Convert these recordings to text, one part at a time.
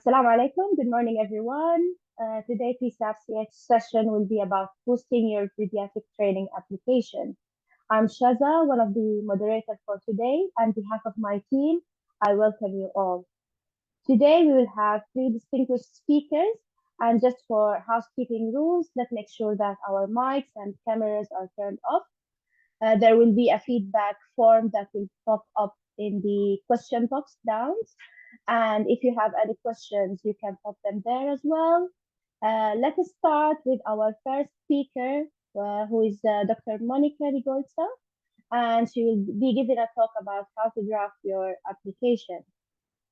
Assalamu alaikum. Good morning, everyone. Today, PSAF session will be about boosting your pediatric training application. I'm Shaza, one of the moderators for today. On behalf of my team, I welcome you all. Today, we will have three distinguished speakers. And just for housekeeping rules, let's make sure that our mics and cameras are turned off. There will be a feedback form that will pop up in the question box down. And if you have any questions, you can pop them there as well. Let us start with our first speaker, who is Dr. Monica Negotia, and she will be giving a talk about how to draft your application.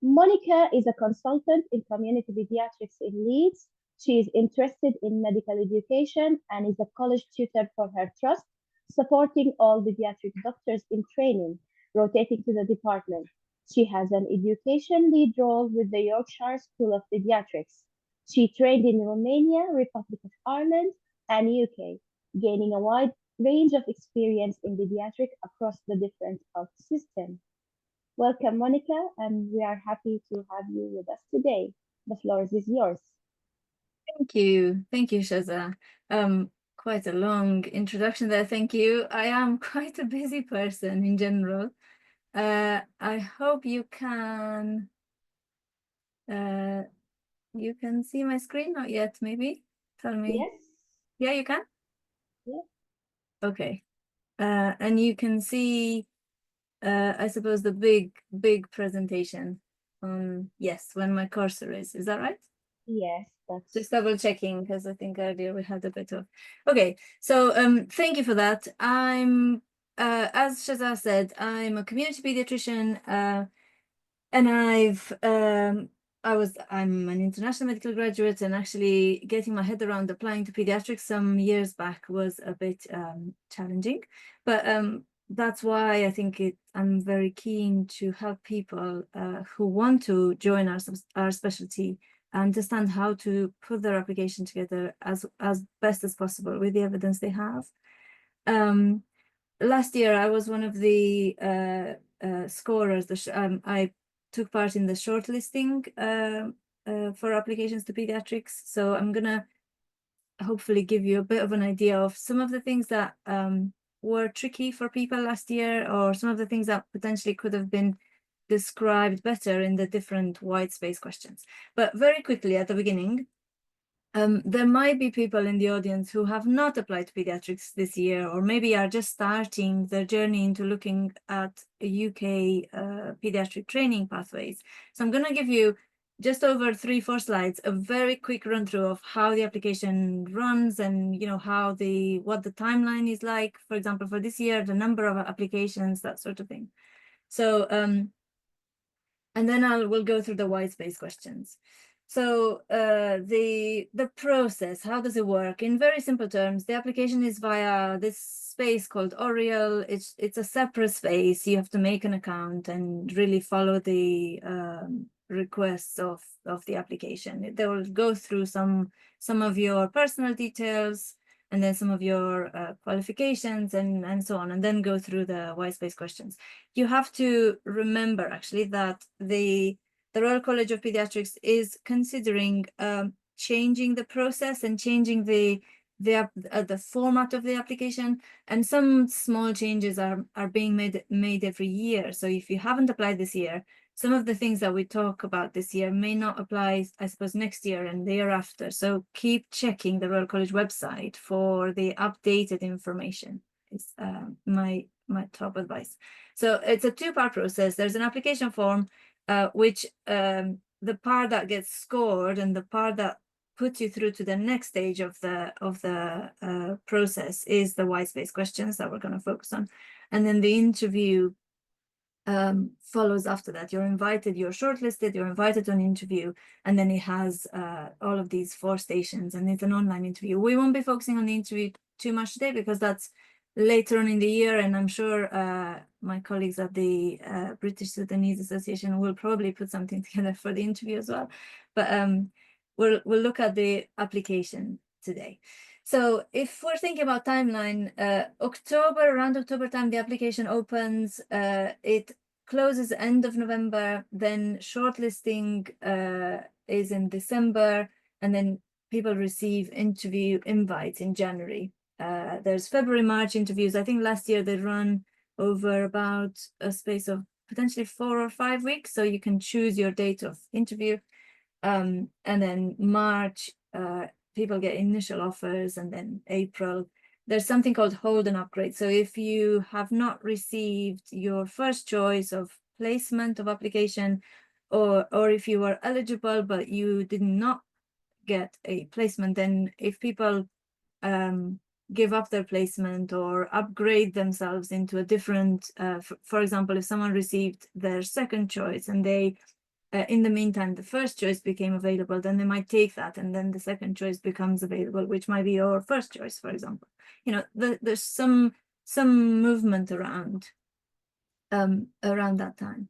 Monica is a consultant in community pediatrics in Leeds. She is interested in medical education and is a college tutor for her trust, supporting all pediatric doctors in training, rotating to the department. She has an education lead role with the Yorkshire School of Paediatrics. She trained in Romania, Republic of Ireland, and UK, gaining a wide range of experience in pediatric across the different health systems. Welcome, Monica, and we are happy to have you with us today. The floor is yours. Thank you, Shaza. Quite a long introduction there. Thank you. I am quite a busy person in general. I hope you can see my screen. Not yet, maybe. Tell me. Yes. Yeah, you can. Yeah. Okay. And you can see, I suppose, the big presentation. Yes, when my cursor is. Is that right? Yes, that's just double checking because I think earlier we had a bit of. Okay, so thank you for that. I'm as Shaza said, I'm a community pediatrician, and I'm an international medical graduate, and actually getting my head around applying to pediatrics some years back was a bit challenging, but that's why I think I'm very keen to help people who want to join our specialty understand how to put their application together as best as possible with the evidence they have. Last year, I was one of the scorers. I took part in the shortlisting for applications to pediatrics. So I'm gonna hopefully give you a bit of an idea of some of the things that were tricky for people last year, or some of the things that potentially could have been described better in the different white space questions. But very quickly at the beginning, there might be people in the audience who have not applied to pediatrics this year, or maybe are just starting their journey into looking at UK pediatric training pathways. So I'm going to give you just over 3-4 slides, a very quick run through of how the application runs, and what the timeline is like, for example, for this year, the number of applications, that sort of thing. So and then we'll go through the white space questions. So the process, how does it work? In very simple terms, the application is via this space called Oriel. It's a separate space. You have to make an account and really follow the requests of the application. They will go through some of your personal details, and then some of your qualifications and so on, and then go through the white space questions. You have to remember actually that the Royal College of Paediatrics is considering changing the process and changing the format of the application, and some small changes are being made every year. So if you haven't applied this year, some of the things that we talk about this year may not apply, I suppose, next year and the year after. So keep checking the Royal College website for the updated information. Is my top advice. So it's a 2-part process. There's an application form, which the part that gets scored and the part that puts you through to the next stage of the process is the white space questions that we're going to focus on, and then the interview follows after that. You're invited, you're shortlisted, you're invited to an interview, and then it has all of these 4 stations, and it's an online interview. We won't be focusing on the interview too much today because that's later on in the year, and I'm sure my colleagues at the British Sudanese Association will probably put something together for the interview as well. But we'll look at the application today. So if we're thinking about timeline, around October time, the application opens. It closes end of November. Then shortlisting is in December, and then people receive interview invites in January. There's February, March interviews. I think last year they run over about a space of potentially 4 or 5 weeks, so you can choose your date of interview. And then March, people get initial offers, and then April, there's something called hold and upgrade. So if you have not received your first choice of placement of application, or if you were eligible but you did not get a placement, then if people give up their placement or upgrade themselves into a different, for example, if someone received their second choice and they in the meantime the first choice became available, then they might take that, and then the second choice becomes available, which might be your first choice, for example. You know, there's some movement around that time.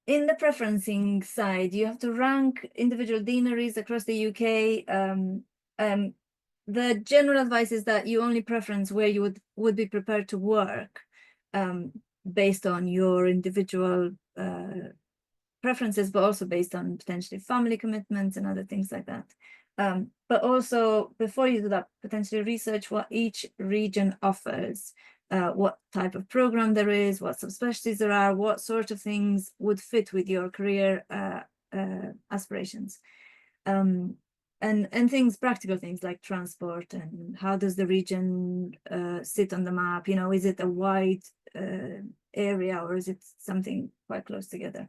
In the preferencing side, you have to rank individual deaneries across the UK. The general advice is that you only preference where you would be prepared to work based on your individual preferences, but also based on potentially family commitments and other things like that. But also, before you do that, potentially research what each region offers, what type of program there is, what subspecialties there are, what sort of things would fit with your career aspirations. And things, practical things like transport, and how does the region sit on the map? You know, is it a wide area, or is it something quite close together?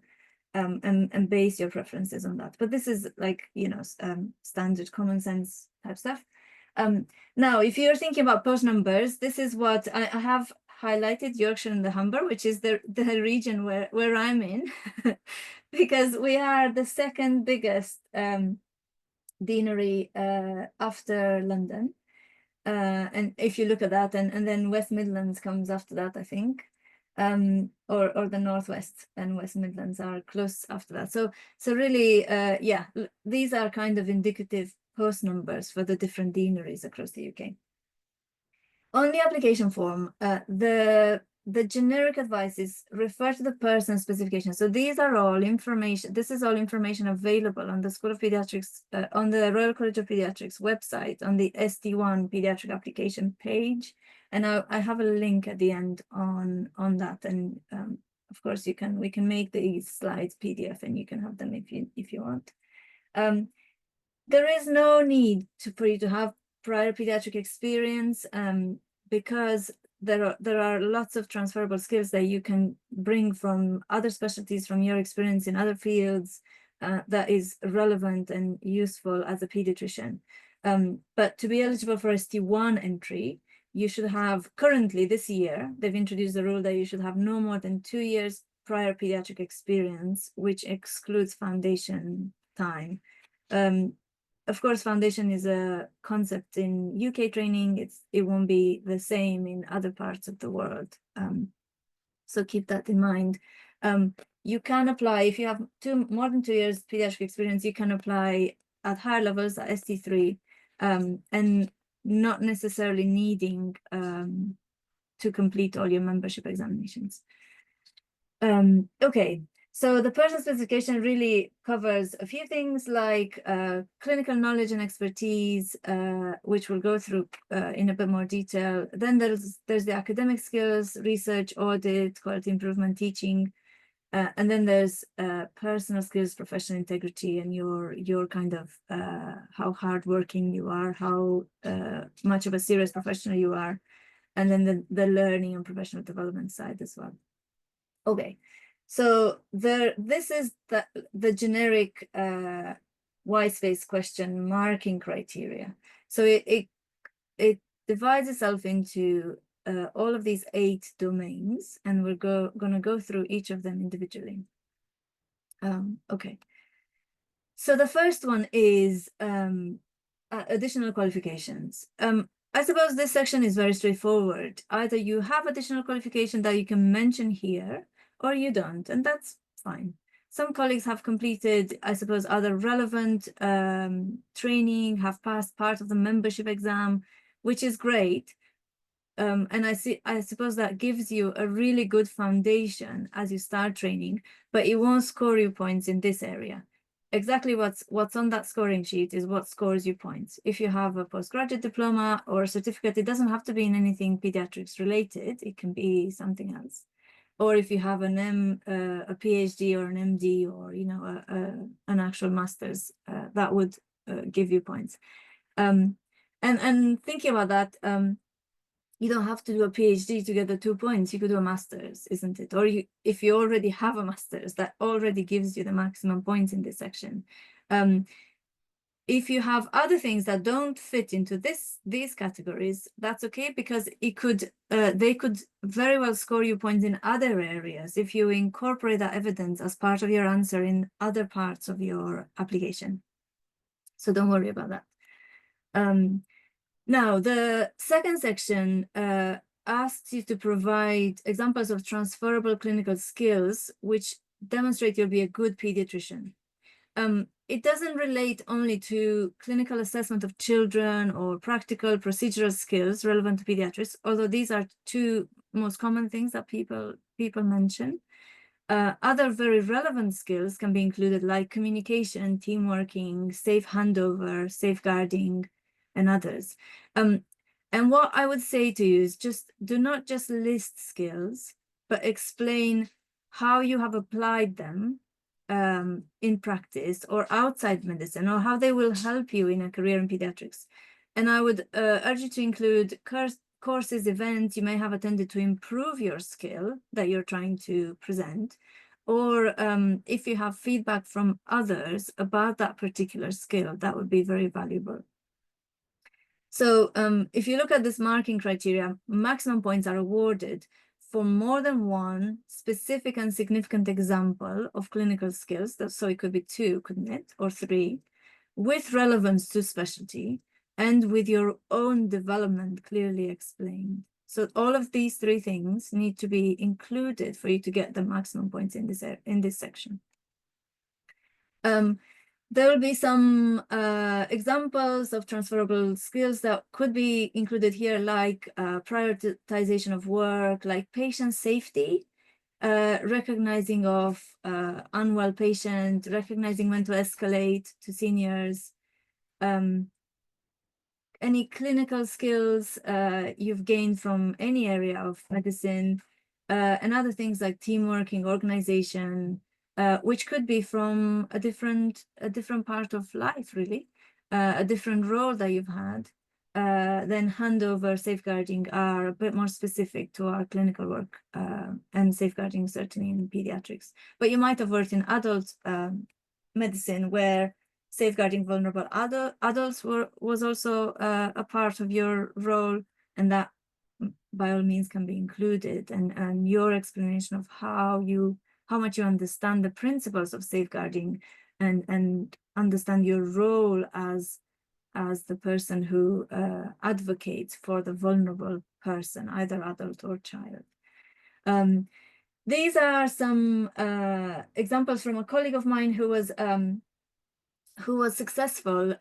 And base your preferences on that. But this is like, you know, standard common sense type stuff. Now, if you're thinking about post numbers, this is what I have highlighted: Yorkshire and the Humber, which is the region where I'm in, because we are the second biggest deanery after London. And if you look at that, and then West Midlands comes after that, I think. Or the Northwest and West Midlands are close after that. So really, yeah, these are kind of indicative post numbers for the different deaneries across the UK. On the application form, the generic advice is refer to the person specification. So these are all information. This is all information available on the School of Paediatrics, on the Royal College of Paediatrics website, on the ST1 pediatric application page. And I have a link at the end on that. And of course, we can make these slides PDF, and you can have them if you want. There is no need for you to have prior pediatric experience, because there are lots of transferable skills that you can bring from other specialties, from your experience in other fields, that is relevant and useful as a pediatrician. But to be eligible for ST1 entry, you should have, currently this year, they've introduced the rule that you should have no more than 2 years prior pediatric experience, which excludes foundation time. Of course, foundation is a concept in UK training. It won't be the same in other parts of the world. So keep that in mind. You can apply, if you have more than 2 years pediatric experience, you can apply at higher levels at ST3, and not necessarily needing to complete all your membership examinations. Okay. So the person specification really covers a few things like clinical knowledge and expertise, which we'll go through in a bit more detail. Then there's the academic skills, research, audit, quality improvement, teaching, and then there's personal skills, professional integrity, and your kind of how hardworking you are, how much of a serious professional you are, and then the learning and professional development side as well. Okay. So this is the generic white space question marking criteria. So it divides itself into all of these 8 domains, and we're going to go through each of them individually. Okay. So the first one is additional qualifications. I suppose this section is very straightforward. Either you have additional qualification that you can mention here, or you don't, and that's fine. Some colleagues have completed, I suppose, other relevant training, have passed part of the membership exam, which is great. and I suppose that gives you a really good foundation as you start training, but it won't score you points in this area. Exactly what's on that scoring sheet is what scores you points. If you have a postgraduate diploma or a certificate, it doesn't have to be in anything pediatrics related. It can be something else. Or if you have a PhD or an MD or an actual master's, that would give you points. And thinking about that, you don't have to do a PhD to get the 2 points. You could do a master's, isn't it? Or if you already have a master's, that already gives you the maximum points in this section. If you have other things that don't fit into these categories, that's okay, because they could very well score you points in other areas if you incorporate that evidence as part of your answer in other parts of your application. So don't worry about that. Now, the second section asks you to provide examples of transferable clinical skills which demonstrate you'll be a good pediatrician. It doesn't relate only to clinical assessment of children or practical procedural skills relevant to pediatrics, although these are two most common things that people mention. Other very relevant skills can be included, like communication, teamworking, safe handover, safeguarding, and others. And what I would say to you is just do not just list skills, but explain how you have applied them in practice or outside medicine, or how they will help you in a career in pediatrics. And I would urge you to include courses, events you may have attended to improve your skill that you're trying to present, or if you have feedback from others about that particular skill, that would be very valuable. So if you look at this marking criteria, maximum points are awarded for more than one specific and significant example of clinical skills. So it could be 2, couldn't it? Or 3, with relevance to specialty and with your own development clearly explained. So all of these 3 things need to be included for you to get the maximum points in this section. There will be some examples of transferable skills that could be included here, like prioritization of work, like patient safety, recognizing of unwell patient, recognizing when to escalate to seniors, any clinical skills you've gained from any area of medicine, and other things like teamworking, organization, which could be from a different part of life, really, a different role that you've had. Then handover, safeguarding are a bit more specific to our clinical work, and safeguarding certainly in pediatrics. But you might have worked in adult medicine, where safeguarding vulnerable adults was also a part of your role, and that by all means can be included, and your explanation of how much you understand the principles of safeguarding and understand your role as the person who advocates for the vulnerable person, either adult or child. These are some examples from a colleague of mine who was successful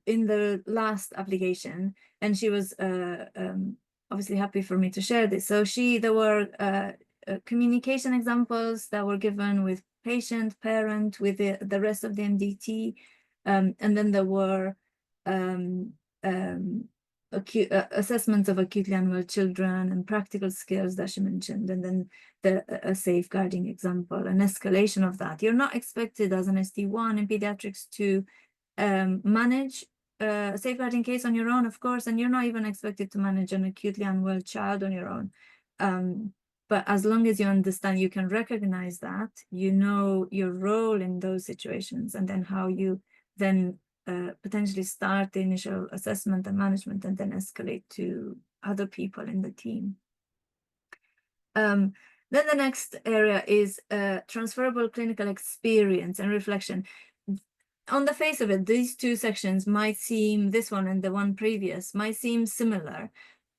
in the last application, and she was obviously happy for me to share this. So there were communication examples that were given with patient, parent, with the rest of the MDT, and then there were assessments of acutely unwell children and practical skills that she mentioned, and then a safeguarding example, an escalation of that. You're not expected as an ST1 in pediatrics to manage a safeguarding case on your own, of course, and you're not even expected to manage an acutely unwell child on your own. But as long as you understand, you can recognize that, you know your role in those situations, and then how you then potentially start the initial assessment and management, and then escalate to other people in the team. Then the next area is transferable clinical experience and reflection. On the face of it, these 2 sections might seem, this one and the one previous, might seem similar.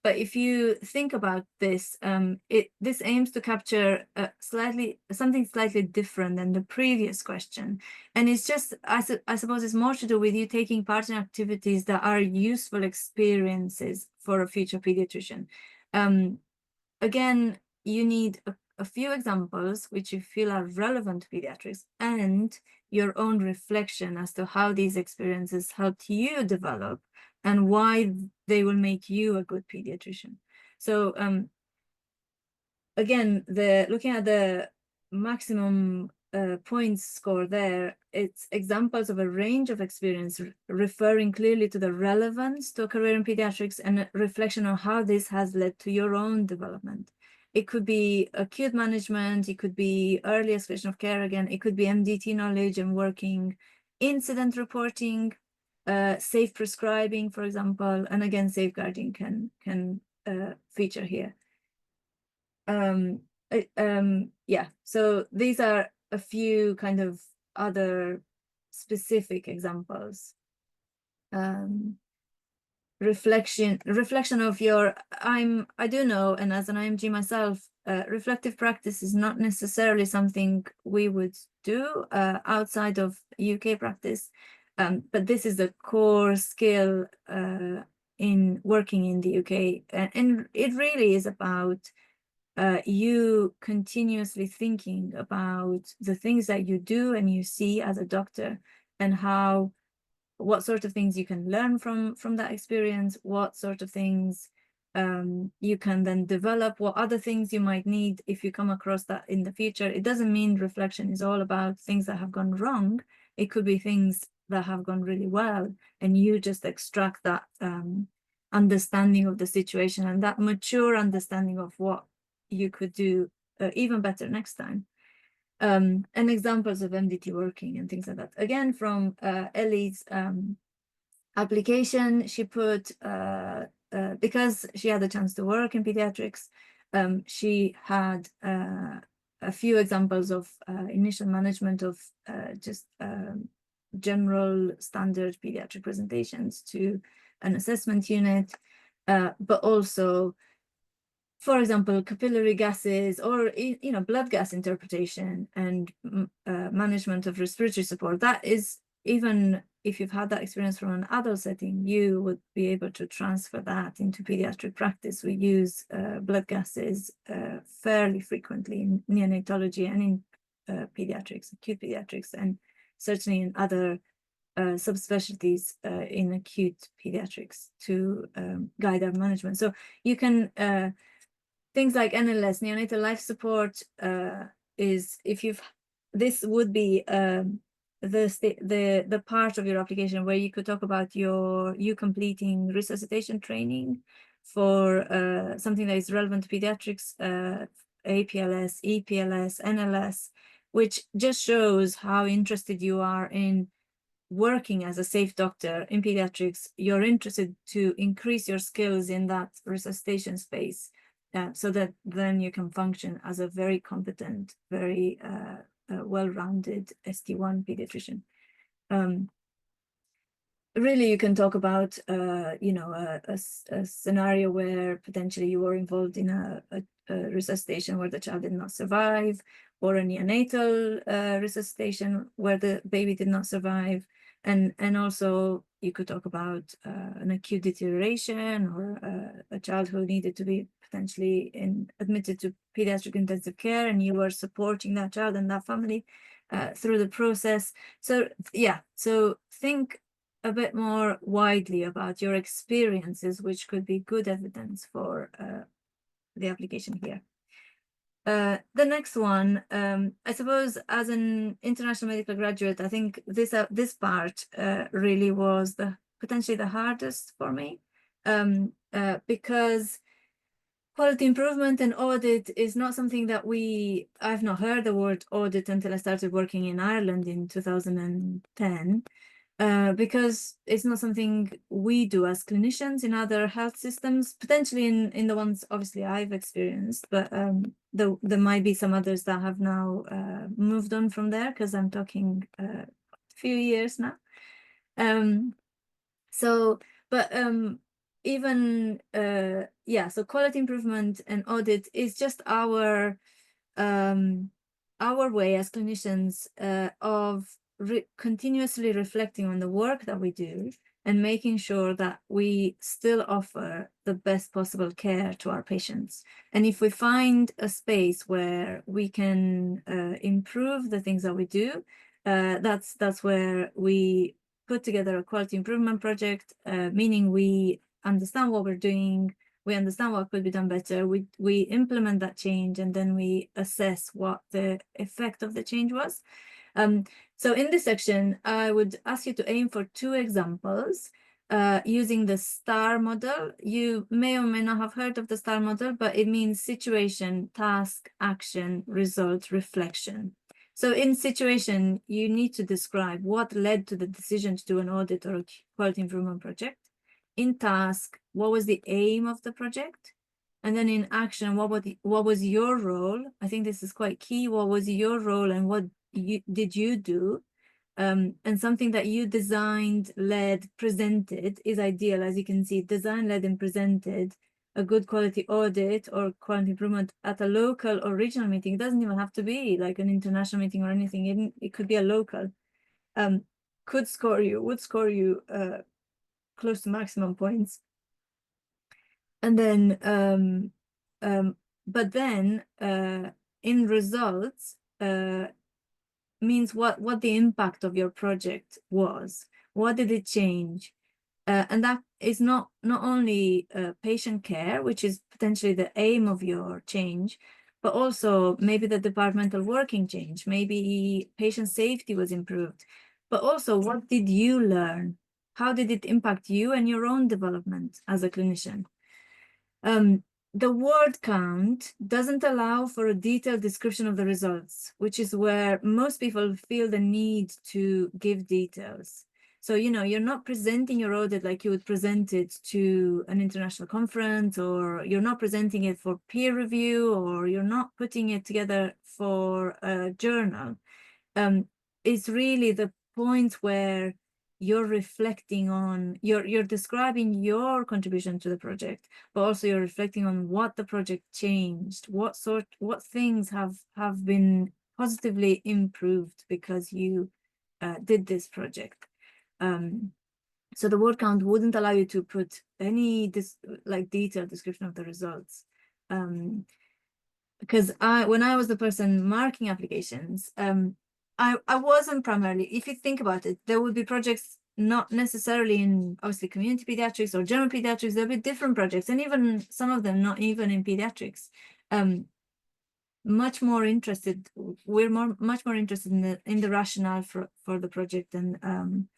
But if you think about this, this aims to capture something slightly different than the previous question. And it's just, I suppose it's more to do with you taking part in activities that are useful experiences for a future pediatrician. Again, you need a few examples which you feel are relevant to pediatrics and your own reflection as to how these experiences helped you develop and why they will make you a good pediatrician. So again, looking at the maximum points score there, it's examples of a range of experience referring clearly to the relevance to a career in pediatrics and a reflection on how this has led to your own development. It could be acute management, it could be early escalation of care again, it could be MDT knowledge and working, incident reporting, safe prescribing, for example, and again, safeguarding can feature here. Yeah, so these are a few kind of other specific examples. Reflection of your, I do know, and as an IMG myself, reflective practice is not necessarily something we would do outside of UK practice, but this is a core skill in working in the UK, and it really is about you continuously thinking about the things that you do and you see as a doctor, and what sort of things you can learn from that experience, what sort of things you can then develop, what other things you might need if you come across that in the future. It doesn't mean reflection is all about things that have gone wrong. It could be things that have gone really well, and you just extract that understanding of the situation and that mature understanding of what you could do even better next time. And examples of MDT working and things like that. Again, from Ellie's application, she put, because she had a chance to work in pediatrics, she had a few examples of initial management of just general standard pediatric presentations to an assessment unit, but also, for example, capillary gases or blood gas interpretation and management of respiratory support. That is, even if you've had that experience from an adult setting, you would be able to transfer that into pediatric practice. We use blood gases fairly frequently in neonatology and in pediatrics, acute pediatrics, and certainly in other subspecialties in acute pediatrics to guide our management. So you can things like NLS, neonatal life support, is this would be the part of your application where you could talk about you completing resuscitation training for something that is relevant to pediatrics, APLS, EPLS, NLS, which just shows how interested you are in working as a safe doctor in pediatrics. You're interested to increase your skills in that resuscitation space, so that then you can function as a very competent, very well-rounded ST1 pediatrician. Really, you can talk about, a scenario where potentially you were involved in a resuscitation where the child did not survive, or a neonatal resuscitation where the baby did not survive. And also you could talk about an acute deterioration or a child who needed to be potentially admitted to pediatric intensive care, and you were supporting that child and that family through the process. So yeah, so think a bit more widely about your experiences, which could be good evidence for the application here. The next one, I suppose, as an international medical graduate, I think this part really was potentially the hardest for me, because quality improvement and audit is not something that I've not heard the word audit until I started working in Ireland in 2010. Because it's not something we do as clinicians in other health systems, potentially in the ones obviously I've experienced, but there might be some others that have now moved on from there, because I'm talking a few years now. Even so quality improvement and audit is just our way as clinicians of continuously reflecting on the work that we do and making sure that we still offer the best possible care to our patients. And if we find a space where we can improve the things that we do, that's where we put together a quality improvement project, meaning we understand what we're doing, we understand what could be done better, we implement that change, and then we assess what the effect of the change was. So in this section, I would ask you to aim for 2 examples using the STAR model. You may or may not have heard of the STAR model, but it means situation, task, action, result, reflection. So in situation, you need to describe what led to the decision to do an audit or a quality improvement project. In task, what was the aim of the project? And then in action, what was your role? I think this is quite key. What was your role and what did you do? And something that you designed, led, presented is ideal. As you can see, design, led, and presented a good quality audit or quality improvement at a local or regional meeting. It doesn't even have to be like an international meeting or anything. It could be a local. Would score you close to maximum points. And then, but then in results, means what the impact of your project was. What did it change? And that is not only patient care, which is potentially the aim of your change, but also maybe the departmental working change, maybe patient safety was improved, but also what did you learn? How did it impact you and your own development as a clinician? The word count doesn't allow for a detailed description of the results, which is where most people feel the need to give details. So, you know, you're not presenting your audit like you would present it to an international conference, or you're not presenting it for peer review, or you're not putting it together for a journal. It's really the point where you're reflecting on, you're describing your contribution to the project, but also you're reflecting on what the project changed, what things have been positively improved because you did this project. So the word count wouldn't allow you to put any detailed description of the results. Because when I was the person marking applications, I wasn't primarily, if you think about it, there would be projects not necessarily in obviously community pediatrics or general pediatrics. There'll be different projects, and even some of them not even in pediatrics. Much more interested, we're much more interested in the rationale for the project, and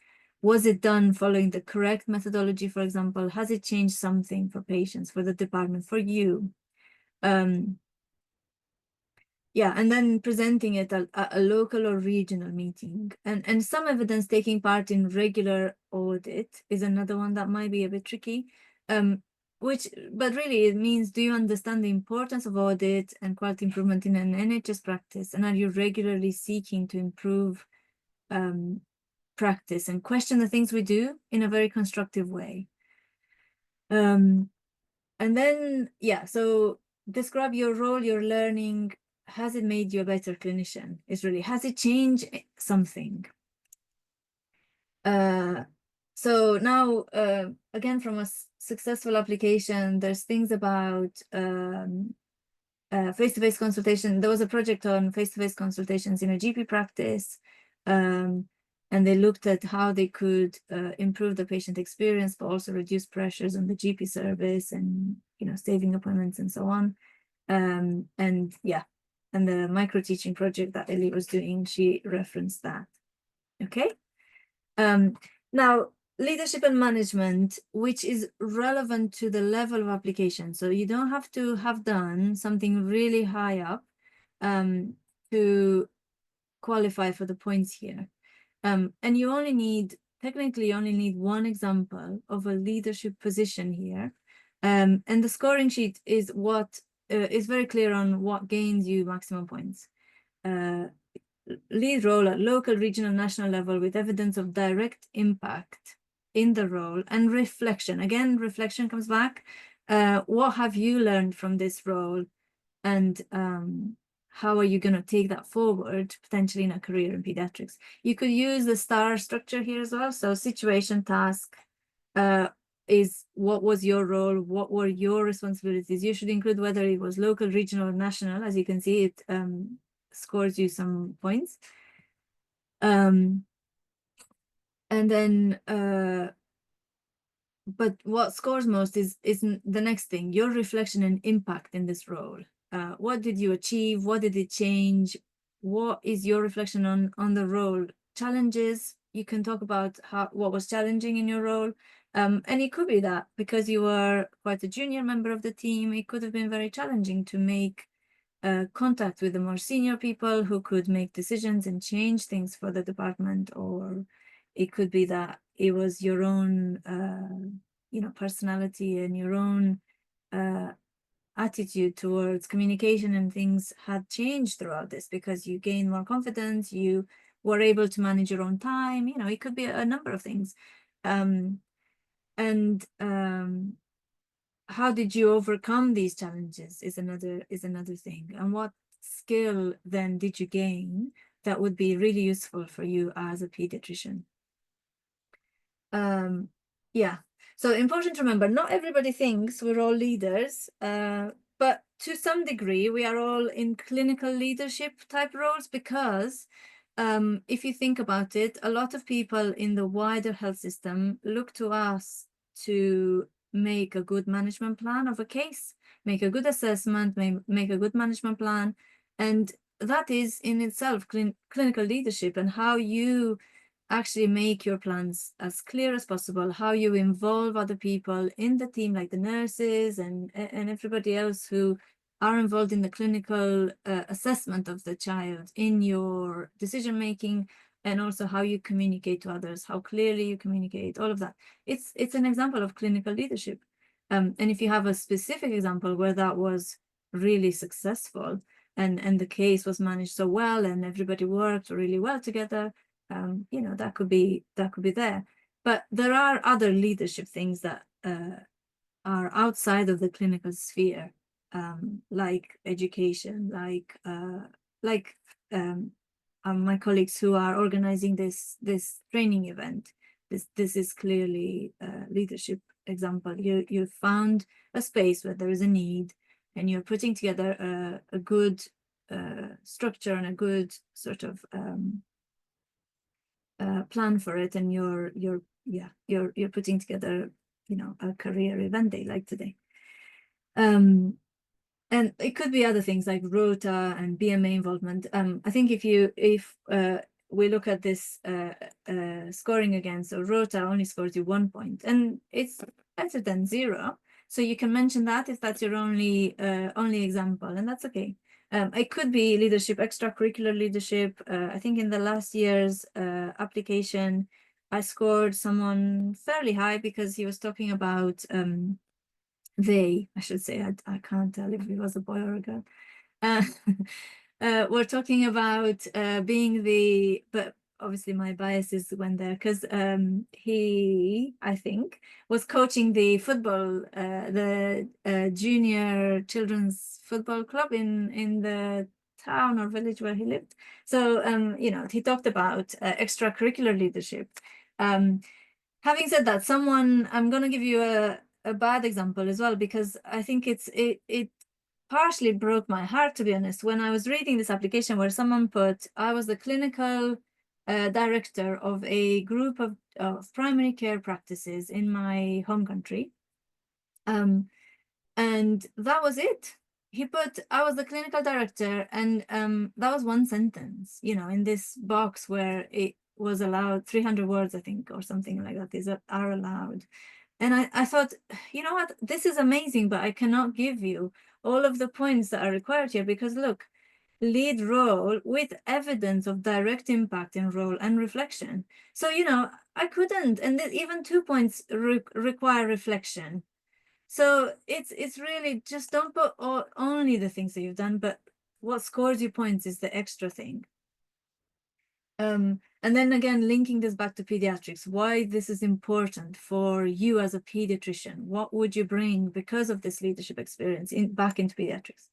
was it done following the correct methodology, for example? Has it changed something for patients, for the department, for you? Yeah, and then presenting it at a local or regional meeting. And some evidence taking part in regular audit is another one that might be a bit tricky. But really it means, do you understand the importance of audit and quality improvement in an NHS practice? And are you regularly seeking to improve practice and question the things we do in a very constructive way? And then, yeah, so describe your role, your learning. Has it made you a better clinician? Has it changed something? So now, again, from a successful application, there's things about face-to-face consultation. There was a project on face-to-face consultations in a GP practice, and they looked at how they could improve the patient experience, but also reduce pressures on the GP service and, you know, saving appointments and so on. And yeah, and the micro teaching project that Ellie was doing, she referenced that. Okay. Now, leadership and management, which is relevant to the level of application. So you don't have to have done something really high up to qualify for the points here. And you technically only need one example of a leadership position here. And the scoring sheet is is very clear on what gains you maximum points. Lead role at local, regional, national level with evidence of direct impact in the role and reflection. Again, reflection comes back. What have you learned from this role? And how are you going to take that forward, potentially in a career in pediatrics? You could use the STAR structure here as well. So situation, task, is what was your role, what were your responsibilities. You should include whether it was local, regional, or national. As you can see, it scores you some points. And then but what scores most is the next thing, your reflection and impact in this role. What did you achieve? What did it change? What is your reflection on the role? Challenges, you can talk about what was challenging in your role. And it could be that because you were quite a junior member of the team, it could have been very challenging to make contact with the more senior people who could make decisions and change things for the department. Or it could be that it was your own personality and your own attitude towards communication and things had changed throughout this because you gained more confidence, you were able to manage your own time. It could be a number of things. How did you overcome these challenges is another thing. And what skill then did you gain that would be really useful for you as a pediatrician? Yeah, so important to remember, not everybody thinks we're all leaders, but to some degree we are all in clinical leadership type roles because if you think about it, a lot of people in the wider health system look to us to make a good management plan of a case, make a good assessment, make a good management plan. And that is in itself clinical leadership, and how you actually make your plans as clear as possible, how you involve other people in the team, like the nurses and everybody else who are involved in the clinical assessment of the child in your decision making, and also how you communicate to others, how clearly you communicate, all of that. It's an example of clinical leadership. And if you have a specific example where that was really successful and the case was managed so well and everybody worked really well together, that could be there. But there are other leadership things that are outside of the clinical sphere, like education, like my colleagues who are organizing this training event. This is clearly a leadership example. You found a space where there is a need, and you're putting together a good structure and a good sort of plan for it, and you're putting together a career event day like today. And it could be other things like rota and BMA involvement. I think if we look at this scoring again, so rota only scores you 1 point, and it's better than 0. So you can mention that if that's your only example, and that's okay. It could be leadership, extracurricular leadership. I think in the last year's application, I scored someone fairly high because he was talking about I should say, I can't tell if it was a boy or a girl. We're talking about being but obviously my biases went there because he, I think, was coaching the football, the junior children's football club in the town or village where he lived. So, he talked about extracurricular leadership. Having said that, I'm going to give you a bad example as well, because I think it partially broke my heart, to be honest, when I was reading this application where someone put, I was the clinical director of a group of primary care practices in my home country. And that was it. He put, I was the clinical director, and that was one sentence, in this box where it was allowed 300 words, I think, or something like that are allowed. And I thought, you know what, this is amazing, but I cannot give you all of the points that are required here, because look, lead role with evidence of direct impact in role and reflection. So, I couldn't, and even 2 points require reflection. So it's really just don't put only the things that you've done, but what scores you points is the extra thing. And then again, linking this back to pediatrics, why this is important for you as a pediatrician. What would you bring because of this leadership experience back into pediatrics?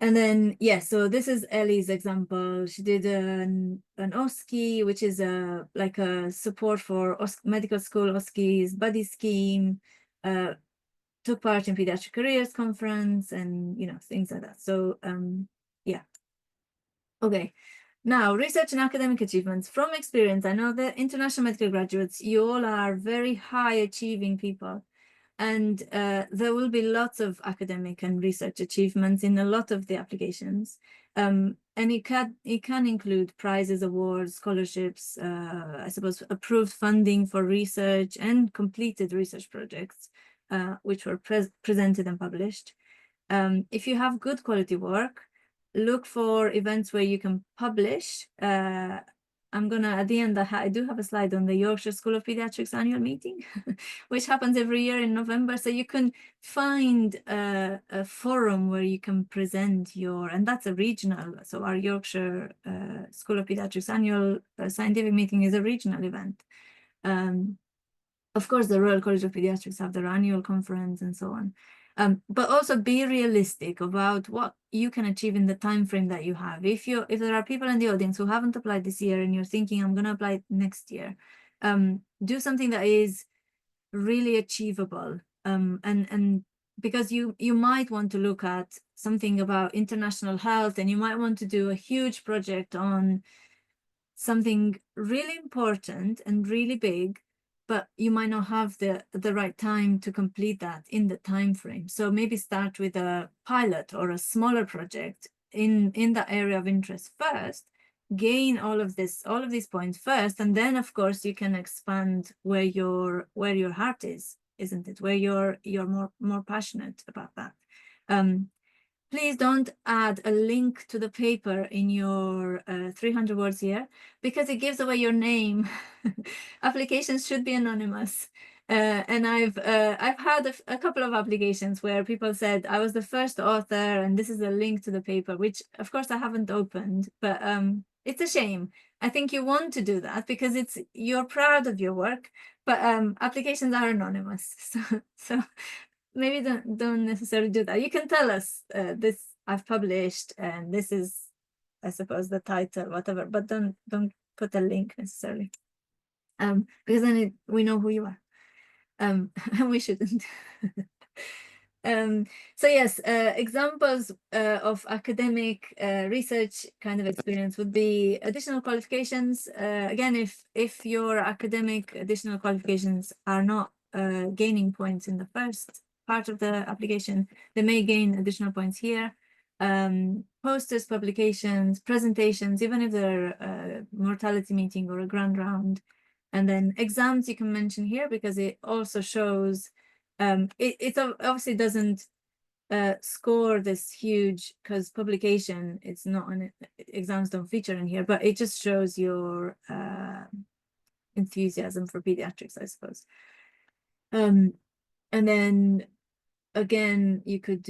And then, so this is Ellie's example. She did an OSCE, which is like a support for medical school OSCEs, buddy scheme, took part in Pediatric Careers Conference and, things like that. So, yeah. Okay. Now, research and academic achievements. From experience, I know that international medical graduates, you all are very high achieving people. And there will be lots of academic and research achievements in a lot of the applications. And it can include prizes, awards, scholarships, I suppose approved funding for research and completed research projects, which were presented and published. If you have good quality work, look for events where you can publish. I'm gonna, at the end, I do have a slide on the Yorkshire School of Paediatrics annual meeting, which happens every year in November. So you can find a forum where you can present and that's a regional. So our Yorkshire School of Paediatrics annual scientific meeting is a regional event. Of course, the Royal College of Paediatrics have their annual conference and so on. But also be realistic about what you can achieve in the time frame that you have. If there are people in the audience who haven't applied this year and you're thinking, I'm going to apply next year, do something that is really achievable. And because you might want to look at something about international health, and you might want to do a huge project on something really important and really big, but you might not have the right time to complete that in the time frame. So maybe start with a pilot or a smaller project in that area of interest first, gain all of these points first, and then of course you can expand where your heart is, isn't it? Where you're more passionate about that. Please don't add a link to the paper in your 300 words here, because it gives away your name. Applications should be anonymous. And I've had a couple of applications where people said, I was the first author and this is a link to the paper, which of course I haven't opened, but it's a shame. I think you want to do that because you're proud of your work, but applications are anonymous. So maybe don't necessarily do that. You can tell us this I've published and this is, I suppose, the title, whatever, but don't put a link necessarily, because then we know who you are, and we shouldn't. So yes, examples of academic research kind of experience would be additional qualifications. Again, if your academic additional qualifications are not gaining points in the first part of the application, they may gain additional points here. Posters, publications, presentations, even if they're a mortality meeting or a grand round. And then exams you can mention here because it also shows, it obviously doesn't score this huge, because publication, it's not on exams don't feature in here, but it just shows your enthusiasm for pediatrics, I suppose. And then again, you could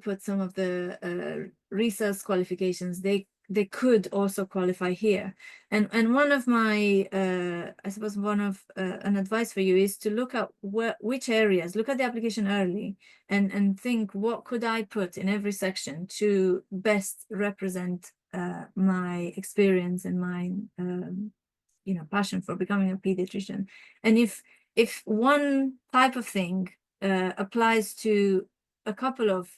put some of the research qualifications. They could also qualify here. And one of my, I suppose an advice for you is to look at which areas, look at the application early and think, what could I put in every section to best represent my experience and my, passion for becoming a pediatrician. And if one type of thing applies to a couple of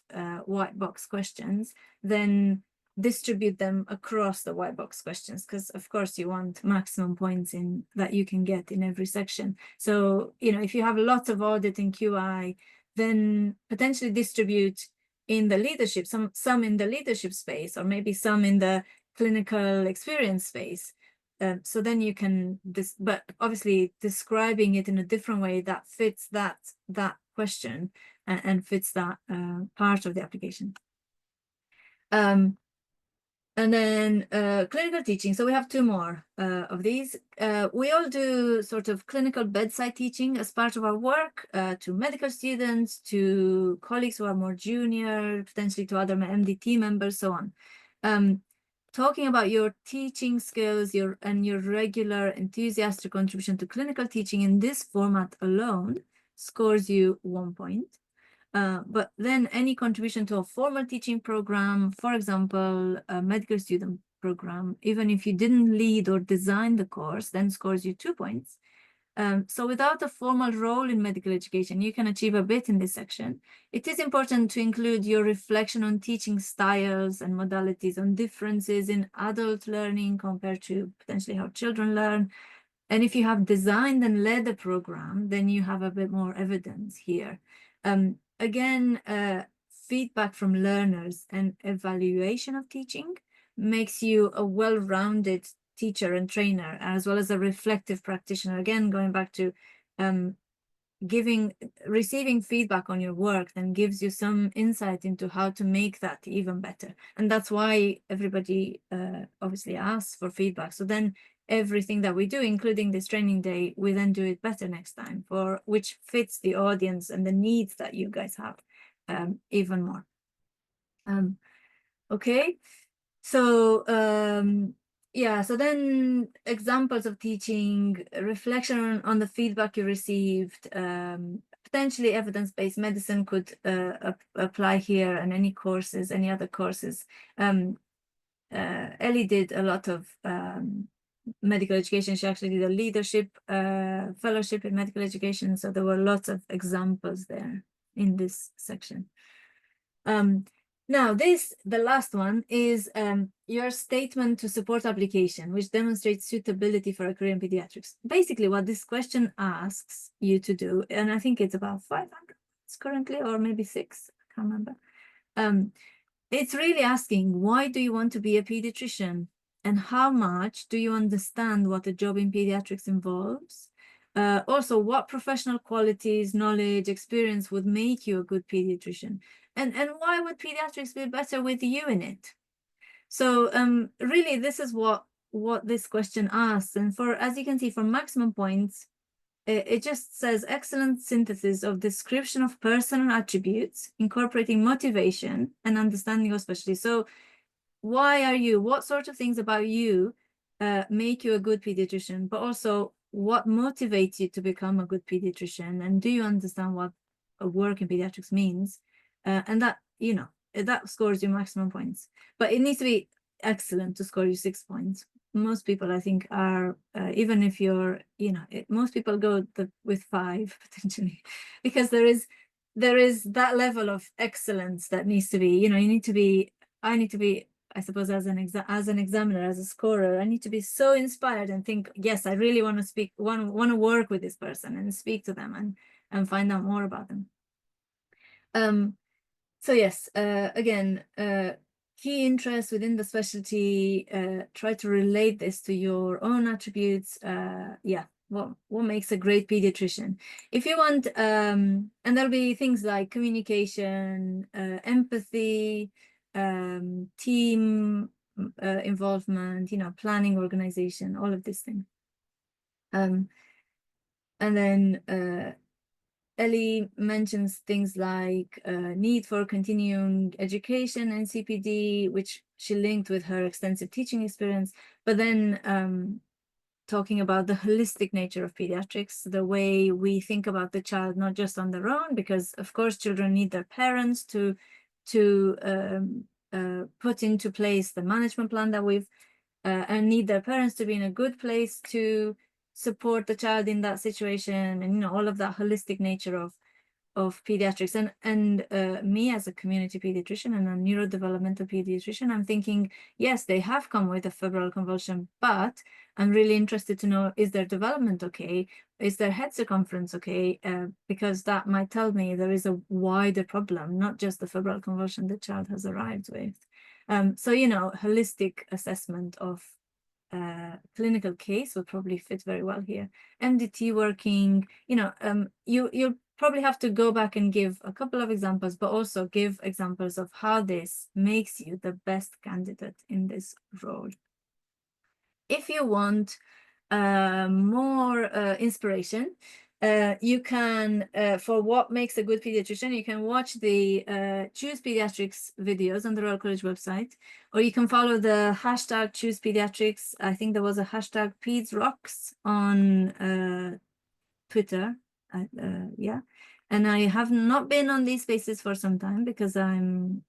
white box questions, then distribute them across the white box questions, because of course you want maximum points in that you can get in every section. So, if you have lots of audit in QI, then potentially distribute in the leadership, some in the leadership space, or maybe some in the clinical experience space. So then you can, but obviously describing it in a different way that fits that question and fits that part of the application. And then clinical teaching. So we have two more of these. We all do sort of clinical bedside teaching as part of our work to medical students, to colleagues who are more junior, potentially to other MDT members, so on. Talking about your teaching skills, your regular enthusiastic contribution to clinical teaching in this format alone scores you 1 point. But then any contribution to a formal teaching program, for example, a medical student program, even if you didn't lead or design the course, then scores you 2 points. So without a formal role in medical education, you can achieve a bit in this section. It is important to include your reflection on teaching styles and modalities, on differences in adult learning compared to potentially how children learn. And if you have designed and led a program, then you have a bit more evidence here. Again, feedback from learners and evaluation of teaching makes you a well-rounded teacher and trainer, as well as a reflective practitioner. Again, going back to receiving feedback on your work then gives you some insight into how to make that even better. And that's why everybody obviously asks for feedback. So then everything that we do, including this training day, we then do it better next time, for which fits the audience and the needs that you guys have even more. Okay, so yeah, so then examples of teaching, reflection on the feedback you received, potentially evidence-based medicine could apply here, and any courses, any other courses. Ellie did a lot of medical education. She actually did a leadership fellowship in medical education. So there were lots of examples there in this section. Now, the last one is your statement to support application, which demonstrates suitability for a career in pediatrics. Basically, what this question asks you to do, and I think it's about 500 currently, or maybe 6, I can't remember. It's really asking, why do you want to be a pediatrician? And how much do you understand what a job in pediatrics involves? Also, what professional qualities, knowledge, experience would make you a good pediatrician? And why would pediatrics be better with you in it? So really, this is what this question asks. And for, as you can see, for maximum points, it just says excellent synthesis of description of personal attributes, incorporating motivation and understanding of specialty. So why are you, what sort of things about you make you a good pediatrician, but also what motivates you to become a good pediatrician? And do you understand what a work in pediatrics means? And that, you know, that scores you maximum points, but it needs to be excellent to score you 6 points. Most people, I think, are, even if you're, you know, most people go with 5 potentially, because there is that level of excellence that needs to be, you know, you need to be, I need to be, I suppose, as an examiner, as a scorer, I need to be so inspired and think, yes, I really want to speak, want to work with this person and speak to them and find out more about them. So yes, again, key interest within the specialty, try to relate this to your own attributes. Yeah, what makes a great pediatrician? If you want, and there'll be things like communication, empathy, team involvement, you know, planning, organization, all of these things. And then Ellie mentions things like need for continuing education and CPD, which she linked with her extensive teaching experience, but then talking about the holistic nature of pediatrics, the way we think about the child, not just on their own, because of course children need their parents to put into place the management plan that we've, and need their parents to be in a good place to support the child in that situation, and you know, all of that holistic nature of pediatrics. And me as a community pediatrician and a neurodevelopmental pediatrician, I'm thinking, yes, they have come with a febrile convulsion, but I'm really interested to know, is their development okay? Is their head circumference okay? Because that might tell me there is a wider problem, not just the febrile convulsion the child has arrived with. So, you know, holistic assessment of clinical case would probably fit very well here. MDT working, you know, you'll probably have to go back and give a couple of examples, but also give examples of how this makes you the best candidate in this role. If you want more inspiration, you can, for what makes a good pediatrician, you can watch the Choose Pediatrics videos on the Royal College website, or you can follow the hashtag Choose Pediatrics. I think there was a hashtag PedsRocks on Twitter. Yeah. And I have not been on these spaces for some time because I'm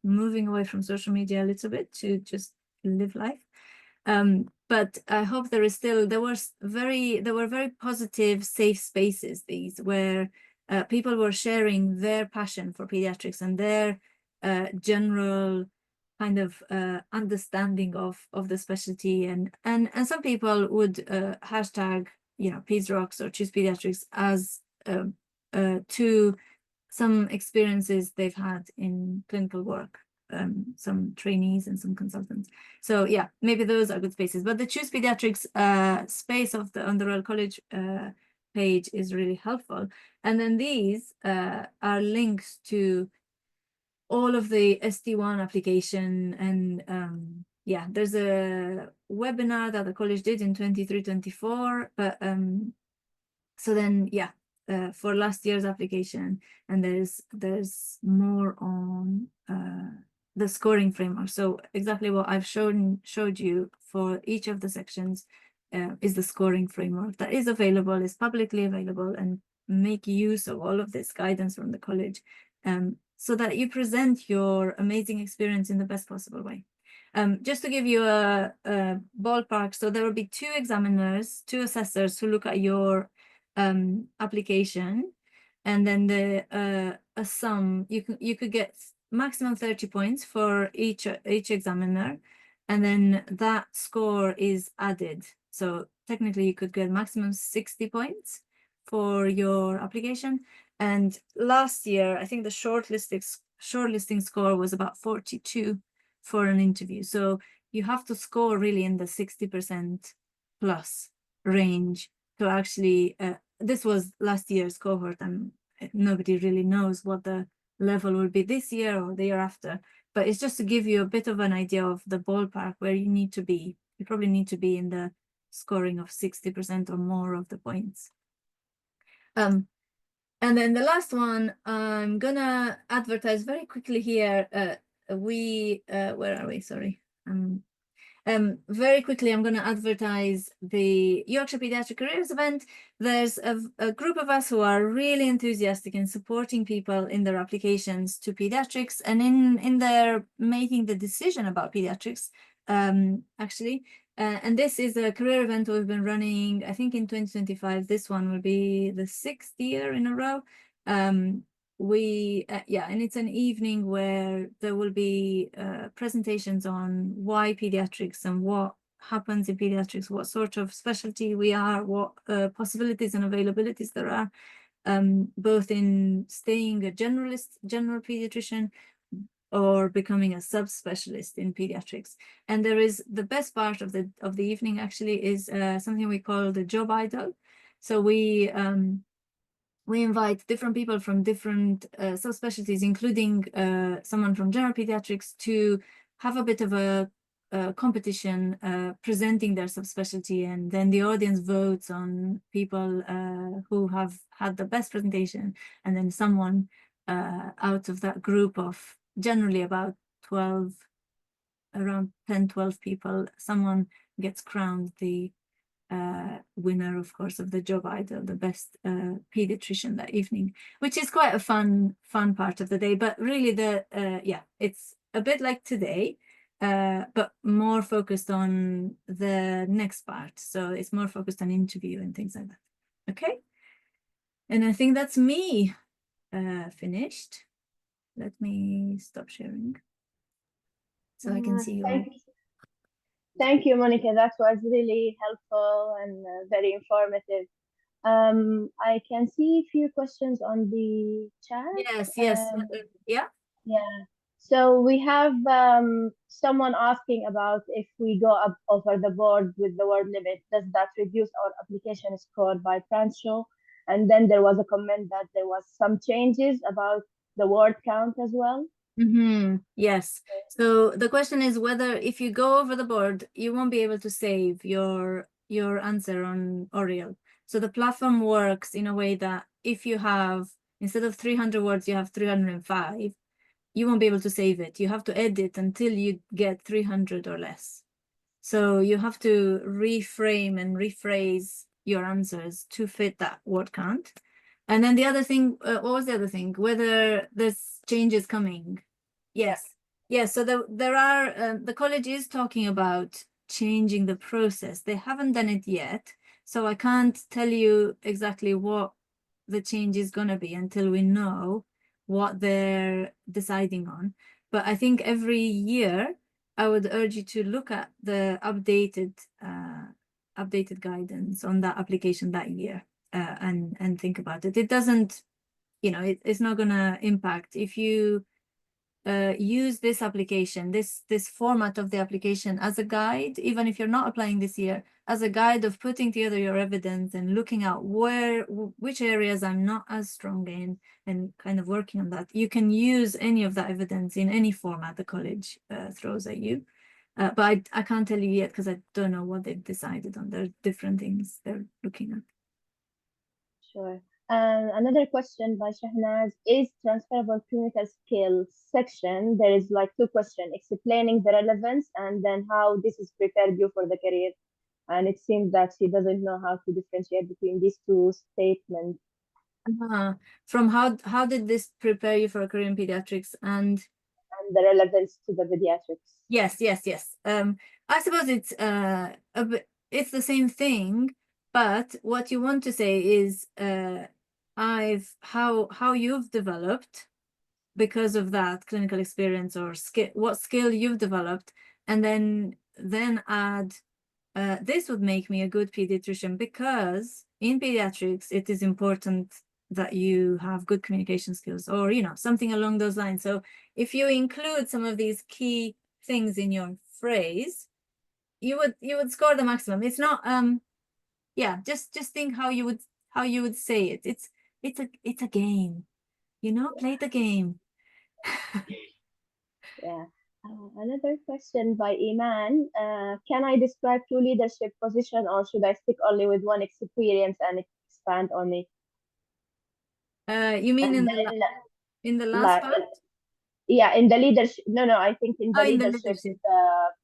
moving away from social media a little bit to just live life. But I hope there were very positive, safe spaces, these where people were sharing their passion for pediatrics and their general kind of understanding of the specialty, and some people would hashtag, you know, Peds Rocks or Choose Pediatrics as to some experiences they've had in clinical work, some trainees and some consultants. So yeah, maybe those are good spaces. But the Choose Pediatrics space on the Royal College page is really helpful. And then these are links to all of the ST1 application, and yeah, there's a webinar that the college did in 23-24, but so then yeah, for last year's application, and there's more on the scoring framework. So exactly what I've showed you for each of the sections is the scoring framework that is available, is publicly available, and make use of all of this guidance from the college, so that you present your amazing experience in the best possible way. Just to give you a ballpark, so there will be 2 examiners, 2 assessors who look at your application, and then a sum. You could get maximum 30 points for each examiner, and then that score is added. So technically you could get maximum 60 points for your application. And last year, I think the shortlisting score was about 42 for an interview. So you have to score really in the 60% plus range to actually, this was last year's cohort, and nobody really knows what the level will be this year or the year after. But it's just to give you a bit of an idea of the ballpark where you need to be. You probably need to be in the scoring of 60% or more of the points. And then the last one, I'm gonna advertise very quickly here. Where are we? Sorry. Very quickly, I'm gonna advertise the Yorkshire Paediatric Careers event. There's a group of us who are really enthusiastic in supporting people in their applications to pediatrics and in their making the decision about pediatrics, actually. And this is a career event we've been running, I think in 2025. This one will be the 6th year in a row. Yeah, and it's an evening where there will be presentations on why pediatrics and what happens in pediatrics, what sort of specialty we are, what possibilities and availabilities there are, both in staying a general pediatrician or becoming a subspecialist in pediatrics. And there is the best part of the evening actually is something we call the job idol. So we invite different people from different subspecialties, including someone from general pediatrics, to have a bit of a competition presenting their subspecialty, and then the audience votes on people who have had the best presentation, and then someone out of that group of generally about 12, around 10, 12 people, someone gets crowned the winner, of course, of the job idol, the best pediatrician that evening, which is quite a fun part of the day. But really, yeah, it's a bit like today, but more focused on the next part. So it's more focused on interview and things like that. Okay, and I think that's me finished. Let me stop sharing so I can see you all. Thank you, Monica. That was really helpful and very informative. I can see a few questions on the chat. Yes. Yeah. Yeah. So we have someone asking about if we go up over the board with the word limit, does that reduce our application score by Pranshaw? And then there was a comment that there was some changes about the word count as well. Yes. So the question is whether if you go over the board, you won't be able to save your answer on Oriel. So the platform works in a way that if you have, instead of 300 words, you have 305, you won't be able to save it. You have to edit until you get 300 or less. So you have to reframe and rephrase your answers to fit that word count. And then the other thing, what was the other thing? Whether there's changes coming. Yes. Yes. So there are, the college is talking about changing the process. They haven't done it yet. So I can't tell you exactly what the change is going to be until we know what they're deciding on. But I think every year I would urge you to look at the updated guidance on that application that year. And think about it. It doesn't, it's not gonna impact if you use this application, this format of the application as a guide, even if you're not applying this year, as a guide of putting together your evidence and looking at which areas I'm not as strong in and kind of working on that. You can use any of that evidence in any format the college throws at you. But I can't tell you yet because I don't know what they've decided on. There are different things they're looking at. Sure. And another question by Shahnaz is transferable clinical skills section. There is like two questions explaining the relevance and then how this is prepared you for the career. And it seems that she doesn't know how to differentiate between these two statements. From how did this prepare you for a career in pediatrics and the relevance to the pediatrics. Yes. I suppose it's it's the same thing, but what you want to say is how you've developed because of that clinical experience or skill, what skill you've developed, and then add this would make me a good pediatrician because in pediatrics it is important that you have good communication skills or something along those lines. So if you include some of these key things in your phrase, you would score the maximum. It's not just think how you would say it. It's a game, play the game. Yeah. Another question by Eiman. Can I describe two leadership position or should I stick only with one experience and expand on it? You mean And in the last part? Yeah, in the leadership. No, I think in the in the leadership leadership.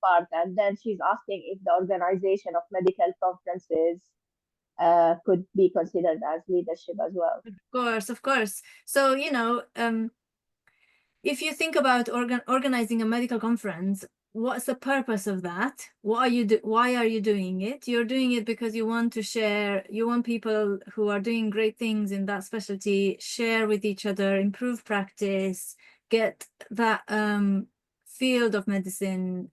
part. And then she's asking if the organization of medical conferences could be considered as leadership as well. Of course. So, if you think about organizing a medical conference, what's the purpose of that? Why are you doing it? You're doing it because you want to share, you want people who are doing great things in that specialty, share with each other, improve practice, get that field of medicine,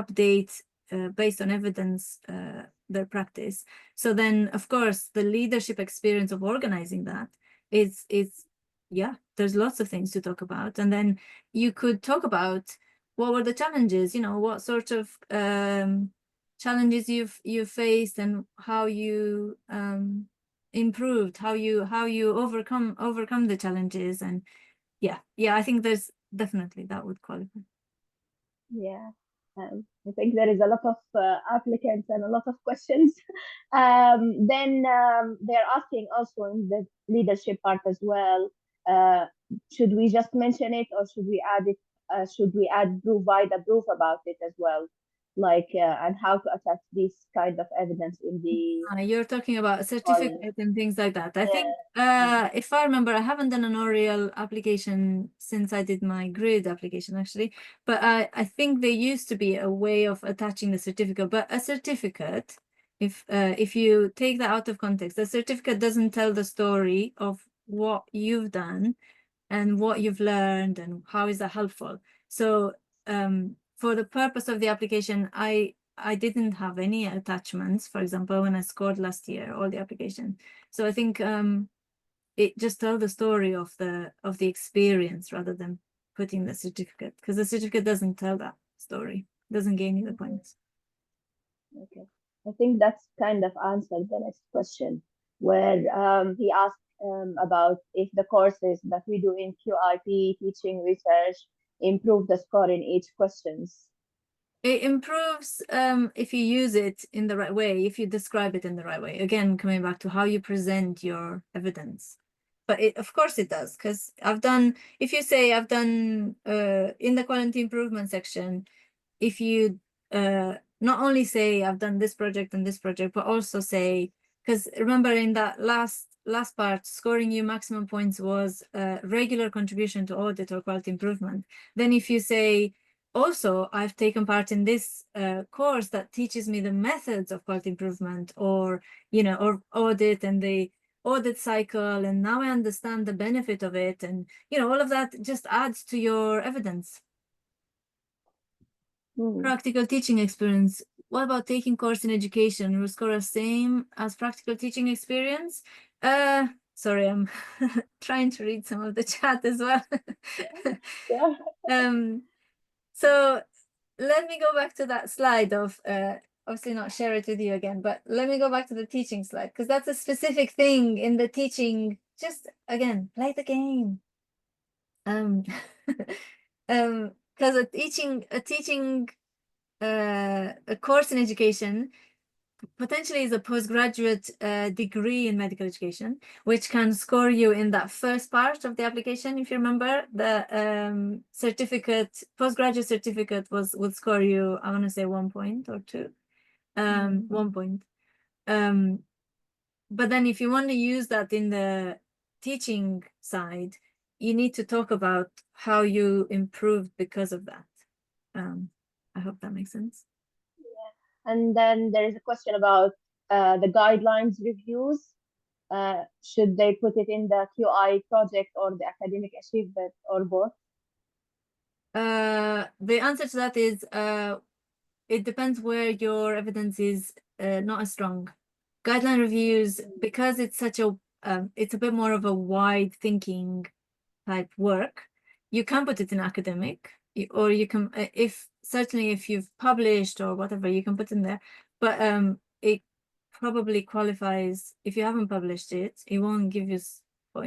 update based on evidence, their practice. So then, of course, the leadership experience of organizing that is there's lots of things to talk about. And then you could talk about what were the challenges, what sort of challenges you've faced and how you improved, how you overcome the challenges. And I think there's definitely that would qualify. Yeah. I think there is a lot of applicants and a lot of questions. Then they're asking also in the leadership part as well, should we just mention it or should we add it? Should we provide a proof about it as well? Like, and how to attach this kind of evidence in the... You're talking about a certificate and things like that. I think, Yeah. if I remember, I haven't done an oral application since I did my grid application, actually. But I think there used to be a way of attaching the certificate. But a certificate, if you take that out of context, the certificate doesn't tell the story of what you've done and what you've learned and how is that helpful. So for the purpose of the application, I didn't have any attachments, for example, when I scored last year, all the application. So I think it just tells the story of the experience rather than putting the certificate, because the certificate doesn't tell that story, doesn't gain you the points. Okay, I think that's kind of answered the next question, where he asked about if the courses that we do in QIP, teaching research, improve the score in each questions. It improves if you use it in the right way, if you describe it in the right way. Again, coming back to how you present your evidence. But of course it does, because if you say I've done in the quality improvement section, if you not only say I've done this project and this project, but also say, because remember in that last last part, scoring you maximum points, was regular contribution to audit or quality improvement. Then if you say, also, I've taken part in this course that teaches me the methods of quality improvement, or, or audit and the audit cycle, and now I understand the benefit of it, and, all of that just adds to your evidence. Practical teaching experience. What about taking course in education? Will score the same as practical teaching experience? Sorry, I'm trying to read some of the chat as well. So let me go back to that slide of obviously not share it with you again, but let me go back to the teaching slide, because that's a specific thing in the teaching. Just again, play the game. Because a course in education potentially is a postgraduate degree in medical education, which can score you in that first part of the application. If you remember, the certificate, postgraduate certificate would score you, I want to say 1 point or 2, 1 point. But then if you want to use that in the teaching side, you need to talk about how you improved because of that. I hope that makes sense. Yeah. And then there is a question about the guidelines reviews. Should they put it in the QI project or the academic achievement, or both? The answer to that is it depends where your evidence is not as strong. Guideline reviews, because it's such a it's a bit more of a wide thinking type work, you can put it in academic, or you can, certainly if you've published or whatever, you can put in there, but it probably qualifies. If you haven't published it, it won't give you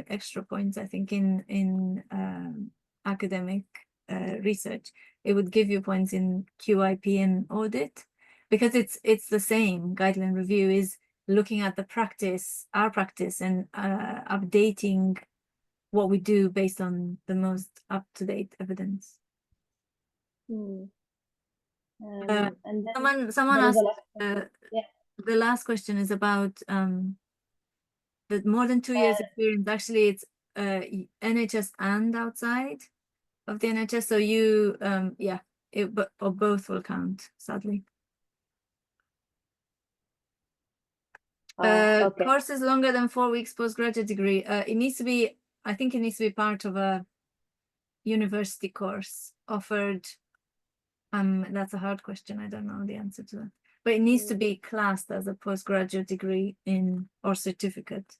extra points, I think, in academic research. It would give you points in QIP and audit, because it's the same. Guideline review is looking at the practice, our practice, and updating what we do based on the most up-to-date evidence. And then someone asked, the last question is about the more than 2 years experience. Actually, it's NHS and outside of the NHS. So you, or both will count, sadly. Okay. Course is longer than 4 weeks postgraduate degree. It needs to be, I think it needs to be part of a university course offered. That's a hard question. I don't know the answer to that. But it needs to be classed as a postgraduate degree or certificate.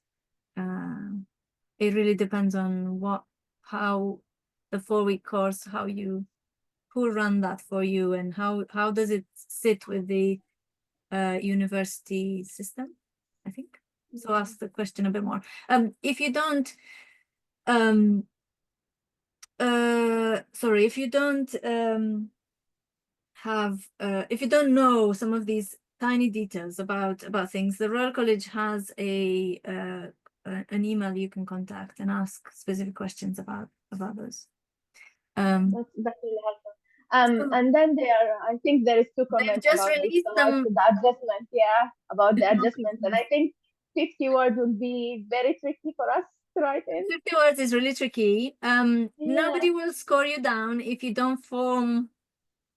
It really depends on how the 4-week course, who run that for you, and how does it sit with the university system, I think. So ask the question a bit more. If you don't, sorry, if you don't if you don't know some of these tiny details about things, the Royal College has an email you can contact and ask specific questions about those. That's really helpful. And then I think there is 2 comments just about released the adjustment. Yeah, about the adjustments, and I think 50 words would be very tricky for us to write in. 50 words is really tricky. Nobody will score you down if you don't form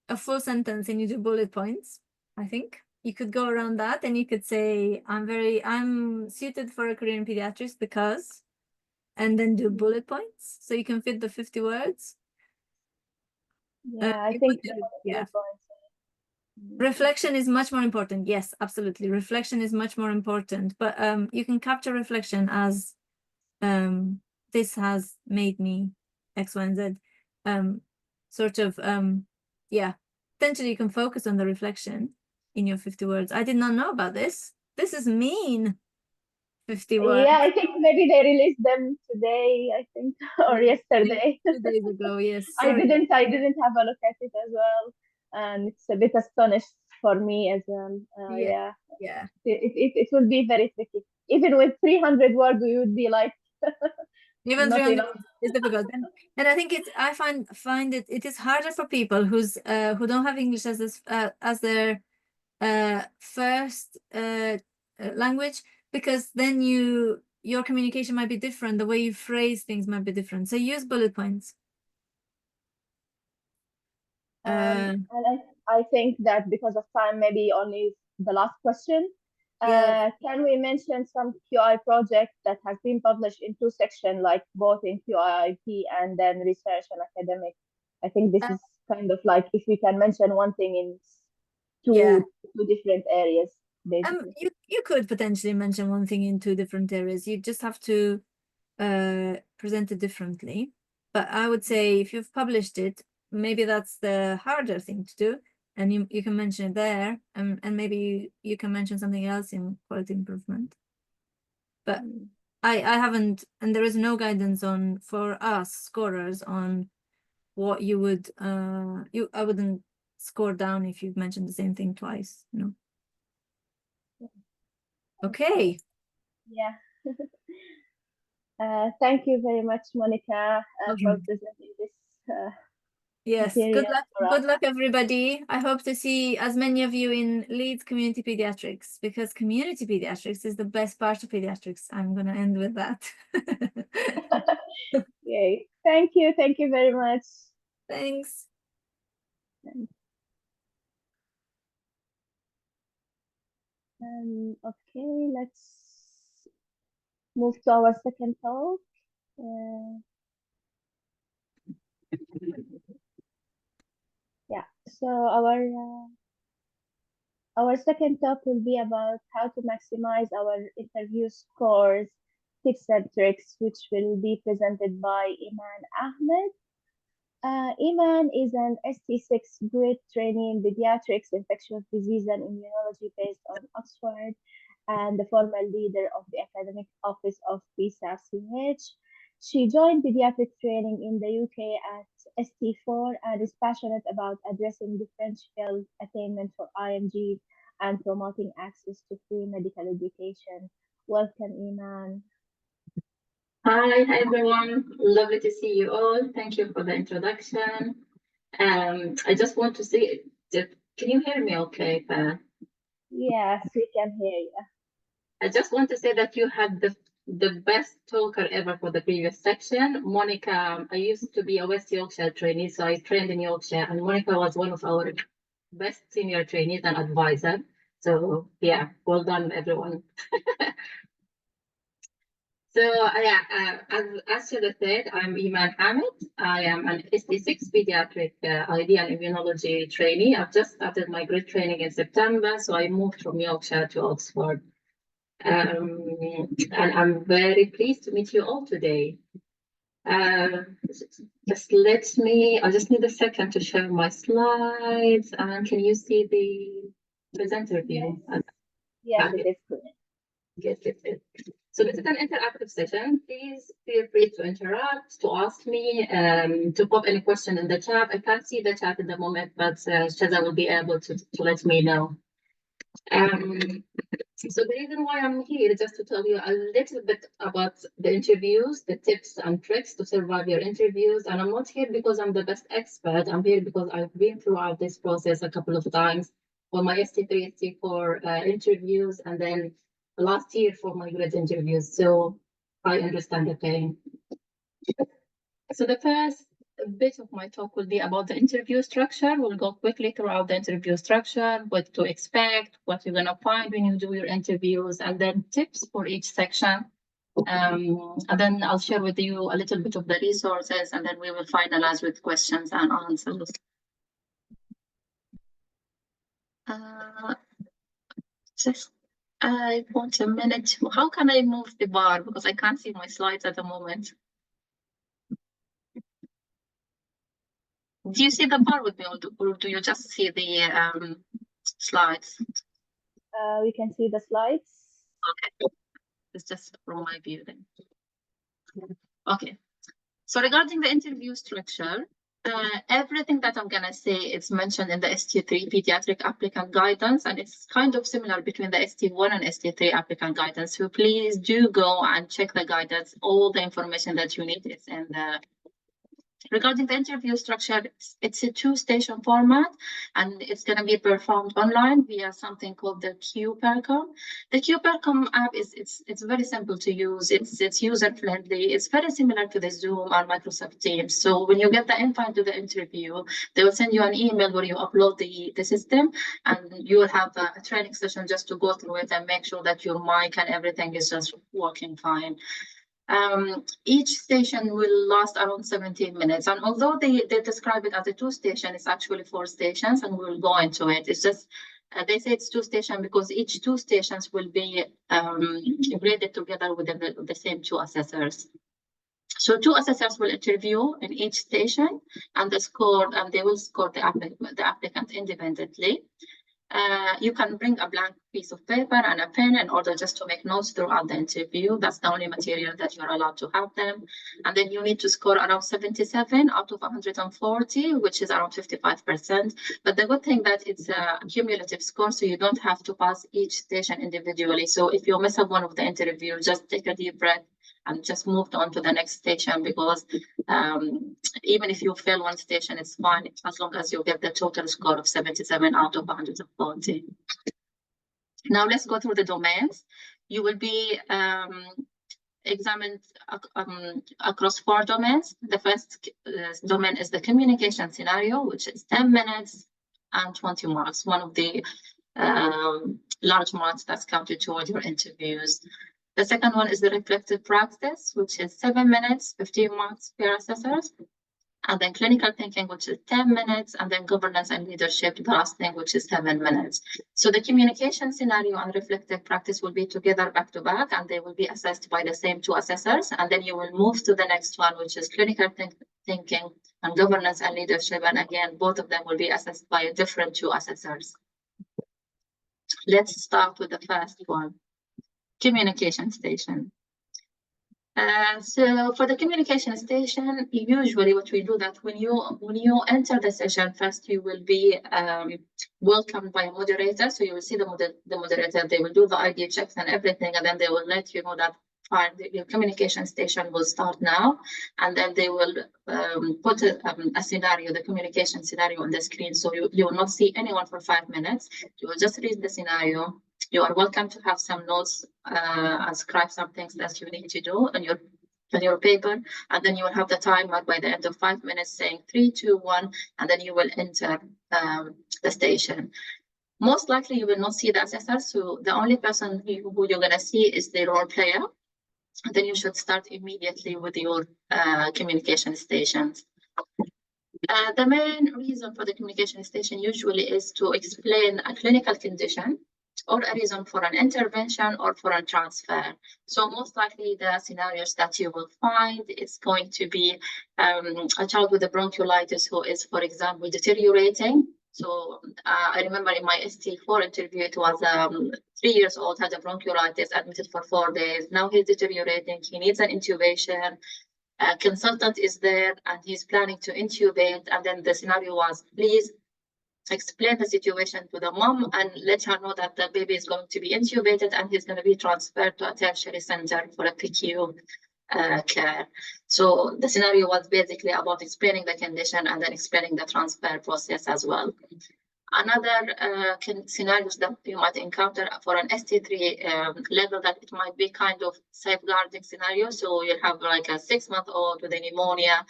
a full sentence and you do bullet points. I think you could go around that, and you could say, I'm suited for a career in pediatrics because, and then do bullet points, so you can fit the 50 words. Yeah, I think reflection is much more important. Yes, absolutely. Reflection is much more important, but you can capture reflection as this has made me X, Y, and Z. Sort of, potentially you can focus on the reflection in your 50 words. I did not know about this. This is mean. 50 words. Yeah, I think maybe they released them today, I think, or yesterday. 2 days ago, yes. I didn't have a look at it as well, and it's a bit astonished for me as well. Yeah. It will be very tricky. Even with 300 words, we would be like, even 300 is difficult. And I think I find it is harder for people who don't have English as their first language, because then you your communication might be different, the way you phrase things might be different. So use bullet points. And I think that because of time, maybe only the last question. Yeah. Can we mention some QI project that has been published in two sections, like both in QIP and then research and academic? I think this is kind of like if we can mention one thing in Yeah. two different areas, basically. You could potentially mention one thing in two different areas. You just have to present it differently. But I would say if you've published it, maybe that's the harder thing to do. And you can mention it there, and maybe you can mention something else in quality improvement. But I haven't, and there is no guidance on for us scorers on what you would I wouldn't score down if you've mentioned the same thing twice, no. Okay. Yeah. Thank you very much, Monica, for presenting this yes, material for us. Good luck, everybody. I hope to see as many of you in Leeds Community Pediatrics, because community pediatrics is the best part of pediatrics. I'm going to end with that. Yay. Thank you very much. Thanks. Okay, let's move to our second talk. Yeah, so our second talk will be about how to maximize our interview scores, tips and tricks, which will be presented by Eiman Ahmed. Eiman is an ST6 grade trainee in pediatrics, infectious disease and immunology based on Oxford, and the former leader of the academic office of PSAF-CH. She joined pediatric training in the UK at ST4 and is passionate about addressing differential attainment for IMG and promoting access to free medical education. Welcome, Eiman. Hi everyone. Lovely to see you all. Thank you for the introduction. I just want to say, can you hear me okay, Pa? Yes, we can hear you. I just want to say that you had the best talker ever for the previous section. Monica, I used to be a West Yorkshire trainee, so I trained in Yorkshire, and Monica was one of our best senior trainees and advisor. So yeah, well done everyone. So as Sara said, I'm Eiman Hamid. I am an ST6 pediatric ID and immunology trainee. I've just started my grade training in September, so I moved from Yorkshire to Oxford. And I'm very pleased to meet you all today. I just need a second to share my slides. And can you see the presenter view? Yes, it is good. Yes. So this is an interactive session. Please feel free to interrupt, to ask me, to pop any question in the chat. I can't see the chat at the moment, but Shaza will be able to let me know. So the reason why I'm here is just to tell you a little bit about the interviews, the tips and tricks to survive your interviews. And I'm not here because I'm the best expert. I'm here because I've been throughout this process a couple of times for my ST3, ST4 interviews, and then last year for my grad interviews. So I understand the pain. So the first bit of my talk will be about the interview structure. We'll go quickly throughout the interview structure, what to expect, what you're going to find when you do your interviews, and then tips for each section. And then I'll share with you a little bit of the resources, and then we will finalize with questions and answers. I want a minute. How can I move the bar? Because I can't see my slides at the moment. Do you see the bar with me, or do you just see the slides? We can see the slides. Okay, it's just from my view then. Okay, so regarding the interview structure, everything that I'm gonna say is mentioned in the ST3 pediatric applicant guidance, and it's kind of similar between the ST1 and ST3 applicant guidance. So please do go and check the guidance. All the information that you need is in the Regarding the interview structure, it's a two-station format, and it's going to be performed online via something called the QPercom. The QPercom app it's very simple to use. It's user-friendly. It's very similar to the Zoom and Microsoft Teams. So when you get the invite to the interview, they will send you an email where you upload the system, and you will have a training session just to go through it and make sure that your mic and everything is just working fine. Each station will last around 17 minutes. And although they describe it as a two-station, it's actually 4 stations, and we will go into it. It's just, they say it's 2 stations because each 2 stations will be graded together with the same 2 assessors. So 2 assessors will interview in each station, and they will score the applicant independently. You can bring a blank piece of paper and a pen in order just to make notes throughout the interview. That's the only material that you're allowed to have them. And then you need to score around 77 out of 140, which is around 55%. But the good thing that it's a cumulative score, so you don't have to pass each station individually. So if you mess up one of the interviews, just take a deep breath and just move on to the next station, because even if you fail one station, it's fine as long as you get the total score of 77 out of 140. Now let's go through the domains. You will be examined across 4 domains. The first domain is the communication scenario, which is 10 minutes and 20 marks, one of the large marks that's counted toward your interviews. The second one is the reflective practice, which is 7 minutes, 15 marks per assessors. And then clinical thinking, which is 10 minutes, and then governance and leadership, the last thing, which is 7 minutes. So the communication scenario and reflective practice will be together back to back, and they will be assessed by the same 2 assessors. And then you will move to the next one, which is clinical thinking and governance and leadership. And again, both of them will be assessed by a different 2 assessors. Let's start with the first one. Communication station. So for the communication station, usually what we do that when you enter the session, first you will be welcomed by a moderator. So you will see the moderator. They will do the ID checks and everything, and then they will let you know that fine, your communication station will start now, and then they will put a scenario, the communication scenario on the screen. So you will not see anyone for 5 minutes. You will just read the scenario. You are welcome to have some notes and scribe some things that you need to do on your paper, and then you will have the timer by the end of 5 minutes saying 3, 2, 1, and then you will enter the station. Most likely you will not see the assessor, so the only person who you're going to see is the role player. And then you should start immediately with your communication stations. The main reason for the communication station usually is to explain a clinical condition or a reason for an intervention or for a transfer. So most likely the scenarios that you will find is going to be a child with a bronchiolitis who is, for example, deteriorating. So I remember in my ST4 interview, it was 3 years old, had a bronchiolitis, admitted for 4 days. Now he's deteriorating, he needs an intubation. A consultant is there and he's planning to intubate. And then the scenario was, please explain the situation to the mom and let her know that the baby is going to be intubated and he's going to be transferred to a tertiary center for a PQ care. So the scenario was basically about explaining the condition and then explaining the transfer process as well. Another scenarios that you might encounter for an ST3 level, that it might be kind of safeguarding scenario. So you'll have like a 6-month-old with a pneumonia.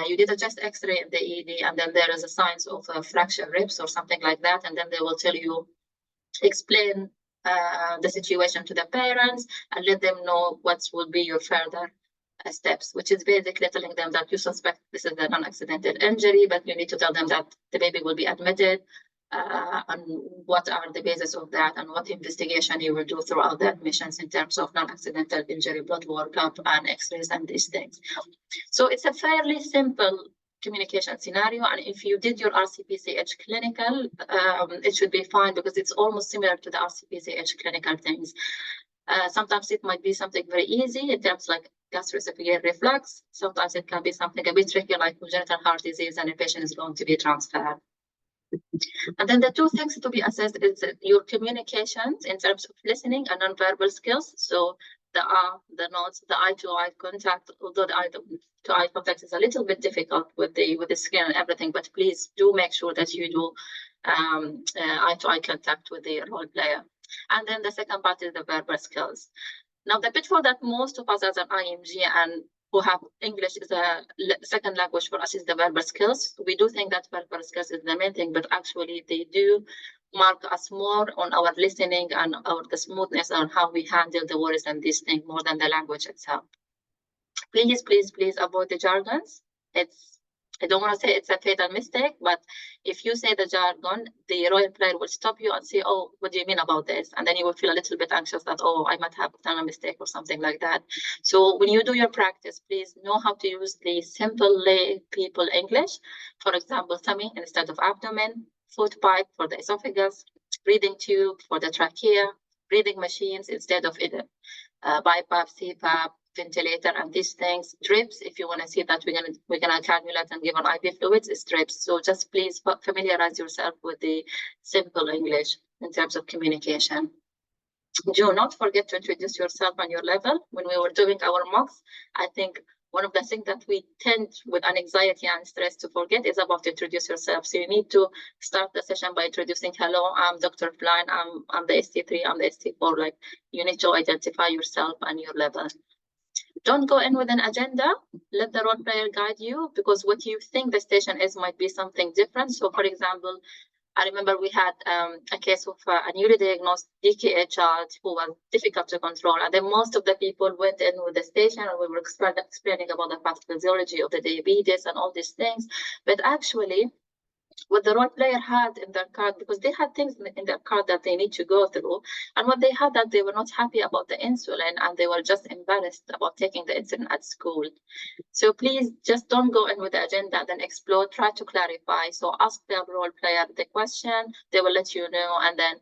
You did a chest X-ray in the ED, and then there is a signs of fracture ribs or something like that, and then they will tell you, explain the situation to the parents and let them know what will be your further steps, which is basically telling them that you suspect this is a non-accidental injury, but you need to tell them that the baby will be admitted and what are the basis of that and what investigation you will do throughout the admissions in terms of non-accidental injury, blood workup and x-rays and these things. So it's a fairly simple communication scenario, and if you did your RCPCH clinical, it should be fine because it's almost similar to the RCPCH clinical things. Sometimes it might be something very easy in terms like gastroesophageal reflux. Sometimes it can be something a bit tricky like congenital heart disease and a patient is going to be transferred. And then the 2 things to be assessed is your communications in terms of listening and nonverbal skills. So the nods, the eye-to-eye contact, although the eye-to-eye contact is a little bit difficult with the skin and everything, but please do make sure that you do eye-to-eye contact with the role player. And then the second part is the verbal skills. Now, the pitfall that most of us as an IMG and who have English is a second language for us is the verbal skills. We do think that verbal skills is the main thing, but actually they do mark us more on our listening and the smoothness on how we handle the words and these things more than the language itself. Please, please, please avoid the jargons. I don't want to say it's a fatal mistake, but if you say the jargon, the royal player will stop you and say, oh, what do you mean about this? And then you will feel a little bit anxious that, oh, I might have done a mistake or something like that. So when you do your practice, please know how to use the simple lay people English. For example, tummy instead of abdomen, foot pipe for the esophagus, breathing tube for the trachea, breathing machines instead of BiPAP, CPAP, ventilator, and these things. Drips, if you want to see that we're gonna cannulate and give an IV fluids, is drips. So just please familiarize yourself with the simple English in terms of communication. Do not forget to introduce yourself and your level. When we were doing our mocks, I think one of the things that we tend with an anxiety and stress to forget is about to introduce yourself. So you need to start the session by introducing, hello, I'm Dr. Blind, I'm the ST3, I'm the ST4. Like, you need to identify yourself and your level. Don't go in with an agenda. Let the role player guide you, because what you think the station is might be something different. So for example, I remember we had a case of a newly diagnosed DKA child who was difficult to control. And then most of the people went in with the station and we were explaining about the pathophysiology of the diabetes and all these things. But actually, what the role player had in their card, because they had things in their card that they need to go through, and what they had that they were not happy about the insulin and they were just embarrassed about taking the insulin at school. So please just don't go in with the agenda and then explore, try to clarify. So ask the role player the question, they will let you know, and then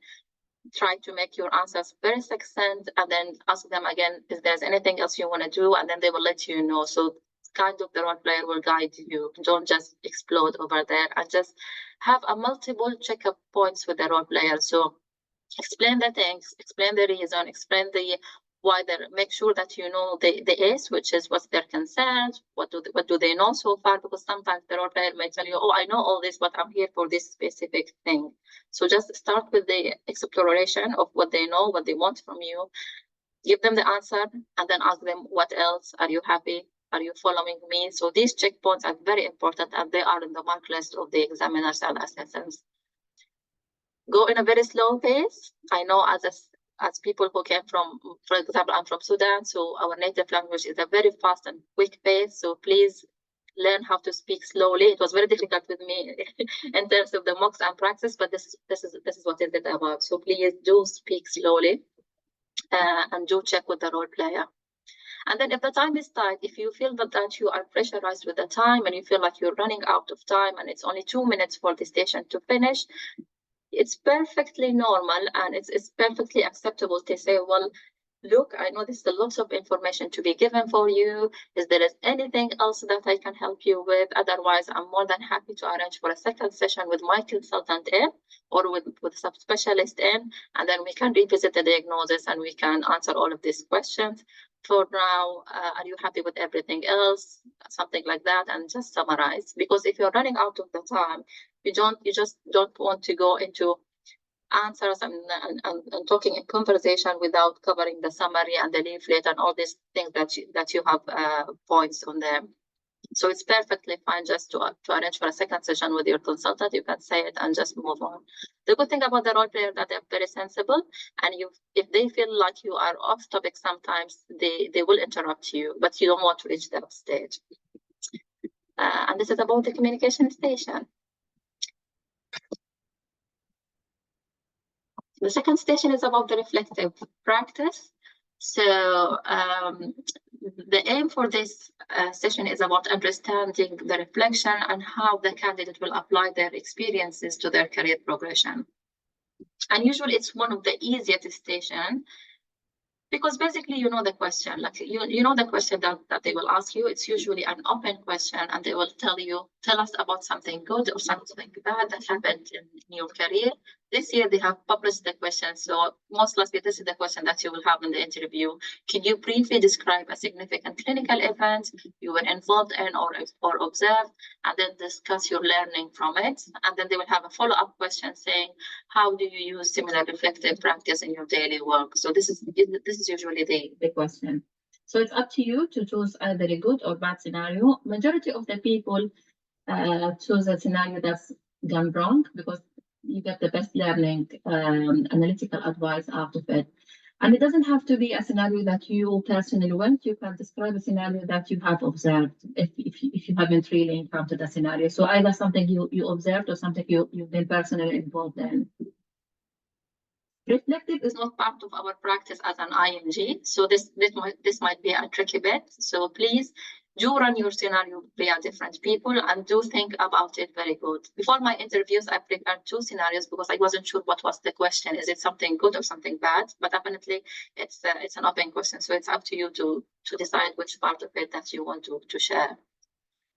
try to make your answers very succinct, and then ask them again if there's anything else you want to do, and then they will let you know. So kind of the role player will guide you. Don't just explode over there, and just have a multiple checkup points with the role player. So explain the things, explain the reason, explain the why they make sure that you know the ACE, which is what's their concerns, what do they know so far, because sometimes the role player may tell you, oh, I know all this, but I'm here for this specific thing. So just start with the exploration of what they know, what they want from you, give them the answer, and then ask them, what else? Are you happy? Are you following me? So these checkpoints are very important, and they are in the mark list of the examiners and assessors. Go in a very slow pace. I know as people who came from, for example, I'm from Sudan, so our native language is a very fast and quick pace. So please learn how to speak slowly. It was very difficult with me in terms of the mocks and practice, but this is what it is about. So please do speak slowly and do check with the role player. And then if the time is tight, if you feel that you are pressurized with the time and you feel like you're running out of time and it's only 2 minutes for the station to finish, it's perfectly normal and it's perfectly acceptable to say, well, look, I know there's lots of information to be given for you. Is there anything else that I can help you with? Otherwise, I'm more than happy to arrange for a second session with my consultant in, or with subspecialist in, and then we can revisit the diagnosis and we can answer all of these questions. For now, are you happy with everything else? Something like that, and just summarize. Because if you're running out of the time, you just don't want to go into answers and talking in conversation without covering the summary and the leaflet and all these things that you have points on them. So it's perfectly fine just to arrange for a second session with your consultant. You can say it and just move on. The good thing about the role player that they're very sensible, and if they feel like you are off topic, sometimes they will interrupt you, but you don't want to reach that stage. And this is about the communication station. The second station is about the reflective practice. So the aim for this session is about understanding the reflection and how the candidate will apply their experiences to their career progression. And usually it's one of the easiest stations, because basically you know the question, like you know the question that they will ask you. It's usually an open question, and they will tell us about something good or something bad that happened in your career. This year they have published the question, so most likely this is the question that you will have in the interview. Can you briefly describe a significant clinical event you were involved in or observed, and then discuss your learning from it? And then they will have a follow-up question saying, how do you use similar reflective practice in your daily work? So this is usually the question. So it's up to you to choose either a good or bad scenario. Majority of the people choose a scenario that's gone wrong because you get the best learning analytical advice out of it. And it doesn't have to be a scenario that you personally went. You can describe a scenario that you have observed if you haven't really encountered a scenario. So either something you observed or something you've been personally involved in. Reflective is not part of our practice as an IMG, so this might be a tricky bit. So please do run your scenario via different people and do think about it very good. Before my interviews, I prepared 2 scenarios because I wasn't sure what was the question. Is it something good or something bad? But definitely it's an open question, so it's up to you to decide which part of it that you want to share.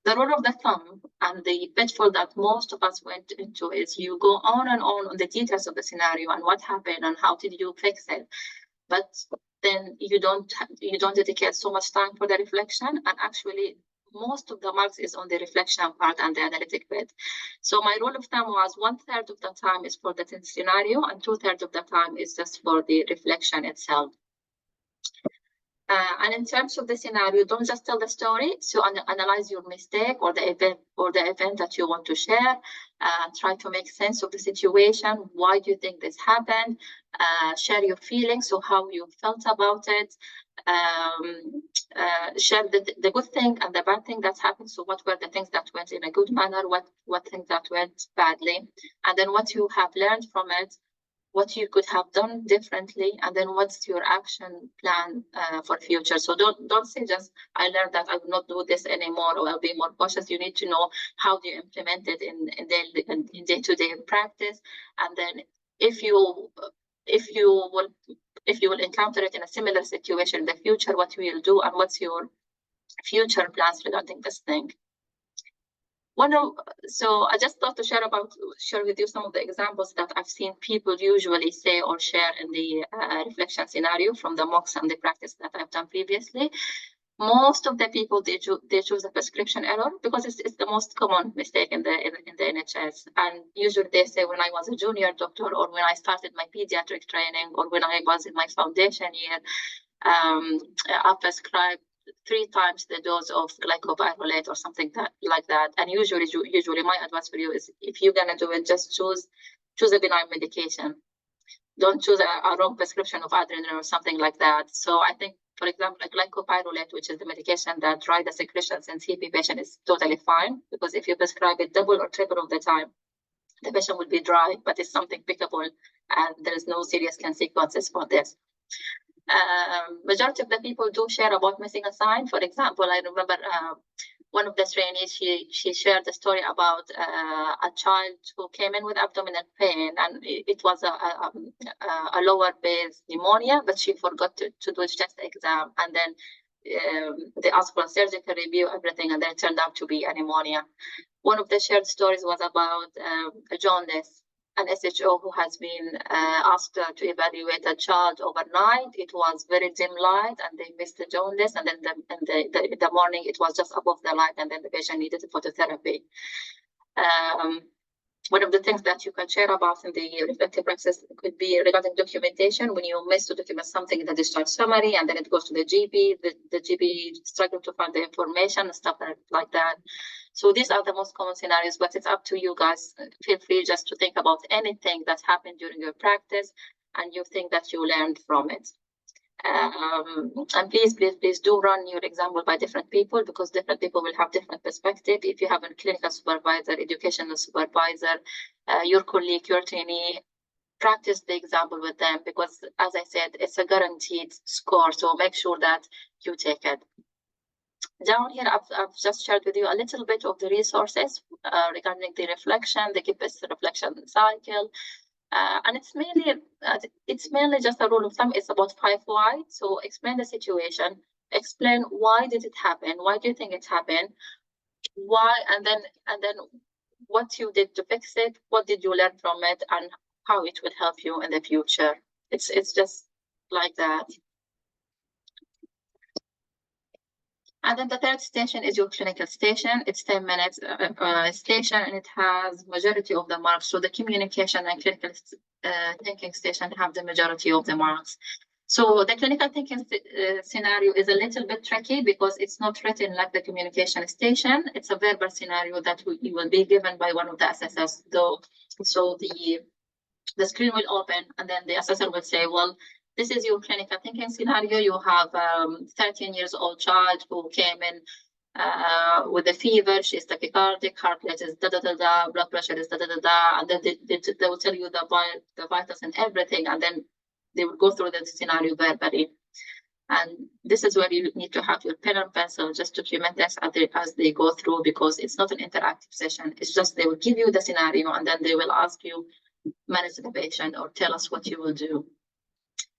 The rule of the thumb and the pitfall that most of us went into is you go on and on the details of the scenario and what happened and how did you fix it, but then you don't dedicate so much time for the reflection, and actually most of the marks is on the reflection part and the analytic bit. So my rule of thumb was 1/3 of the time is for the scenario and 2/3 of the time is just for the reflection itself. And in terms of the scenario, don't just tell the story. So analyze your mistake or the event that you want to share. Try to make sense of the situation. Why do you think this happened? Share your feelings, so how you felt about it. Share the good thing and the bad thing that happened. So what were the things that went in a good manner? What things that went badly? And then what you have learned from it, what you could have done differently, and then what's your action plan for future. So don't say just, I learned that I will not do this anymore, or I'll be more cautious. You need to know how do you implement it in day-to-day practice. And then if you will encounter it in a similar situation in the future, what you will do and what's your future plans regarding this thing. So I just thought to share with you some of the examples that I've seen people usually say or share in the reflection scenario from the mocks and the practice that I've done previously. Most of the people, they choose a prescription error because it's the most common mistake in the NHS. And usually they say, when I was a junior doctor, or when I started my pediatric training, or when I was in my foundation year, I prescribed 3 times the dose of glycopyrrolate or something like that. And usually my advice for you is, if you're gonna do it, just choose a benign medication. Don't choose a wrong prescription of adrenaline or something like that. So I think, for example, like glycopyrrolate, which is the medication that dry the secretions in CP patient, is totally fine, because if you prescribe it double or triple of the time, the patient will be dry, but it's something pickable and there is no serious consequences for this. Majority of the people do share about missing a sign. For example, I remember one of the trainees, she shared a story about a child who came in with abdominal pain, and it was a lower base pneumonia, but she forgot to do a chest exam, and then they asked for a surgical review, everything, and then it turned out to be a pneumonia. One of the shared stories was about a jaundice. An SHO who has been asked to evaluate a child overnight. It was very dim light, and they missed the jaundice, and then in the morning it was just above the light, and then the patient needed phototherapy. One of the things that you can share about in the reflective practice could be regarding documentation. When you miss to document something in the discharge summary, and then it goes to the GP, the GP struggle to find the information and stuff like that. So these are the most common scenarios, but it's up to you guys. Feel free just to think about anything that happened during your practice and you think that you learned from it. And please do run your example by different people, because different people will have different perspective. If you have a clinical supervisor, educational supervisor, your colleague, your trainee, practice the example with them, because as I said, it's a guaranteed score. So make sure that you take it. Down here, I've just shared with you a little bit of the resources regarding the reflection, the GIPS reflection cycle. And it's mainly just a rule of thumb. It's about 5 why. So explain the situation, explain why did it happen, why do you think it happened, why, and then what you did to fix it, what did you learn from it, and how it will help you in the future. It's just like that. And then the third station is your clinical station. It's 10 minutes station, and it has majority of the marks. So the communication and clinical thinking station have the majority of the marks. So the clinical thinking scenario is a little bit tricky because it's not written like the communication station. It's a verbal scenario that you will be given by one of the assessors. Though, so the screen will open, and then the assessor will say, well, this is your clinical thinking scenario. You have 13 years old child who came in with a fever. She's tachycardic, heart rate is da da da da, blood pressure is da da da da, and then they will tell you the vitals and everything, and then they will go through the scenario verbally. And this is where you need to have your pen and pencil just to document this as they go through, because it's not an interactive session. It's just they will give you the scenario, and then they will ask you, manage the patient or tell us what you will do.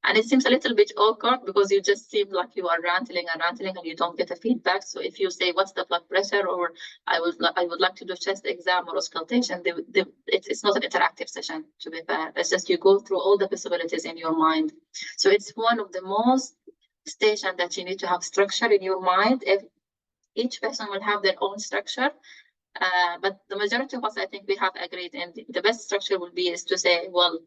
And it seems a little bit awkward because you just seem like you are ranting and you don't get a feedback. So if you say, what's the blood pressure, or I would like to do chest exam or auscultation, it's not an interactive session, to be fair. It's just you go through all the possibilities in your mind. So it's one of the most stations that you need to have structure in your mind. If each person will have their own structure, but the majority of us, I think we have agreed, and the best structure will be is to say, well,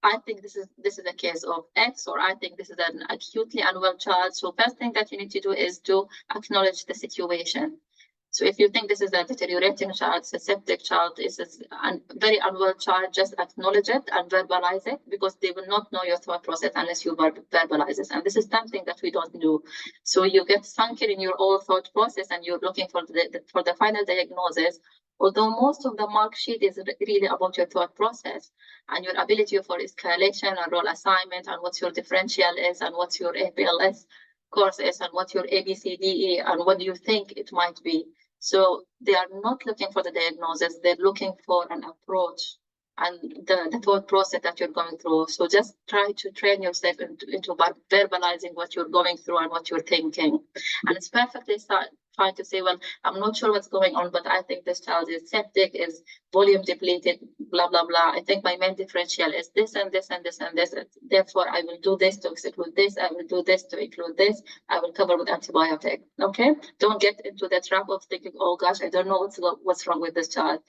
I think this is a case of X, or I think this is an acutely unwell child. So first thing that you need to do is to acknowledge the situation. So if you think this is a deteriorating child, it's a septic child, it's a very unwell child, just acknowledge it and verbalize it, because they will not know your thought process unless you verbalize it. And this is something that we don't do. So you get sunken in your own thought process and you're looking for the final diagnosis. Although most of the mark sheet is really about your thought process and your ability for escalation and role assignment, and what your differential is, and what your APLS course is, and what your ABCDE, and what do you think it might be. So they are not looking for the diagnosis, they're looking for an approach and the thought process that you're going through. So just try to train yourself into verbalizing what you're going through and what you're thinking. And it's perfectly fine to say, well, I'm not sure what's going on, but I think this child is septic, is volume depleted, blah, blah, blah. I think my main differential is this and this and this and this. Therefore, I will do this to exclude this. I will do this to include this. I will cover with antibiotic. Okay? Don't get into the trap of thinking, oh gosh, I don't know what's wrong with this child.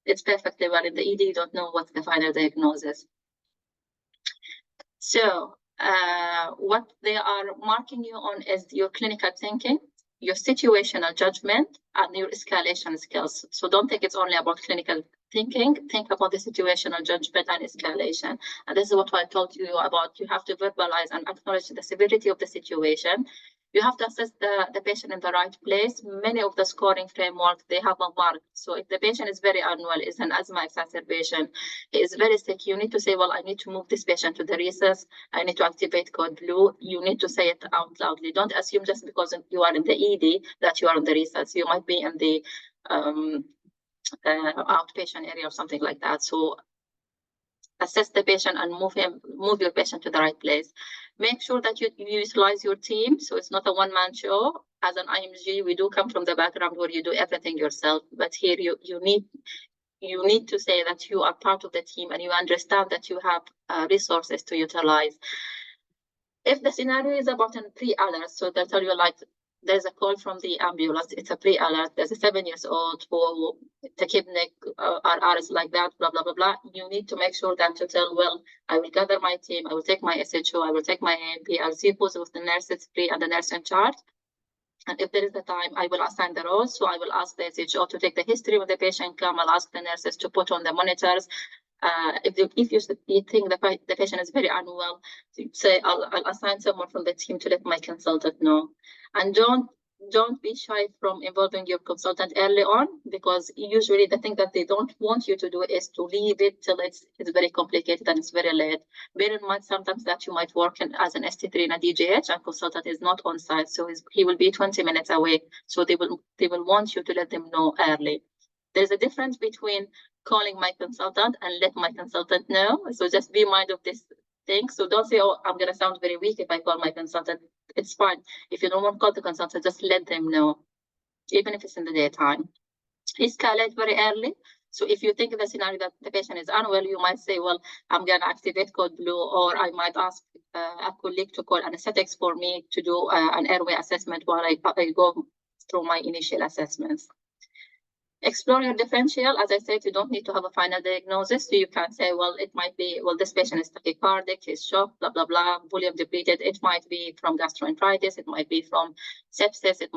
It's perfectly well in the ED. You don't know what's the final diagnosis. So what they are marking you on is your clinical thinking, your situational judgment, and your escalation skills. So don't think it's only about clinical thinking. Think about the situational judgment and escalation. And this is what I told you about. You have to verbalize and acknowledge the severity of the situation. You have to assess the patient in the right place. Many of the scoring frameworks, they have a mark. So if the patient is very unwell, is an asthma exacerbation, he is very sick, you need to say, well, I need to move this patient to the recess. I need to activate code blue. You need to say it out loudly. Don't assume just because you are in the ED that you are in the recess. You might be in the outpatient area or something like that. So assess the patient and move your patient to the right place. Make sure that you utilize your team. So it's not a one-man show. As an IMG, we do come from the background where you do everything yourself. But here you need to say that you are part of the team and you understand that you have resources to utilize. If the scenario is about a pre-alert, so they'll tell you like, there's a call from the ambulance, it's a pre-alert, there's a 7-year-old who tachypneic RRs like that, blah, blah, blah, blah. You need to make sure that to tell, well, I will gather my team, I will take my SHO, I will take my AMP, I'll see who's with the nurses free and the nurse in charge. And if there is the time, I will assign the roles. So I will ask the SHO to take the history of the patient come, I'll ask the nurses to put on the monitors. If you think the patient is very unwell, say I'll assign someone from the team to let my consultant know. And don't be shy from involving your consultant early on, because usually the thing that they don't want you to do is to leave it till it's very complicated and it's very late. Bear in mind sometimes that you might work as an ST3 in a DGH and consultant is not on site, so he will be 20 minutes away. So they will want you to let them know early. There's a difference between calling my consultant and let my consultant know. So just be mindful of this thing. So don't say, oh, I'm going to sound very weak if I call my consultant. It's fine. If you don't want to call the consultant, just let them know, even if it's in the daytime. Escalate very early. So if you think of the scenario that the patient is unwell, you might say, well, I'm going to activate code blue, or I might ask a colleague to call anesthetics for me to do an airway assessment while I go through my initial assessments. Explore your differential. As I said, you don't need to have a final diagnosis. So you can say, well, it might be, well, this patient is tachycardic, he's shocked, blah, blah, blah, volume depleted. It might be from gastroenteritis. It might be from sepsis. It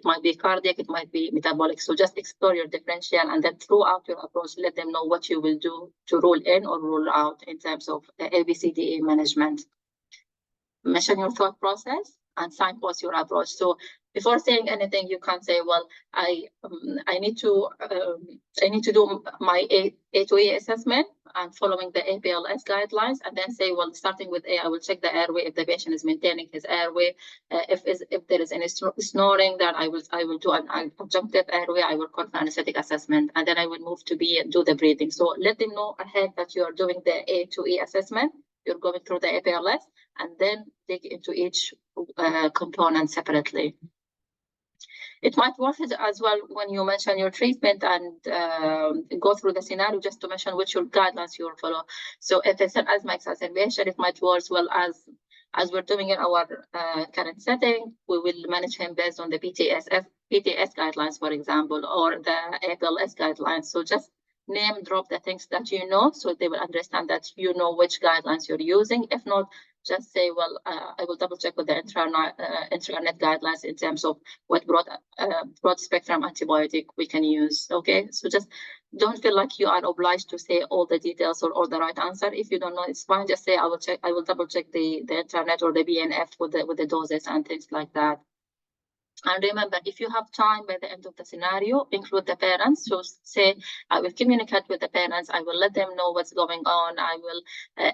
might be cardiac. It might be metabolic. So just explore your differential, and then throughout your approach, let them know what you will do to rule in or rule out in terms of ABCDE management. Mention your thought process and signpost your approach. So before saying anything, you can't say, well, I need to do my A to E assessment and following the APLS guidelines, and then say, well, starting with A, I will check the airway if the patient is maintaining his airway. If there is any snoring, then I will do an adjunctive airway. I will call for anesthetic assessment, and then I will move to B and do the breathing. So let them know ahead that you are doing the A to E assessment. You're going through the APLS, and then dig into each component separately. It might worth it as well when you mention your treatment and go through the scenario just to mention which your guidelines you will follow. So if it's an asthma exacerbation, it might work well as we're doing in our current setting. We will manage him based on the PTS guidelines, for example, or the APLS guidelines. So just name drop the things that you know, so they will understand that you know which guidelines you're using. If not, just say, well, I will double check with the intranet guidelines in terms of what broad spectrum antibiotic we can use. Okay, so just don't feel like you are obliged to say all the details or all the right answer. If you don't know, it's fine. Just say, I will double check the internet or the BNF with the doses and things like that. And remember, if you have time by the end of the scenario, include the parents. So say, I will communicate with the parents. I will let them know what's going on. I will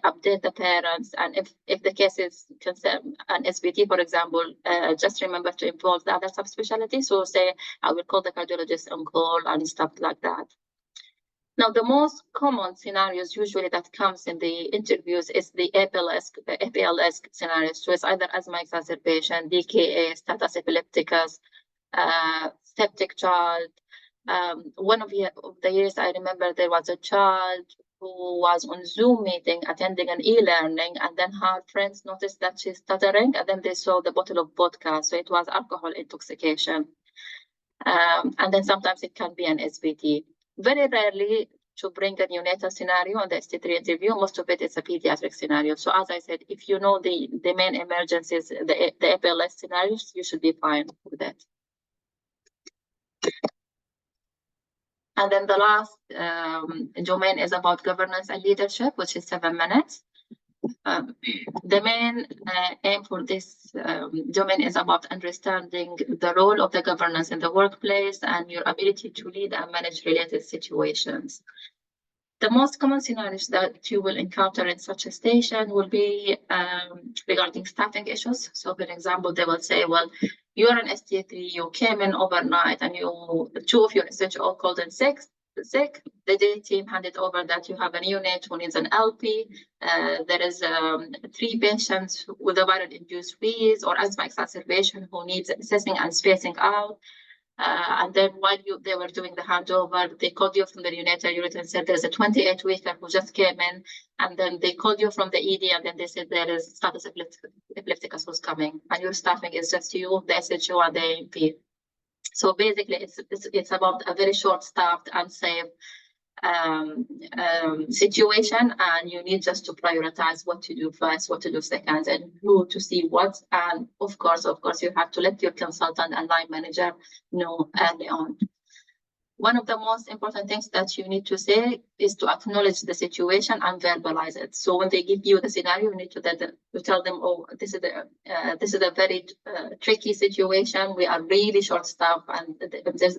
update the parents. And if the case is concerned, an SVT, for example, just remember to involve the other subspecialty. So say, I will call the cardiologist on call and stuff like that. Now, the most common scenarios usually that comes in the interviews is the APLS scenarios. So it's either asthma exacerbation, DKA, status epilepticus, septic child. One of the years I remember there was a child who was on Zoom meeting, attending an e-learning, and then her friends noticed that she's stuttering, and then they saw the bottle of vodka. So it was alcohol intoxication. And then sometimes it can be an SVT. Very rarely to bring a neonatal scenario on the ST3 interview. Most of it is a pediatric scenario. So as I said, if you know the main emergencies, the APLS scenarios, you should be fine with that. And then the last domain is about governance and leadership, which is 7 minutes. The main aim for this domain is about understanding the role of the governance in the workplace and your ability to lead and manage related situations. The most common scenarios that you will encounter in such a station will be regarding staffing issues. So, for example, they will say, well, you are an ST3, you came in overnight and two of your SHO called in sick. The day team handed over that you have a neonate who needs an LP. There is 3 patients with a viral-induced wheeze or asthma exacerbation who needs assessing and spacing out. And then while they were doing the handover, they called you from the neonatal unit and said there's a 28-weeker who just came in. And then they called you from the ED and then they said there is status epilepticus who's coming. And your staffing is just you, the SHO, and the AMP. So basically, it's about a very short-staffed, unsafe situation, and you need just to prioritize what to do first, what to do second, and who to see what. And of course, you have to let your consultant and line manager know early on. One of the most important things that you need to say is to acknowledge the situation and verbalize it. So when they give you the scenario, you need to tell them, oh, this is a very tricky situation. We are really short-staffed, and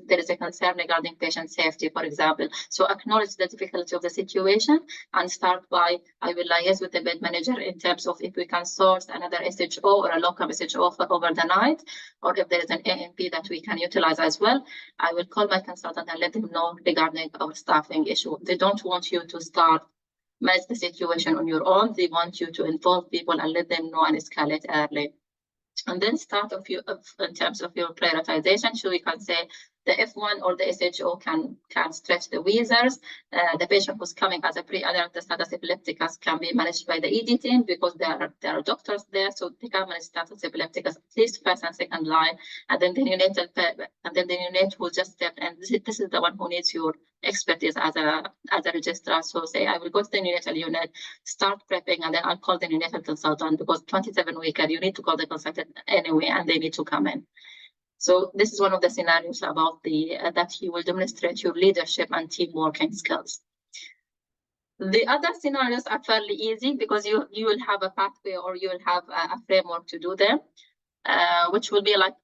there is a concern regarding patient safety, for example. So acknowledge the difficulty of the situation and start by, I will liaise with the bed manager in terms of if we can source another SHO or a local SHO for over the night, or if there is an AMP that we can utilize as well. I will call my consultant and let them know regarding our staffing issue. They don't want you to manage the situation on your own. They want you to involve people and let them know and escalate early. And then start in terms of your prioritization. So we can say the F1 or the SHO can stretch the wheezers. The patient who's coming as a pre-adult status epilepticus can be managed by the ED team because there are doctors there, so they can manage status epilepticus at least first and second line, and then the neonate who just stepped, and this is the one who needs your expertise as a registrar. So say I will go to the neonatal unit, start prepping, and then I'll call the neonatal consultant because 27-weeker you need to call the consultant anyway, and they need to come in. So this is one of the scenarios about that you will demonstrate your leadership and team working skills. The other scenarios are fairly easy because you will have a pathway or you will have a framework to do them, which will be like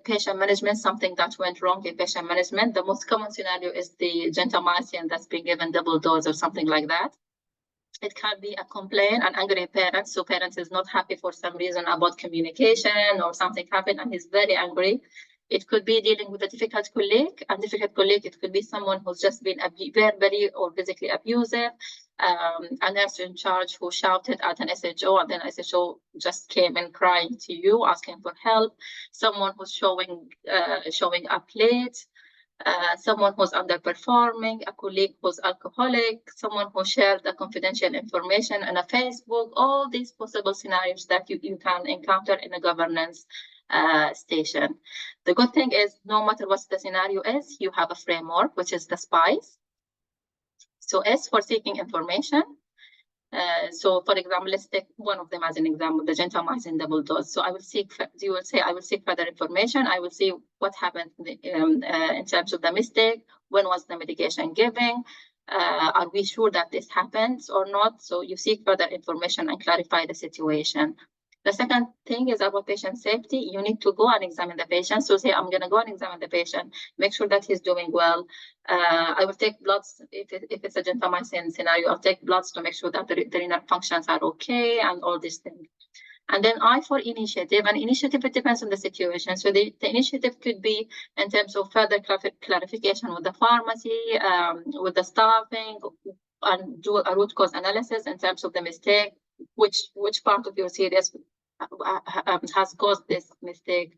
patient management, something that went wrong in patient management. The most common scenario is the gentamicin that's being given double dose or something like that. It can be a complaint, an angry parent. So parent is not happy for some reason about communication or something happened and he's very angry. It could be dealing with a difficult colleague. It could be someone who's just been verbally or physically abusive. A nurse in charge who shouted at an SHO and then SHO just came in crying to you, asking for help. Someone who's showing up late. Someone who's underperforming, a colleague who's alcoholic, someone who shared the confidential information on a Facebook, all these possible scenarios that you can encounter in a governance station. The good thing is, no matter what the scenario is, you have a framework, which is the SPICE. So S for seeking information. So for example, let's take one of them as an example, the gentamicin double dose. So I will seek, you will say, I will seek further information. I will see what happened in terms of the mistake. When was the medication given? Are we sure that this happens or not? So you seek further information and clarify the situation. The second thing is about patient safety. You need to go and examine the patient. So say, I'm going to go and examine the patient, make sure that he's doing well. I will take bloods. If it's a gentamicin scenario, I'll take bloods to make sure that the renal functions are okay and all these things. And then I for initiative. And initiative, it depends on the situation. So the initiative could be in terms of further clarification with the pharmacy, with the staffing, and do a root cause analysis in terms of the mistake, which part of your series has caused this mistake.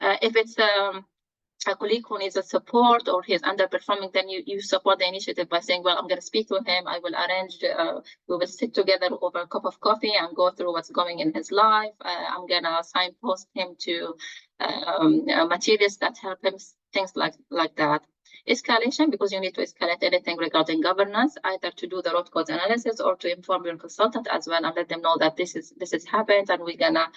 If it's a colleague who needs a support or he's underperforming, then you support the initiative by saying, well, I'm going to speak to him. I will arrange, we will sit together over a cup of coffee and go through what's going in his life. I'm going to signpost him to materials that help him, things like that. Escalation, because you need to escalate anything regarding governance, either to do the root cause analysis or to inform your consultant as well and let them know that this has happened and we're gonna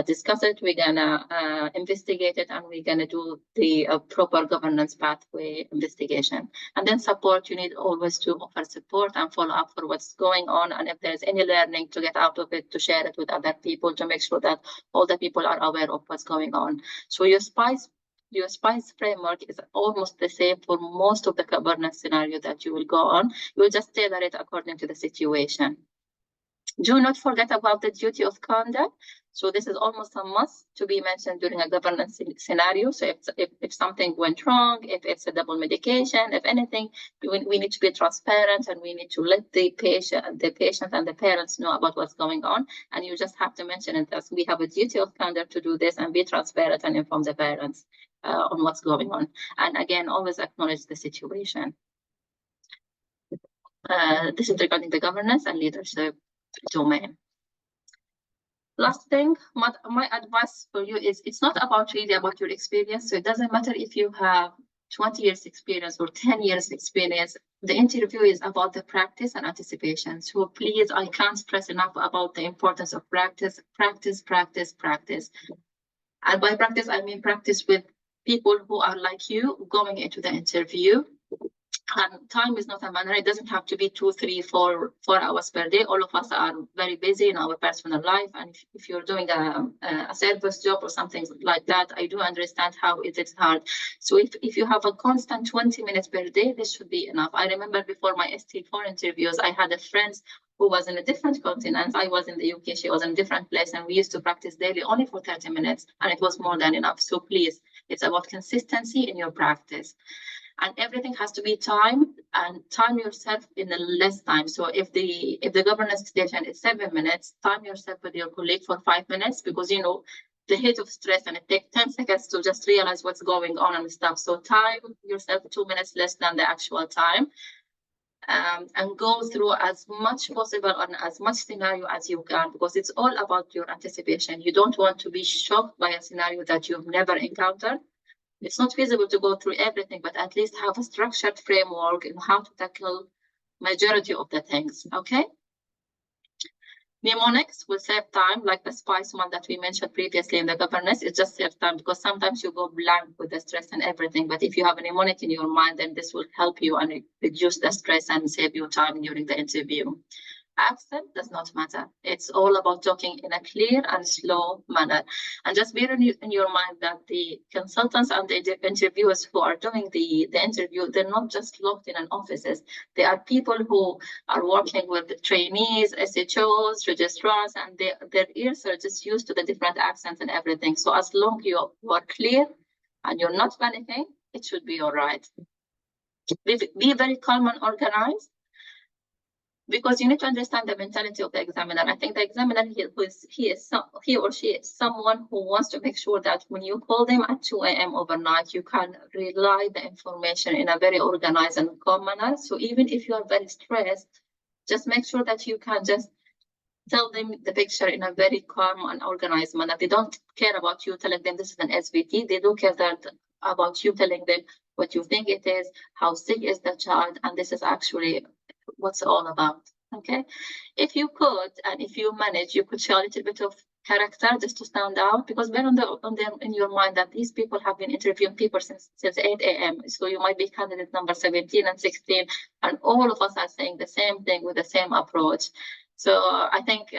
discuss it, we're gonna investigate it, and we're gonna do the proper governance pathway investigation. And then support, you need always to offer support and follow up for what's going on, and if there's any learning to get out of it, to share it with other people to make sure that all the people are aware of what's going on. So your SPICE framework is almost the same for most of the governance scenario that you will go on. You will just tailor it according to the situation. Do not forget about the duty of conduct. So this is almost a must to be mentioned during a governance scenario. So if something went wrong, if it's a double medication, if anything, we need to be transparent and we need to let the patient and the parents know about what's going on. And you just have to mention it as we have a duty of conduct to do this and be transparent and inform the parents on what's going on. And again, always acknowledge the situation. This is regarding the governance and leadership domain. Last thing, my advice for you is it's not about really about your experience. So it doesn't matter if you have 20 years experience or 10 years experience. The interview is about the practice and anticipation. So please, I can't stress enough about the importance of practice, practice, practice, practice. And by practice, I mean practice with people who are like you going into the interview. And time is not a matter. It doesn't have to be 2, 3, 4 hours per day. All of us are very busy in our personal life. And if you're doing a service job or something like that, I do understand how it is hard. So if you have a constant 20 minutes per day, this should be enough. I remember before my ST4 interviews, I had a friend who was in a different continent. I was in the UK, she was in a different place, and we used to practice daily only for 30 minutes, and it was more than enough. So please, it's about consistency in your practice. And everything has to be timed, and time yourself in less time. So if the governance station is 7 minutes, time yourself with your colleague for 5 minutes, because the heat of stress, and it takes 10 seconds to just realize what's going on and stuff. So time yourself 2 minutes less than the actual time, and go through as much possible on as much scenario as you can, because it's all about your anticipation. You don't want to be shocked by a scenario that you've never encountered. It's not feasible to go through everything, but at least have a structured framework in how to tackle majority of the things, okay? Mnemonics will save time, like the SPICE one that we mentioned previously in the governance. It just saves time, because sometimes you go blank with the stress and everything. But if you have a mnemonic in your mind, then this will help you and reduce the stress and save you time during the interview. Accent does not matter. It's all about talking in a clear and slow manner. And just bear in your mind that the consultants and the interviewers who are doing the interview, they're not just locked in an offices. They are people who are working with the trainees, SHOs, registrars, and their ears are just used to the different accents and everything. So as long as you are clear and you're not panicking, it should be all right. Be very calm and organized, because you need to understand the mentality of the examiner. I think the examiner, he or she is someone who wants to make sure that when you call them at 2 a.m. overnight, you can relay the information in a very organized and calm manner. So even if you are very stressed, just make sure that you can just tell them the picture in a very calm and organized manner. They don't care about you telling them this is an SVT. They do care about you telling them what you think it is, how sick is the child, and this is actually what's all about. Okay, if you could and if you manage, you could show a little bit of character just to stand out, because bear in your mind that these people have been interviewing people since 8 a.m. So you might be candidate number 17 and 16, and all of us are saying the same thing with the same approach. So I think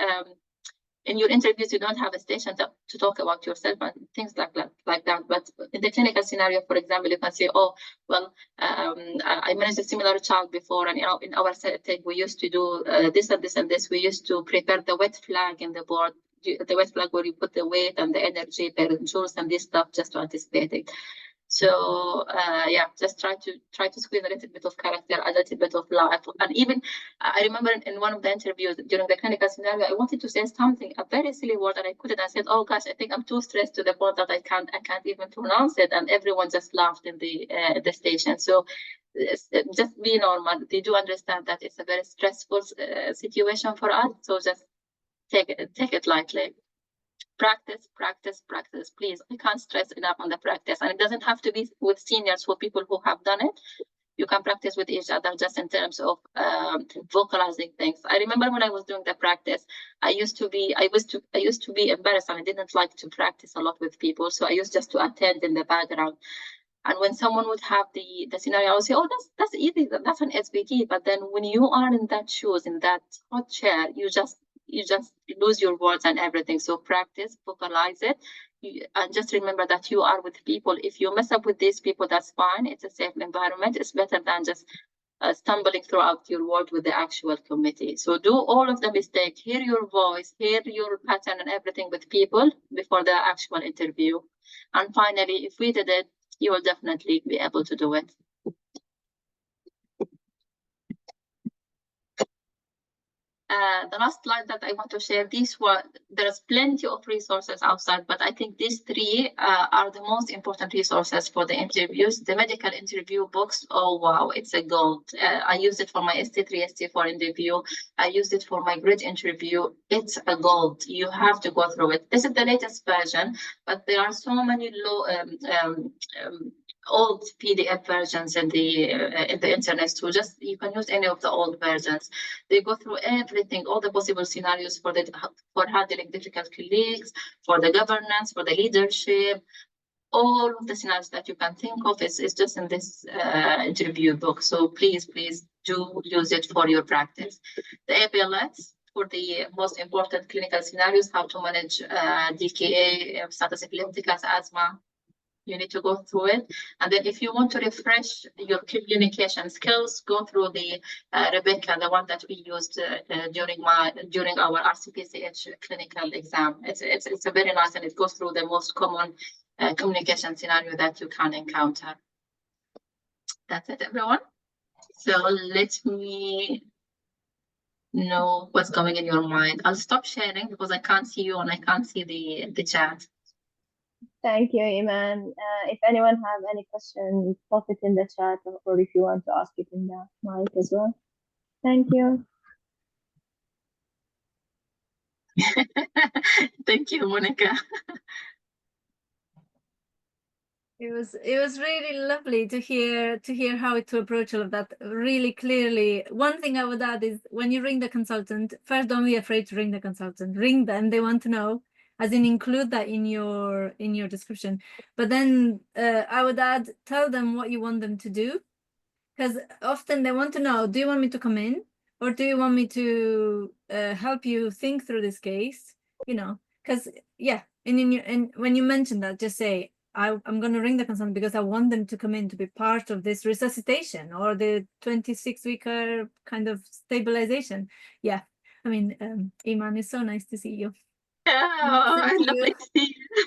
in your interviews, you don't have a station to talk about yourself and things like that. But in the clinical scenario, for example, you can say, oh, well, I managed a similar child before, and in our setting, we used to do this and this and this. We used to prepare the wet flag in the board, the wet flag where you put the weight and the energy per joules and this stuff just to anticipate it. So yeah, just try to squeeze a little bit of character, a little bit of life. And even I remember in one of the interviews during the clinical scenario, I wanted to say something, a very silly word, and I couldn't. I said, oh gosh, I think I'm too stressed to the point that I can't even pronounce it, and everyone just laughed in the station. So just be normal. They do understand that it's a very stressful situation for us, so just take it lightly. Practice, practice, practice. Please, I can't stress enough on the practice. And it doesn't have to be with seniors, for people who have done it. You can practice with each other just in terms of vocalizing things. I remember when I was doing the practice, I used to be embarrassed, and I didn't like to practice a lot with people. So I used just to attend in the background. And when someone would have the scenario, I would say, oh, that's easy, that's an SVT. But then when you are in that shoes, in that hot chair, you just lose your words and everything. So practice, vocalize it, and just remember that you are with people. If you mess up with these people, that's fine. It's a safe environment. It's better than just stumbling throughout your word with the actual committee. So do all of the mistakes, hear your voice, hear your pattern and everything with people before the actual interview. And finally, if we did it, you will definitely be able to do it. The last slide that I want to share, there's plenty of resources outside, but I think these three are the most important resources for the interviews. The medical interview books, oh wow, it's a gold. I use it for my ST3, ST4 interview. I used it for my grid interview. It's a gold. You have to go through it. This is the latest version, but there are so many old PDF versions in the internet, so just you can use any of the old versions. They go through everything, all the possible scenarios for handling difficult colleagues, for the governance, for the leadership. All of the scenarios that you can think of is just in this interview book. So please do use it for your practice. The APLS for the most important clinical scenarios, how to manage DKA, status epilepticus, asthma. You need to go through it. And then if you want to refresh your communication skills, go through the Rebecca, the one that we used during our RCPCH clinical exam. It's a very nice, and it goes through the most common communication scenario that you can encounter. That's it, everyone. So let me know what's going in your mind. I'll stop sharing because I can't see you and I can't see the chat. Thank you, Eiman. If anyone have any question, pop it in the chat, or if you want to ask it in the mic as well. Thank you. Thank you, Monica. It was really lovely to hear how to approach all of that really clearly. One thing I would add is when you ring the consultant, first don't be afraid to ring the consultant. Ring them, they want to know, as in include that in your description. But then I would add, tell them what you want them to do, because often they want to know, do you want me to come in, or do you want me to help you think through this case? You know, because yeah, and when you mention that, just say, I'm going to ring the consultant because I want them to come in to be part of this resuscitation or the 26-weeker kind of stabilization. Yeah, I mean, Eiman, it's so nice to see you. Oh, lovely to see you.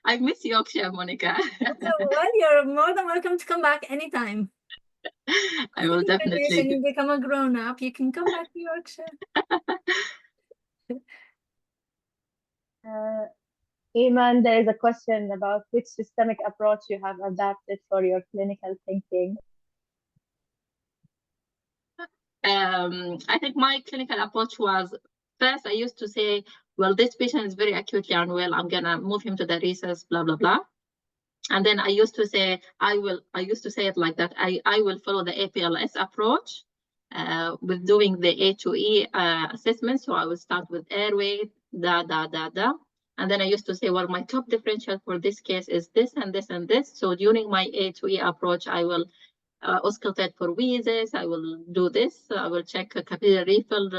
I miss Yorkshire, Monica. So, well, you're more than welcome to come back anytime. I will definitely. When you become a grown-up, you can come back to Yorkshire. Eiman, there is a question about which systemic approach you have adapted for your clinical thinking. I think my clinical approach was, first I used to say, well, this patient is very acutely unwell, I'm gonna move him to the resus, blah, blah, blah. And then I used to say, I used to say it like that, I will follow the APLS approach with doing the A to E assessment. So I will start with airway, and then I used to say, well, my top differential for this case is this and this and this. So during my A to E approach, I will auscultate for wheezes, I will do this, I will check a capillary refill,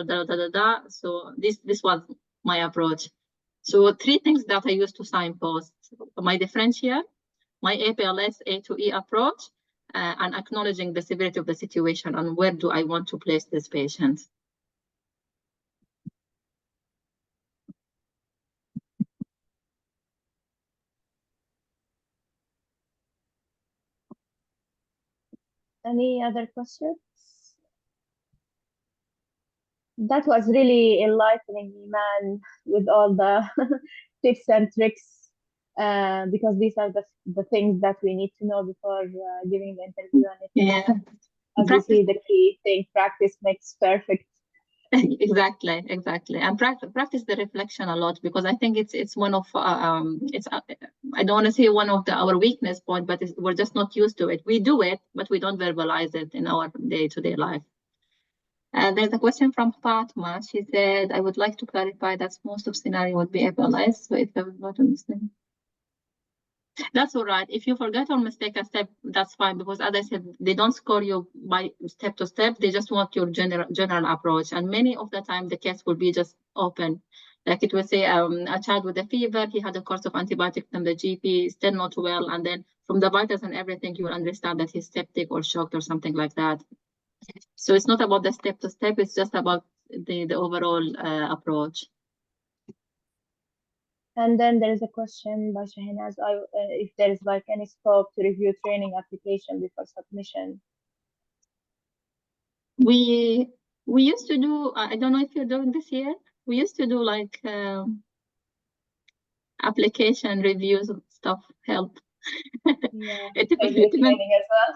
So this was my approach. So 3 things that I used to signpost: my differential, my APLS A to E approach, and acknowledging the severity of the situation and where do I want to place this patient. Any other questions? That was really enlightening, Iman, with all the tips and tricks, because these are the things that we need to know before giving the interview. And Yeah. As you see, the key thing, practice makes perfect. Exactly. And practice the reflection a lot, because I think it's one of it's I don't want to say one of our weakness point, but we're just not used to it. We do it, but we don't verbalize it in our day-to-day life. There's a question from Fatma. She said, I would like to clarify that most of scenario would be APLS, so if I would not understand. That's all right. If you forget or mistake a step, that's fine, because as I said, they don't score you by step to step. They just want your general approach. And many of the time, the case will be just open. Like it will say a child with a fever, he had a course of antibiotics from the GP, still not well. And then from the vitals and everything, you will understand that he's septic or shocked or something like that. So it's not about the step to step, it's just about the overall approach. And then there is a question by Shahinaz, if there is like any scope to review training application before submission. We used to do, I don't know if you're doing this here, we used to do like application reviews and stuff, help. Yeah, it training as well.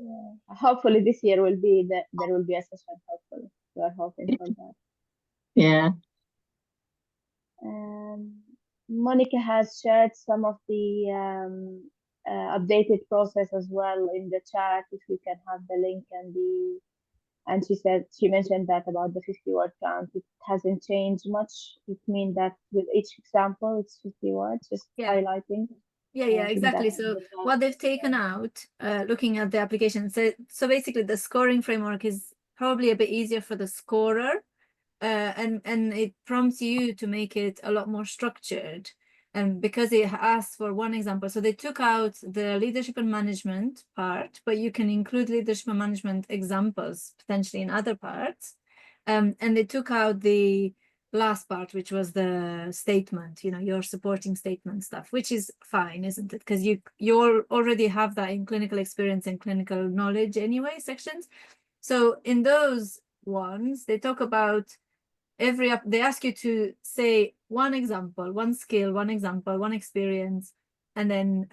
Yeah. Hopefully this year will be there will be a session. Hopefully, we are hoping for that. Yeah. Monica has shared some of the updated process as well in the chat. If we can have the link and she mentioned that about the 50 word count, it hasn't changed much. It means that with each example, it's 50 words, just highlighting. Yeah, exactly. So what they've taken out, looking at the application, so basically the scoring framework is probably a bit easier for the scorer, and it prompts you to make it a lot more structured, and because it asks for one example. So they took out the leadership and management part, but you can include leadership and management examples potentially in other parts, and they took out the last part, which was the statement, your supporting statement stuff, which is fine, isn't it? Because you already have that in clinical experience and clinical knowledge anyway sections. So in those ones, they talk about they ask you to say one example, one skill, one example, one experience, and then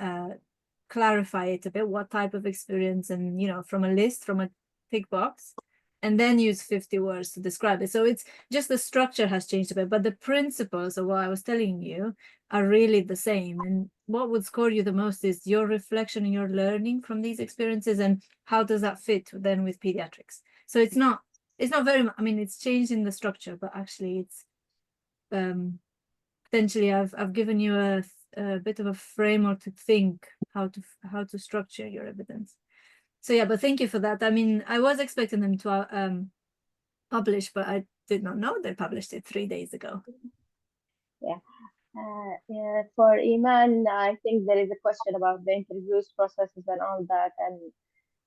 clarify it a bit, what type of experience, and, you know, from a list, from a tick box, and then use 50 words to describe it. So it's just the structure has changed a bit, but the principles of what I was telling you are really the same. And what would score you the most is your reflection and your learning from these experiences, and how does that fit then with pediatrics. So it's not very, I mean, it's changed in the structure, but actually it's potentially I've given you a bit of a framework to think how to structure your evidence. So yeah, but thank you for that. I mean, I was expecting them to publish, but I did not know they published it 3 days ago. Yeah. Yeah, for Eiman, I think there is a question about the interviews processes and all that, and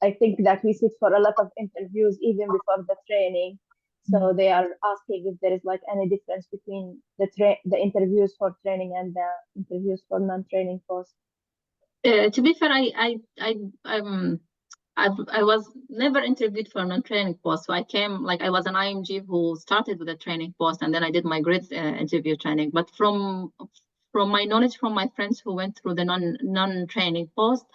I think that we sit for a lot of interviews even before the training. So they are asking if there is like any difference between the interviews for training and the interviews for non-training posts. To be fair, I was never interviewed for a non-training post. So I was an IMG who started with a training post, and then I did my grid interview training. But from my knowledge, from my friends who went through the non-training post,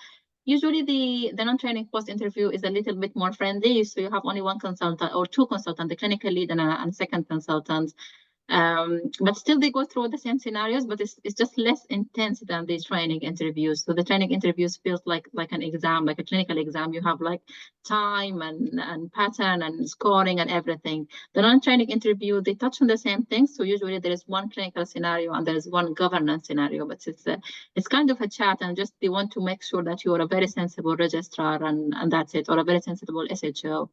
usually the non-training post interview is a little bit more friendly. So you have only one consultant or two consultants, the clinical lead and a second consultant. But still they go through the same scenarios, but it's just less intense than these training interviews. So the training interviews feels like an exam, like a clinical exam. You have like time and pattern and scoring and everything. The non-training interview, they touch on the same things. So usually there is one clinical scenario and there is one governance scenario, but it's kind of a chat, and just they want to make sure that you are a very sensible registrar and that's it, or a very sensible SHO.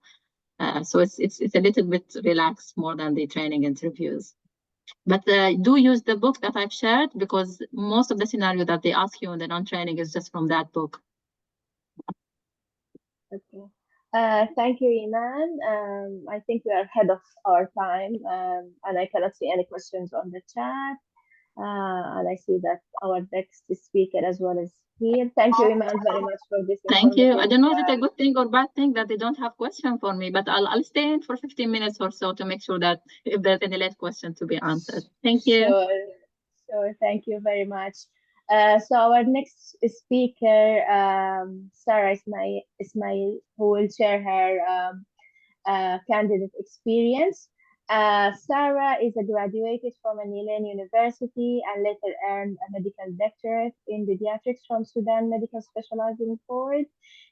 So it's a little bit relaxed more than the training interviews. But do use the book that I've shared, because most of the scenario that they ask you in the non-training is just from that book. Okay. Thank you, Eiman. I think we are ahead of our time, and I cannot see any questions on the chat. And I see that our next speaker as well is here. Thank you, Eiman, very much for this. Thank you. I don't know if it's a good thing or bad thing that they don't have question for me, but I'll stay in for 15 minutes or so to make sure that if there's any late question to be answered. Thank you. Sure. Thank you very much. So our next speaker, Sara Ismael, who will share her candidate experience. Sara is a graduated from Nilin University and later earned a medical doctorate in pediatrics from Sudan Medical Specializing Board.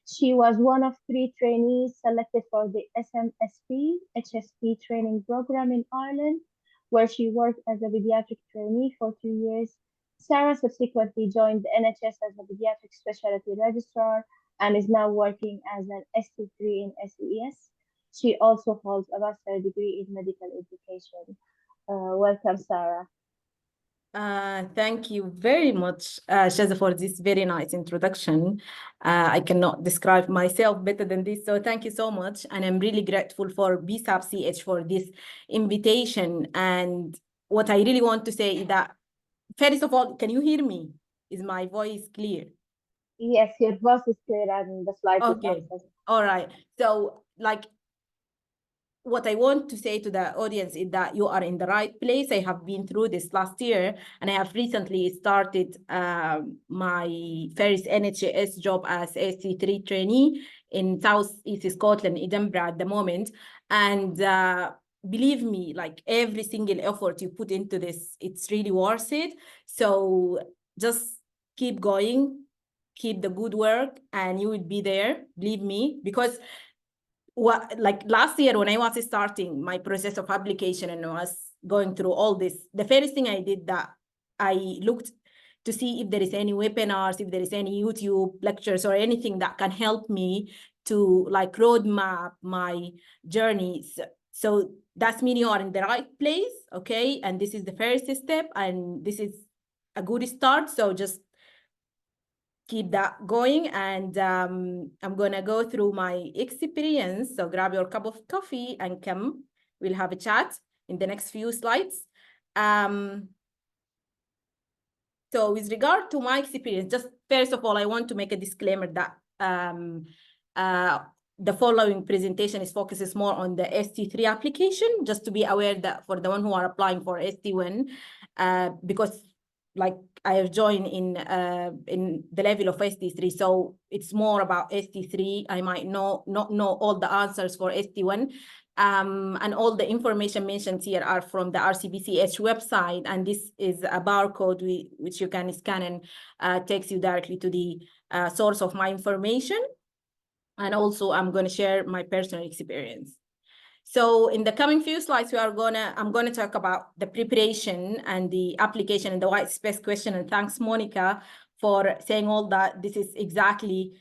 She was one of 3 trainees selected for the SMSP HSP training program in Ireland, where she worked as a pediatric trainee for 2 years. Sara subsequently joined the NHS as a pediatric specialty registrar and is now working as an ST3 in SES. She also holds a master's degree in medical education. Welcome, Sara. Thank you very much, Shaza, for this very nice introduction. I cannot describe myself better than this, so thank you so much. And I'm really grateful for BSAP-CH for this invitation. And what I really want to say is that, first of all, can you hear me? Is my voice clear? Yes, your voice is clear and the slide is okay. All right. So, like, what I want to say to the audience is that you are in the right place. I have been through this last year, and I have recently started my first NHS job as ST3 trainee in South East Scotland, Edinburgh at the moment. And believe me, like every single effort you put into this, it's really worth it. So just keep going, keep the good work, and you will be there, believe me, because like last year when I was starting my process of application and I was going through all this, the first thing I did that I looked to see if there is any webinars, if there is any YouTube lectures or anything that can help me to like roadmap my journeys. So that's mean you are in the right place, okay? And this is the first step and this is a good start. So just keep that going, and I'm gonna go through my experience. So grab your cup of coffee and come. We'll have a chat in the next few slides. So with regard to my experience, just first of all, I want to make a disclaimer that the following presentation focuses more on the ST3 application, just to be aware that for the one who are applying for ST1, because like I have joined in the level of ST3, so it's more about ST3. I might not know all the answers for ST1. And all the information mentioned here are from the RCBCH website, and this is a barcode which you can scan and takes you directly to the source of my information. And also I'm going to share my personal experience. So in the coming few slides, I'm gonna talk about the preparation and the application and the white space question. And thanks, Monica, for saying all that. This is exactly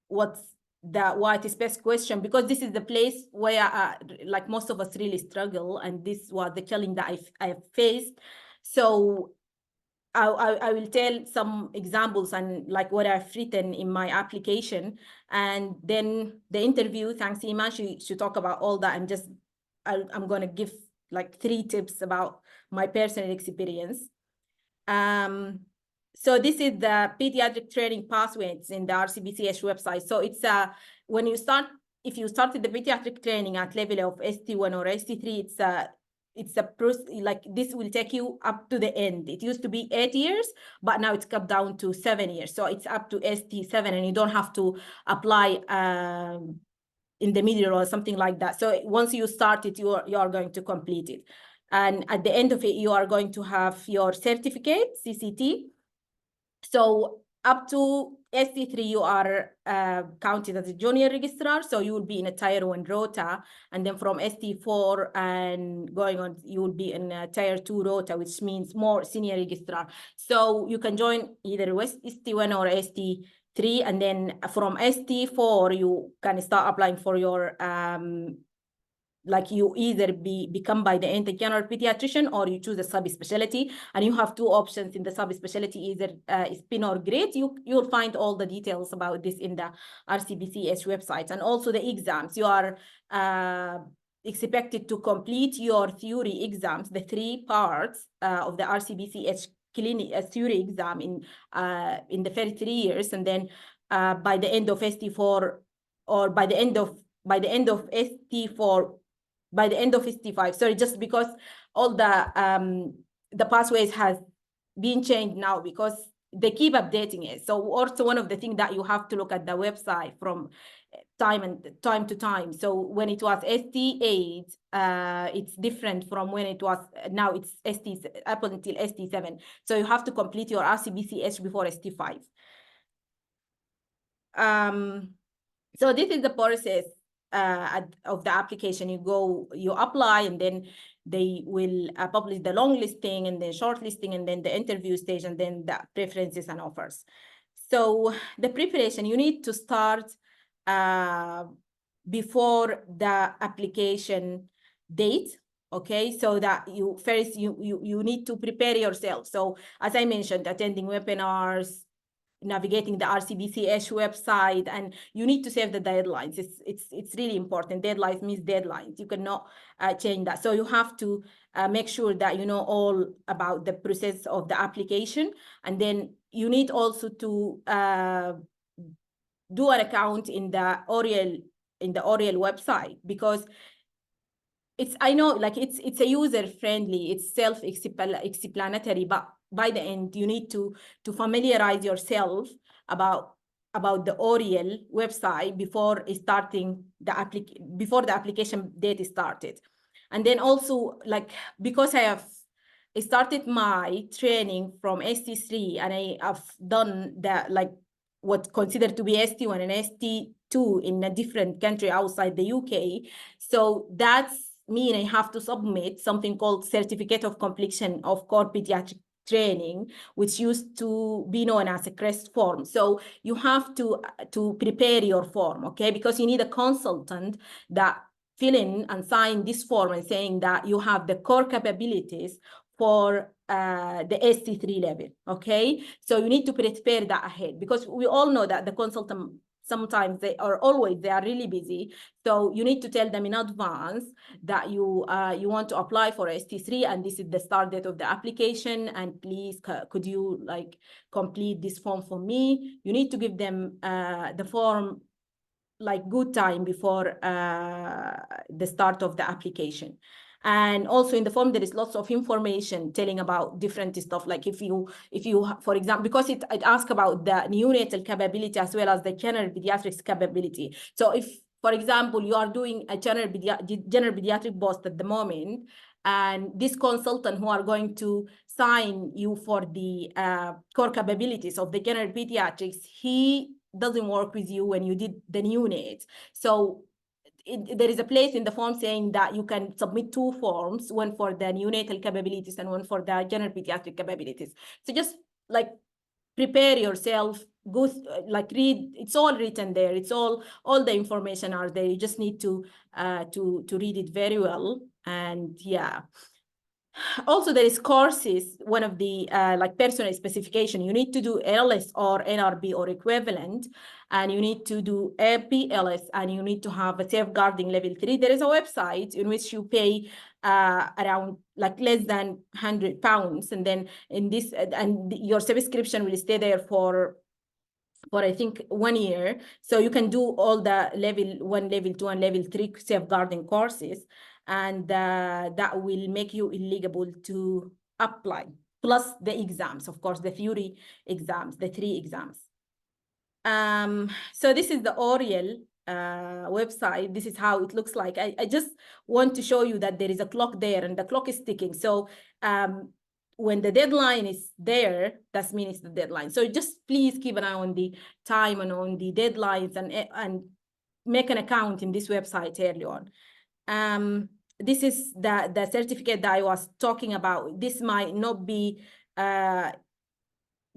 what's the white space question, because this is the place where like most of us really struggle, and this was the challenge that I faced. So I will tell some examples and like what I've written in my application, and then the interview, thanks Eiman, she talk about all that, and just I'm gonna give like 3 tips about my personal experience. So this is the pediatric training pathways in the RCBCH website. So it's when you start, if you started the pediatric training at level of ST1 or ST3, it's a process, like this will take you up to the end. It used to be 8 years, but now it's cut down to 7 years. So it's up to ST7, and you don't have to apply in the middle or something like that. So once you start it, you are going to complete it. And at the end of it, you are going to have your certificate, CCT. So up to ST3, you are counted as a junior registrar, so you will be in a Tier 1 rota, and then from ST4 and going on, you will be in a Tier 2 rota, which means more senior registrar. So you can join either ST1 or ST3, and then from ST4, you can start applying for your like you either become by the end a general pediatrician, or you choose a subspecialty, and you have 2 options in the subspecialty, either spin or grade. You'll find all the details about this in the RCBCH website. And also the exams, you are expected to complete your theory exams, the 3 parts of the RCBCH clinic theory exam in the first 3 years, and then by the end of ST4, or by the end of ST4, by the end of ST5, sorry, just because all the pathways has been changed now, because they keep updating it. So also one of the things that you have to look at the website from time to time. So when it was ST8, it's different from when it was, now it's up until ST7. So you have to complete your RCBCH before ST5. So this is the process of the application. You apply, and then they will publish the long listing, and then short listing, and then the interview stage, and then the preferences and offers. So the preparation, you need to start before the application date, okay? So that you need to prepare yourself. So as I mentioned, attending webinars, navigating the RCBCH website, and you need to save the deadlines. It's really important. Deadlines means deadlines. You cannot change that. So you have to make sure that you know all about the process of the application, and then you need also to do an account in the Oriel website, because I know like it's a user friendly, it's self-explanatory, but by the end you need to familiarize yourself about the Oriel website before starting before the application date is started. And then also, like, because I started my training from ST3, and I have done that, like what considered to be ST1 and ST2 in a different country outside the UK. So that's mean I have to submit something called Certificate of Completion of Core Pediatric Training, which used to be known as a CREST form. So you have to prepare your form, okay? Because you need a consultant that fill in and sign this form and saying that you have the core capabilities for the ST3 level, okay? So you need to prepare that ahead, because we all know that the consultant, sometimes they are really busy. So you need to tell them in advance that you want to apply for ST3, and this is the start date of the application, and please could you like complete this form for me. You need to give them the form like good time before the start of the application. And also in the form, there is lots of information telling about different stuff. Like if you, for example, because it asks about the neonatal capability as well as the general pediatrics capability. So if, for example, you are doing a general pediatric post at the moment, and this consultant who are going to sign you for the core capabilities of the general pediatrics, he doesn't work with you when you did the neonate. So there is a place in the form saying that you can submit 2 forms, one for the neonatal capabilities and one for the general pediatric capabilities. So just like prepare yourself, go like read, it's all written there, it's all the information are there, you just need to read it very well. And yeah, also there is courses, one of the like personal specification, you need to do ALS or NRB or equivalent, and you need to do APLS, and you need to have a safeguarding level 3. There is a website in which you pay around like less than £100, and then in this, and your subscription will stay there for I think 1 year. So you can do all the level 1, level 2, and level 3 safeguarding courses, and that will make you eligible to apply, plus the exams, of course, the theory exams, the 3 exams. So this is the Oriel website. This is how it looks like. I just want to show you that there is a clock there, and the clock is ticking. So when the deadline is there, that means it's the deadline. So just please keep an eye on the time and on the deadlines, and make an account in this website early on. This is the certificate that I was talking about. This might not be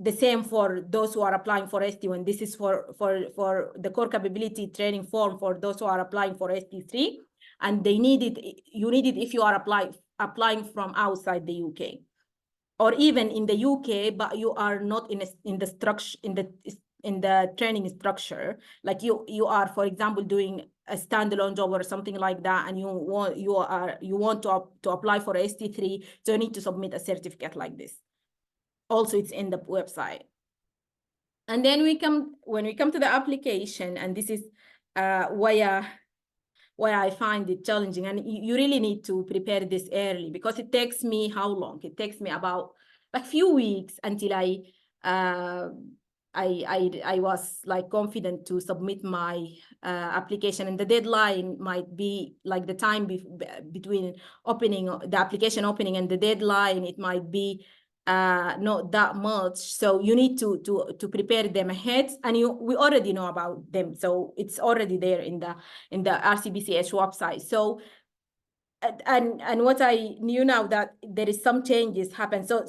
the same for those who are applying for ST1. This is for the core capability training form for those who are applying for ST3, and they need it. You need it if you are applying from outside the UK, or even in the UK, but you are not in the structure, in the training structure. Like you are, for example, doing a standalone job or something like that, and you want to apply for ST3, so you need to submit a certificate like this. Also, it's in the website. And then when we come to the application, and this is why I find it challenging, and you really need to prepare this early, because it takes me how long? It takes me about a few weeks until I was like confident to submit my application, and the deadline might be like the time between the application opening and the deadline, it might be not that much. So you need to prepare them ahead, and we already know about them, so it's already there in the RCBCH website. So and what I knew now, that there is some changes happen. So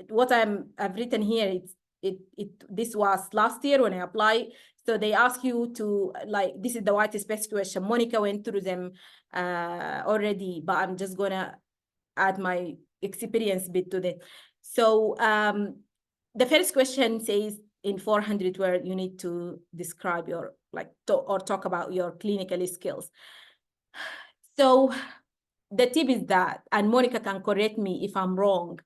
what I've written here, this was last year when I applied. So they ask you to, like, this is the white space question. Monica went through them already, but I'm just gonna add my experience bit to this. So the first question says, in 400 words, you need to describe your, or talk about your clinical skills. So the tip is that, and Monica can correct me if I'm wrong,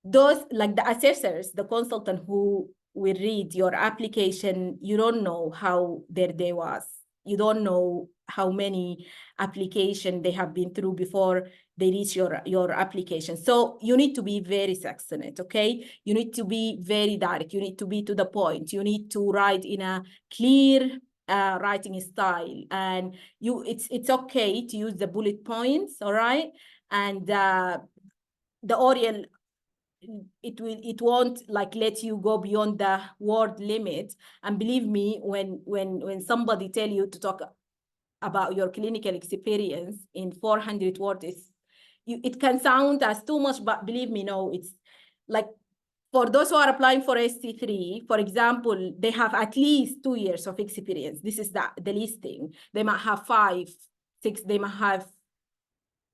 those, like the assessors, the consultant who will read your application, you don't know how their day was. You don't know how many applications they have been through before they reach your application. So you need to be very succinct, okay? You need to be very direct. You need to be to the point. You need to write in a clear writing style, and it's okay to use the bullet points, all right? And the Oriel, it won't like let you go beyond the word limit. And believe me, when somebody tell you to talk about your clinical experience in 400 words, it can sound as too much, but believe me, no, it's like, for those who are applying for ST3, for example, they have at least 2 years of experience. This is the listing. They might have 5, 6, they might have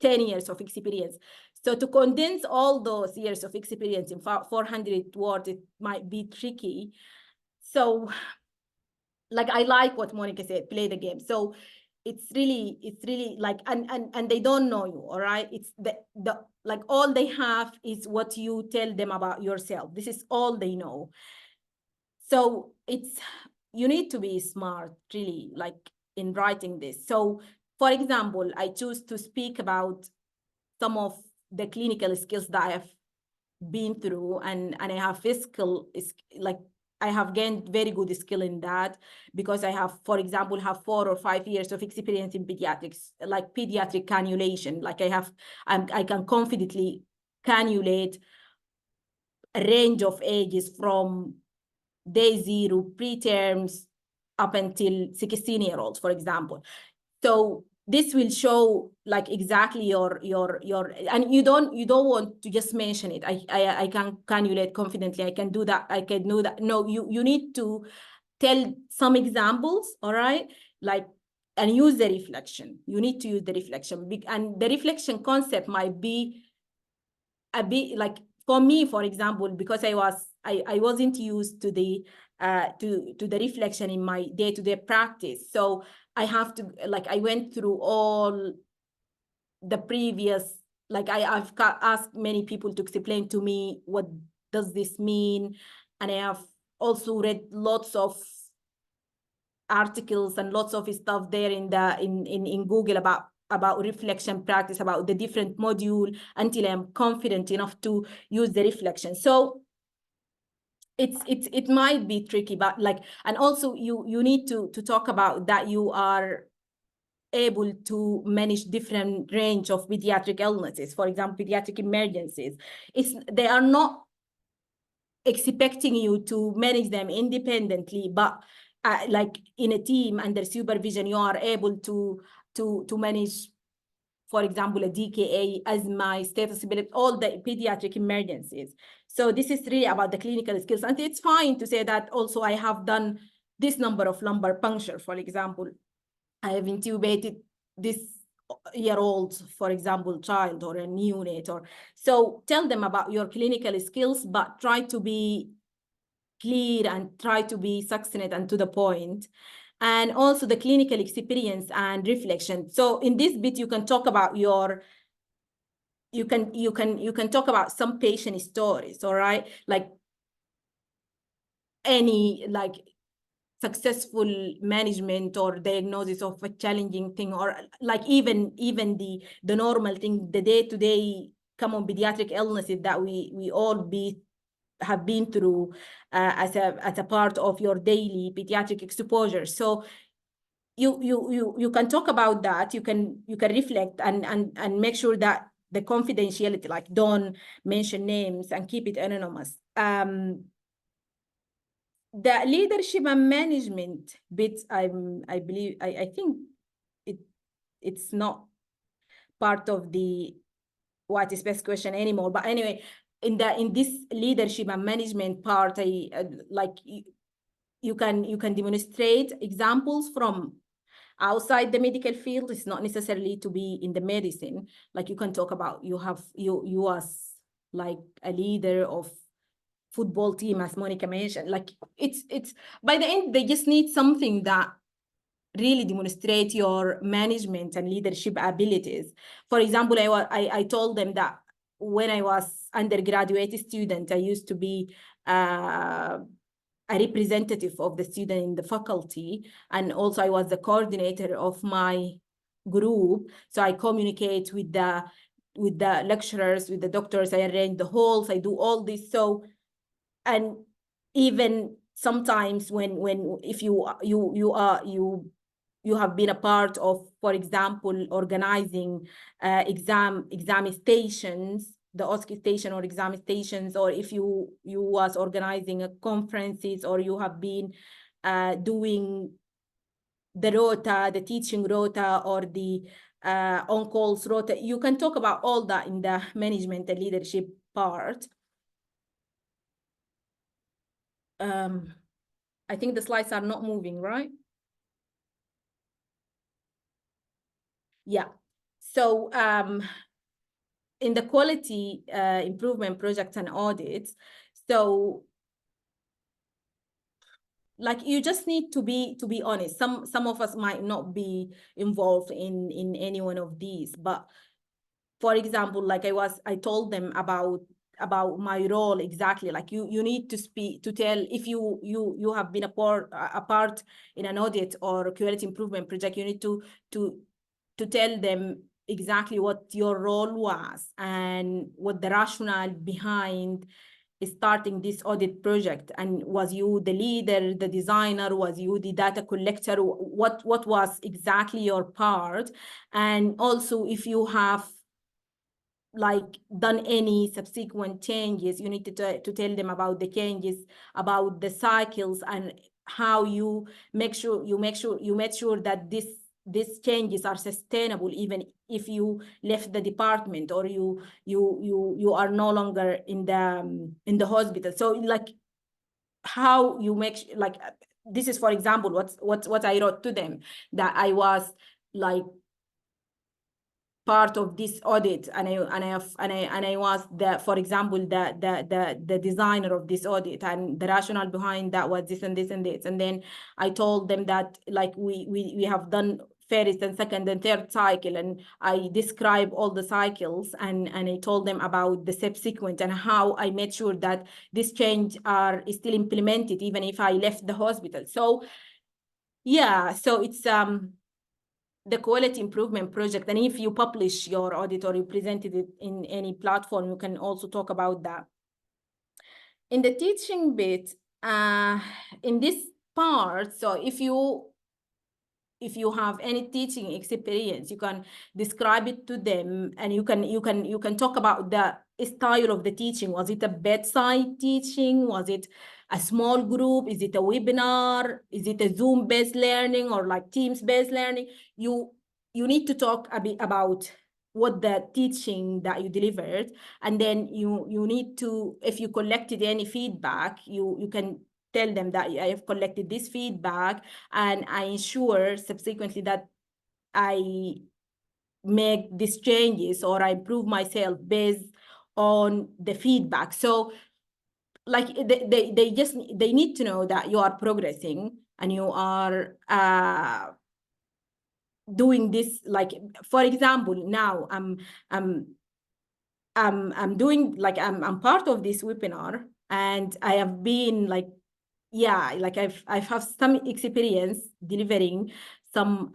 10 years of experience. So to condense all those years of experience in 400 words, it might be tricky. So like, I like what Monica said, play the game. So it's really like, and they don't know you, all right? It's the like, all they have is what you tell them about yourself. This is all they know. So you need to be smart, really, like, in writing this. So for example, I choose to speak about some of the clinical skills that I have been through, and I have physical, like I have gained very good skill in that, because I have, for example, have 4 or 5 years of experience in pediatrics, like pediatric cannulation. Like I can confidently cannulate a range of ages from day 0, preterms, up until 16-year-olds, for example. So this will show like exactly your, and you don't want to just mention it. I can cannulate confidently. I can do that. I can do that. No, you need to tell some examples, all right? Like, and use the reflection. You need to use the reflection. And the reflection concept might be a bit like, for me, for example, because I wasn't used to the the reflection in my day-to-day practice. So I have to, like, I went through all the previous, like I've asked many people to explain to me what does this mean, and I have also read lots of articles and lots of stuff there in Google about reflection practice, about the different module, until I'm confident enough to use the reflection. So it might be tricky, but like, and also you need to talk about that you are able to manage different range of pediatric illnesses, for example, pediatric emergencies. They are not expecting you to manage them independently, but like in a team under supervision, you are able to manage, for example, a DKA, asthma, status ability, all the pediatric emergencies. So this is really about the clinical skills. And it's fine to say that also I have done this number of lumbar puncture, for example. I have intubated this year-old, for example, child or a neonate. Or so tell them about your clinical skills, but try to be clear and try to be succinct and to the point. And also the clinical experience and reflection. So in this bit, you can talk about you can talk about some patient stories, all right? Like any like successful management or diagnosis of a challenging thing, or like even the normal thing, the day-to-day common pediatric illnesses that we all have been through as a part of your daily pediatric exposure. So you can talk about that. You can reflect and make sure that the confidentiality, like don't mention names and keep it anonymous. The leadership and management bit, I think it's not part of the what is best question anymore. But anyway, in this leadership and management part, like you can demonstrate examples from outside the medical field. It's not necessarily to be in the medicine. Like you can talk about you as like a leader of football team, as Monica mentioned. Like it's by the end, they just need something that really demonstrate your management and leadership abilities. For example, I told them that when I was undergraduate student, I used to be a representative of the student in the faculty, and also I was the coordinator of my group. So I communicate with the lecturers, with the doctors. I arrange the halls. I do all this. So, and even sometimes when if you have been a part of, for example, organizing exam stations, the OSCE station or exam stations, or if you was organizing a conferences, or you have been doing the rota, the teaching rota, or the on-calls rota, you can talk about all that in the management and leadership part. I think the slides are not moving, right? Yeah. So in the quality improvement projects and audits, so like you just need to be honest. Some of us might not be involved in any one of these, but for example, like I told them about my role exactly. Like you need to speak, to tell if you have been a part in an audit or quality improvement project. You need to to tell them exactly what your role was and what the rationale behind starting this audit project. And was you the leader, the designer? Was you the data collector? What was exactly your part? And also, if you have like done any subsequent changes, you need to tell them about the changes, about the cycles, and how you make sure that these changes are sustainable, even if you left the department or you are no longer in the hospital. So like how you make like this is, for example, what I wrote to them, that I was like part of this audit, and I was the, for example, the designer of this audit, and the rationale behind that was this and this and this. And then I told them that like we have done first and second and third cycle, and I describe all the cycles, and I told them about the subsequent and how I made sure that this change is still implemented even if I left the hospital. So yeah, so it's the quality improvement project. And if you publish your audit or you presented it in any platform, you can also talk about that. In the teaching bit, in this part, so if you have any teaching experience, you can describe it to them, and you can talk about the style of the teaching. Was it a bedside teaching? Was it a small group? Is it a webinar? Is it a Zoom-based learning or like Teams-based learning? You need to talk a bit about what the teaching that you delivered, and then you need to, if you collected any feedback, you can tell them that I have collected this feedback, and I ensure subsequently that I make these changes or I improve myself based on the feedback. So like they need to know that you are progressing and you are doing this. Like, for example, now I'm doing, like, I'm part of this webinar, and I have been like, yeah, like I've have some experience delivering some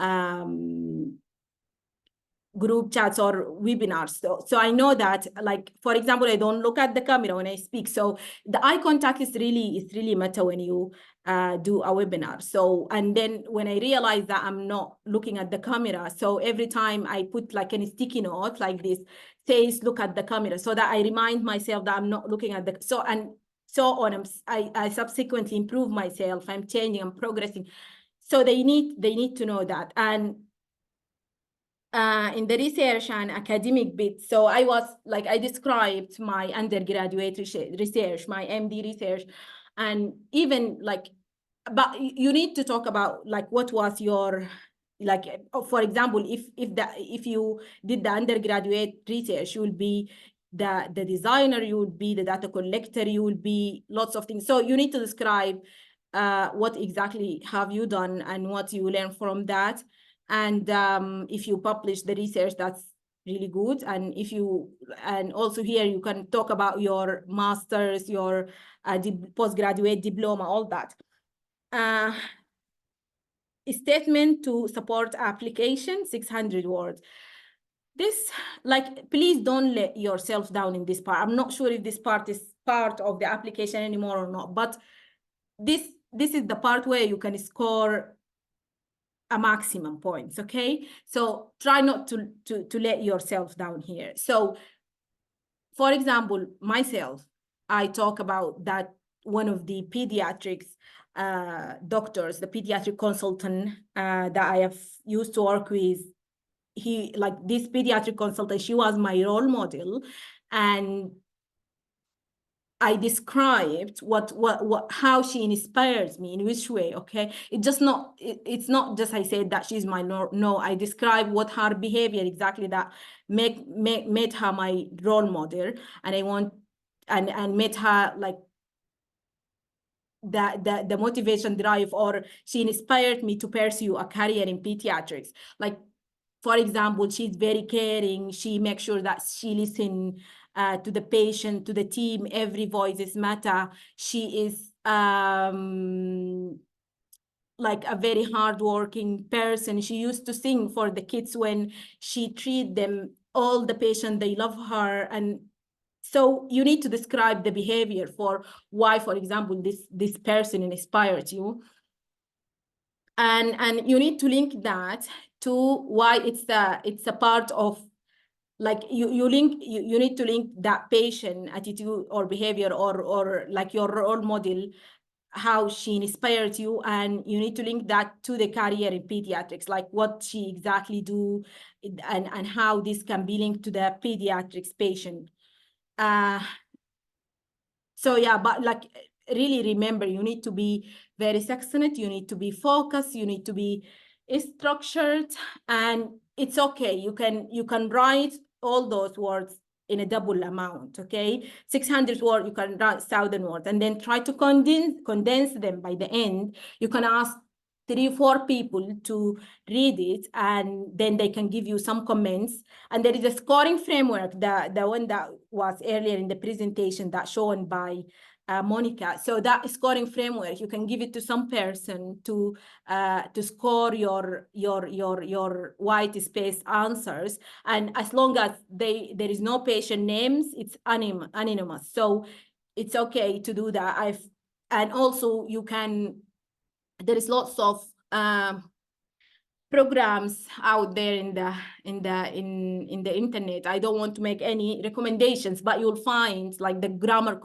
group chats or webinars. So I know that, like, for example, I don't look at the camera when I speak. So the eye contact is really matter when you do a webinar. So, and then when I realize that I'm not looking at the camera, so every time I put like a sticky note like this, says look at the camera, so that I remind myself that I'm not looking at the, so on. I subsequently improve myself. I'm changing, I'm progressing. So they need to know that. And in the research and academic bit, so I described my undergraduate research, my MD research, and even like, but you need to talk about like what was your, like, for example, if you did the undergraduate research, you will be the designer, you will be the data collector, you will be lots of things. So you need to describe what exactly have you done and what you learn from that. And if you publish the research, that's really good. And and also here you can talk about your master's, your postgraduate diploma, all that. A statement to support application, 600 words. This, like, please don't let yourself down in this part. I'm not sure if this part is part of the application anymore or not, but this is the part where you can score a maximum points, okay? So try not to let yourself down here. So, for example, myself, I talk about that one of the pediatrics doctors, the pediatric consultant that I have used to work with, this pediatric consultant, she was my role model, and I described how she inspires me, in which way, okay? It's not just I said that she's my no, I describe what her behavior exactly that made her my role model, and I want and made her like the motivation drive, or she inspired me to pursue a career in pediatrics. Like, for example, she's very caring. She makes sure that she listens to the patient, to the team. Every voices matter. She is like a very hardworking person. She used to sing for the kids when she treat them, all the patients, they love her. And so you need to describe the behavior for why, for example, this person inspired you. And you need to link that to why it's a part of, like you need to link that patient attitude or behavior or like your role model, how she inspired you, and you need to link that to the career in pediatrics, like what she exactly do, and how this can be linked to the pediatrics patient. So yeah, but like really remember, you need to be very succinct, you need to be focused, you need to be structured, and it's okay. You can write all those words in a double amount, okay? 600 words, you can write 1,000 words, and then try to condense them by the end. You can ask 3-4 people to read it, and then they can give you some comments. And there is a scoring framework, the one that was earlier in the presentation that shown by Monica. So that scoring framework, you can give it to some person to score your white space answers. And as long as there is no patient names, it's anonymous. So it's okay to do that. And also you can, there is lots of programs out there in the internet. I don't want to make any recommendations, but you'll find like the grammar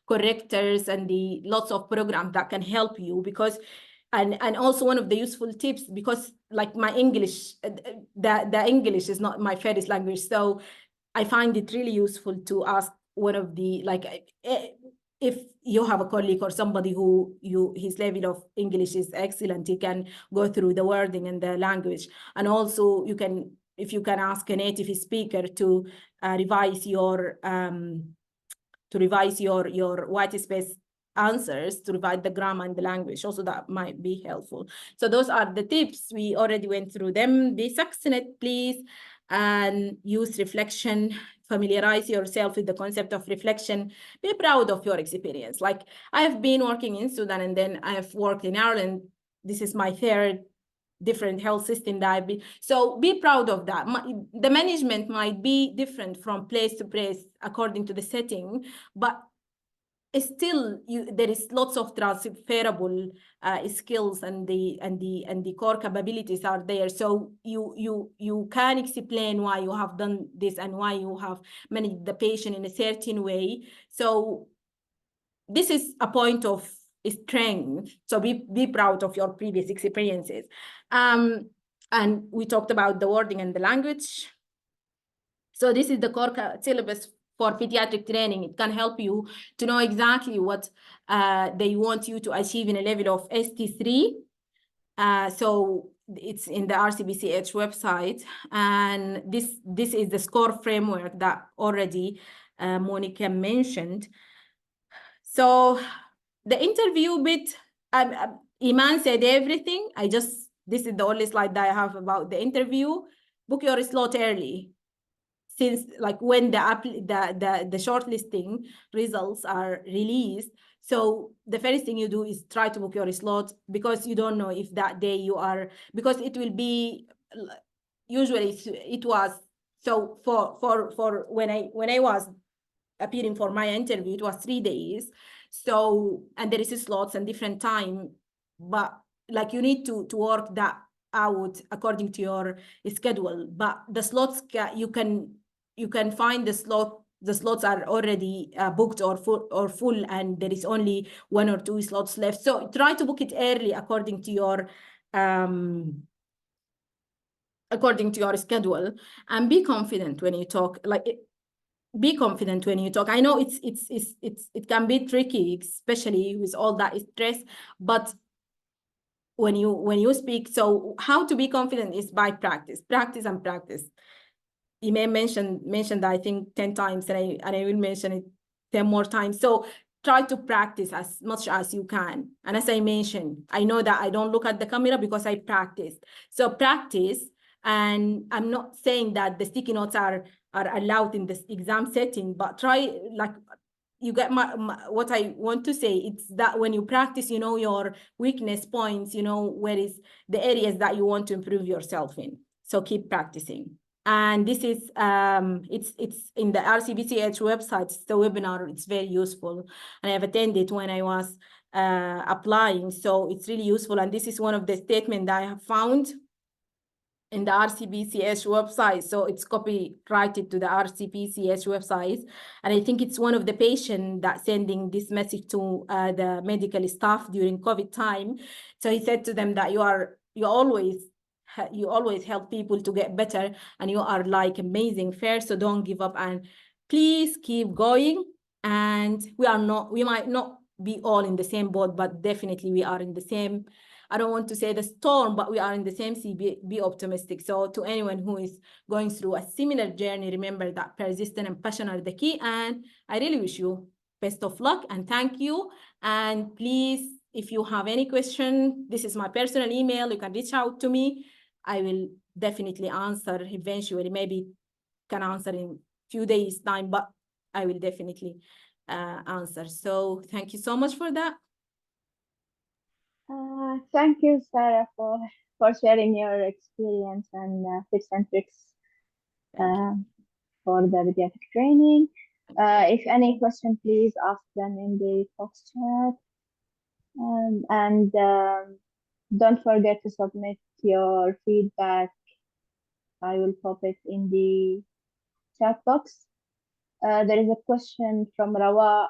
correctors and the lots of programs that can help you, because and also one of the useful tips, because like my English, the English is not my first language, so I find it really useful to ask one of the, like, if you have a colleague or somebody who his level of English is excellent, he can go through the wording and the language. And also you can, if you can ask a native speaker to revise your white space answers, to revise the grammar and the language, also that might be helpful. So those are the tips. We already went through them. Be succinct, please, and use reflection. Familiarize yourself with the concept of reflection. Be proud of your experience. Like, I have been working in Sudan, and then I have worked in Ireland. This is my third different health system that I've been. So be proud of that. The management might be different from place to place according to the setting, but still there is lots of transferable skills, and the core capabilities are there. So you can explain why you have done this and why you have managed the patient in a certain way. So this is a point of strength. So be proud of your previous experiences. And we talked about the wording and the language. So this is the core syllabus for pediatric training. It can help you to know exactly what they want you to achieve in a level of ST3. So it's in the RCBCH website. And this is the score framework that already Monica mentioned. So the interview bit, Eiman said everything. This is the only slide that I have about the interview. Book your slot early, since like when the shortlisting results are released. So the first thing you do is try to book your slot, because you don't know if that day you are, because it will be, usually it was, so for when I was appearing for my interview, it was 3 days. So, and there is slots and different time, but like you need to work that out according to your schedule. But the slots, you can find the slots are already booked or full, and there is only 1 or 2 slots left. So try to book it early according to your schedule, and be confident when you talk. Be confident when you talk. I know it can be tricky, especially with all that stress, but when you speak, so how to be confident is by practice. You may mentioned I think 10 times, and I will mention it 10 more times. So try to practice as much as you can. And as I mentioned, I know that I don't look at the camera because I practiced. So practice, and I'm not saying that the sticky notes are allowed in this exam setting, but try, like, you get what I want to say. It's that when you practice, you know your weakness points, you know where is the areas that you want to improve yourself in. So keep practicing. And this is it's in the RCBCH website. It's the webinar. It's very useful, and I've attended when I was applying. So it's really useful. And this is one of the statements that I have found in the RCBCH website. So it's copyrighted to the RCBCH website. And I think it's one of the patients that sending this message to the medical staff during COVID time. So he said to them that you always help people to get better, and you are like amazing fair. So don't give up, and please keep going. And we might not be all in the same boat, but definitely we are in the same, I don't want to say the storm, but we are in the same sea. Be optimistic. So to anyone who is going through a similar journey, remember that persistence and passion are the key. And I really wish you best of luck and thank you. And please, if you have any question, this is my personal email. You can reach out to me. I will definitely answer eventually. Maybe can answer in few days time, but I will definitely answer. So thank you so much for that. Thank you, Sara, for sharing your experience and tips and tricks for the pediatric training. If any question, please ask them in the Fox chat. And don't forget to submit your feedback. I will pop it in the chat box. There is a question from Rawa.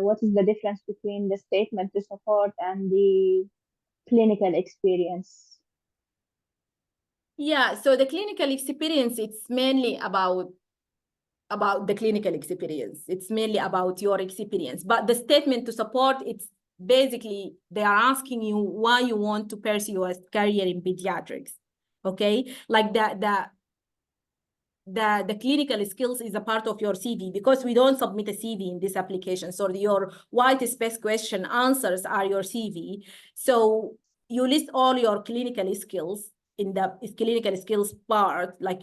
What is the difference between the statement to support and the clinical experience? Yeah, so the clinical experience, it's mainly about the clinical experience. It's mainly about your experience. But the statement to support, it's basically they are asking you why you want to pursue a career in pediatrics. Okay, like the clinical skills is a part of your CV, because we don't submit a CV in this application. So your white space question answers are your CV. So you list all your clinical skills in the clinical skills part, like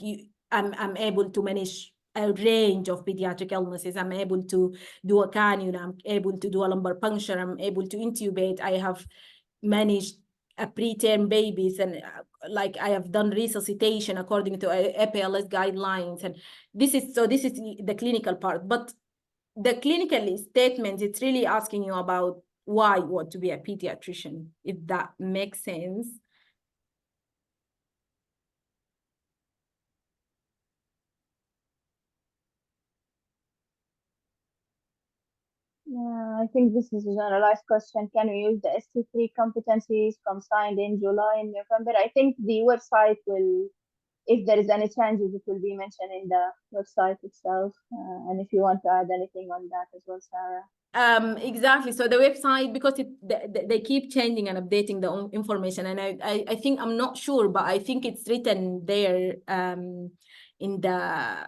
I'm able to manage a range of pediatric illnesses. I'm able to do a cannula. I'm able to do a lumbar puncture. I'm able to intubate. I have managed preterm babies, and like I have done resuscitation according to APLS guidelines. And this is the clinical part. But the clinical statement, it's really asking you about why you want to be a pediatrician, if that makes sense. Yeah, I think this is a generalized question. Can we use the ST3 competencies from signed in July and November? I think the website will, if there is any changes, it will be mentioned in the website itself. And if you want to add anything on that as well, Sara. Exactly. So the website, because they keep changing and updating the information, and I think, I'm not sure, but I think it's written there in the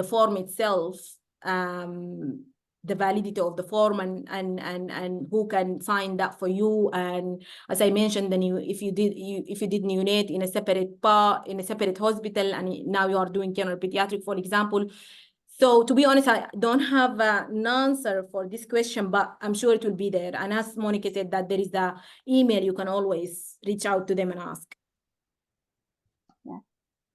form itself, the validity of the form and who can sign that for you. And as I mentioned, then if you did neonate in a separate hospital, and now you are doing general pediatric, for example. So to be honest, I don't have an answer for this question, but I'm sure it will be there. And as Monica said, that there is the email, you can always reach out to them and ask. Yeah.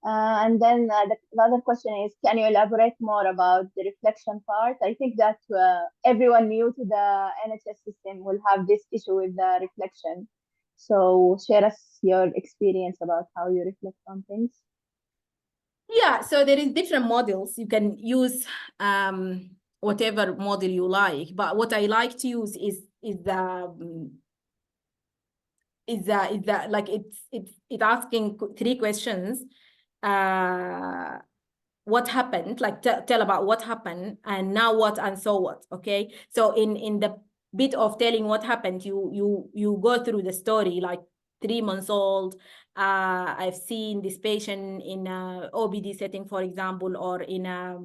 And then the other question is, can you elaborate more about the reflection part? I think that everyone new to the NHS system will have this issue with the reflection. So share us your experience about how you reflect on things. Yeah, so there is different models. You can use whatever model you like, but what I like to use is like it's asking 3 questions. What happened, like tell about what happened, and now what, and so what. Okay, so in the bit of telling what happened, you go through the story, like 3 months old. I've seen this patient in a OBD setting, for example, or in a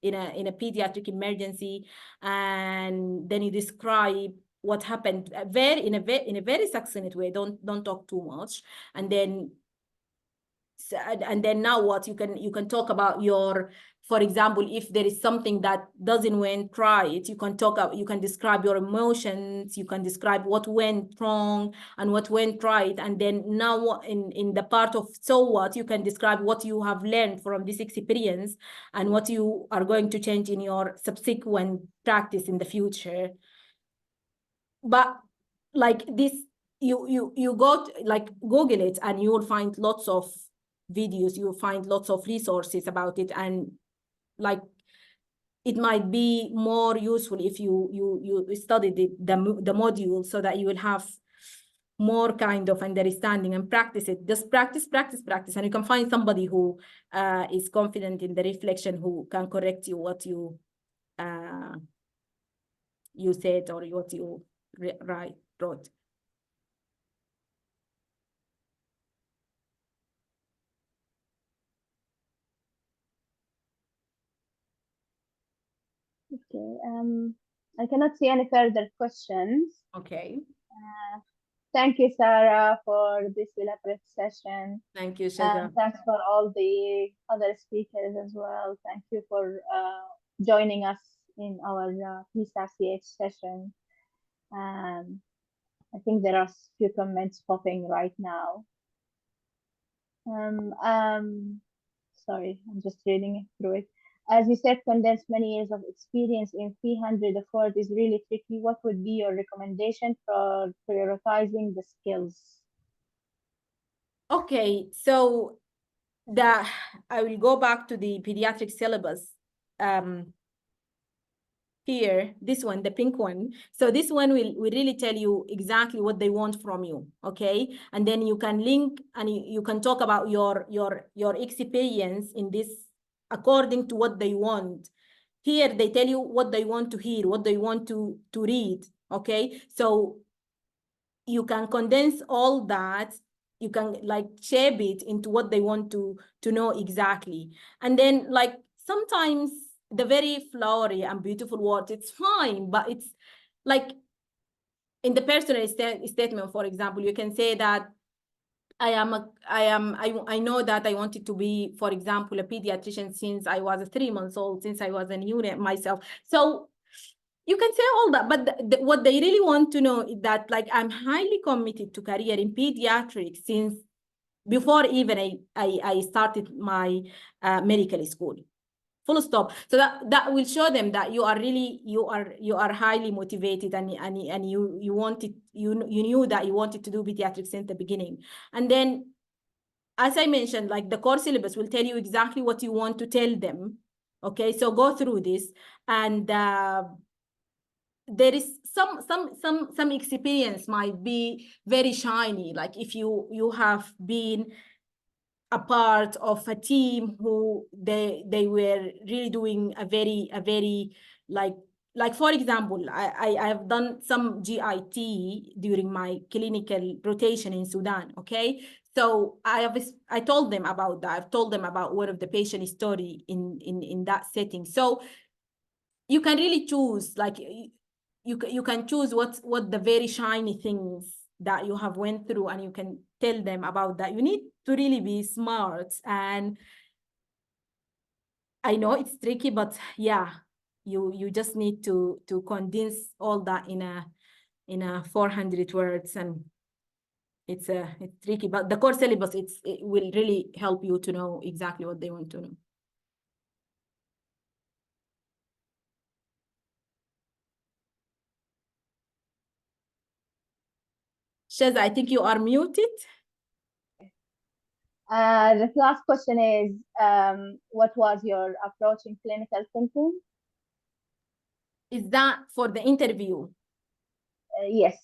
pediatric emergency, and then you describe what happened in a very succinct way. Don't talk too much, and then and then now what? You can talk about your, for example, if there is something that doesn't went right, you can describe your emotions, you can describe what went wrong and what went right. And then now in the part of so what, you can describe what you have learned from this experience and what you are going to change in your subsequent practice in the future. But like this, you go like Google it and you will find lots of videos, you will find lots of resources about it, and like it might be more useful if you study the module, so that you will have more kind of understanding and practice it. Just practice, and you can find somebody who is confident in the reflection, who can correct you what you said or what you wrote. Okay. I cannot see any further questions. Okay. Thank you, Sarah, for this elaborate session. Thank you, Shaza. And thanks for all the other speakers as well. Thank you for joining us in our PSAF-CH session. I think there are a few comments popping right now. Sorry, I'm just reading through it. As you said, condense many years of experience in 300 words is really tricky. What would be your recommendation for prioritizing the skills? Okay, so I will go back to the pediatric syllabus. Here, this one, the pink one. So this one will really tell you exactly what they want from you, okay? And then you can link and you can talk about your experience in this according to what they want. Here, they tell you what they want to hear, what they want to read, okay? So you can condense all that. You can like shape it into what they want to know exactly. And then like sometimes the very flowery and beautiful words, it's fine, but it's like in the personal statement, for example, you can say that I know that I wanted to be, for example, a pediatrician since I was 3 months old, since I was a unit myself. So you can say all that, but what they really want to know is that like I'm highly committed to career in pediatrics since before even I started my medical school. Full stop. So that will show them that you are really you are highly motivated and you wanted you knew that you wanted to do pediatrics since the beginning. And then, as I mentioned, like the core syllabus will tell you exactly what you want to tell them. Okay, so go through this, and there is some experience might be very shiny, like if you have been a part of a team who they were really doing a very like for example, I have done some GIT during my clinical rotation in Sudan, okay? So I told them about that. I've told them about one of the patient story in that setting. So you can really choose, like you can choose what the very shiny things that you have went through, and you can tell them about that. You need to really be smart, and I know it's tricky, but yeah, you just need to condense all that in a 400 words, and it's tricky, but the core syllabus it will really help you to know exactly what they want to know. Shaza, I think you are muted. The last question is, what was your approach in clinical thinking? Is that for the interview? Yes.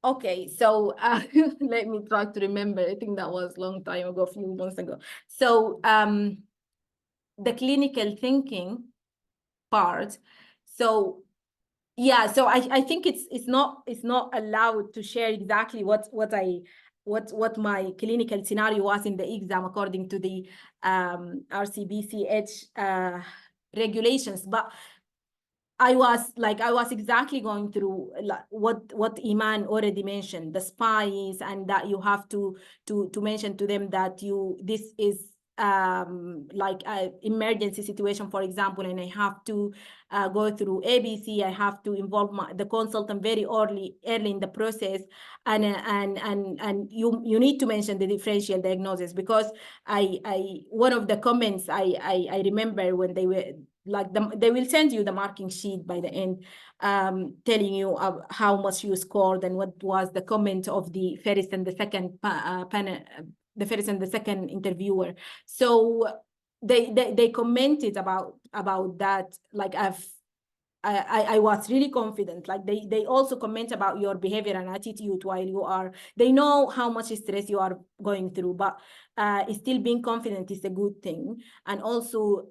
Okay, so let me try to remember. I think that was a long time ago, a few months ago. So the clinical thinking part. So yeah, so I think it's not allowed to share exactly what my clinical scenario was in the exam according to the RCBCH regulations, but I was exactly going through what Eiman already mentioned, the spies, and that you have to mention to them that this is like an emergency situation, for example, and I have to go through ABC. I have to involve the consultant very early in the process, and you need to mention the differential diagnosis, because one of the comments I remember when they were like they will send you the marking sheet by the end, telling you how much you scored and what was the comment of the first and the second panel, the first and the second interviewer. So they commented about that. Like I was really confident. Like they also comment about your behavior and attitude while they know how much stress you are going through, but still being confident is a good thing. And also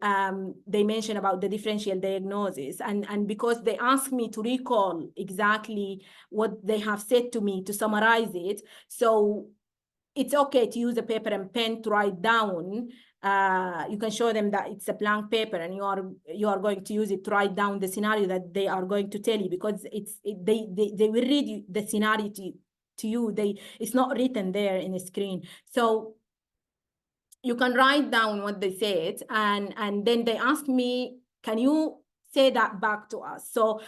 they mention about the differential diagnosis, and because they asked me to recall exactly what they have said to me to summarize it, so it's okay to use a paper and pen to write down. You can show them that it's a blank paper, and you are going to use it to write down the scenario that they are going to tell you, because they will read the scenario to you. It's not written there in the screen, so you can write down what they said, and then they asked me, can you say that back to us? So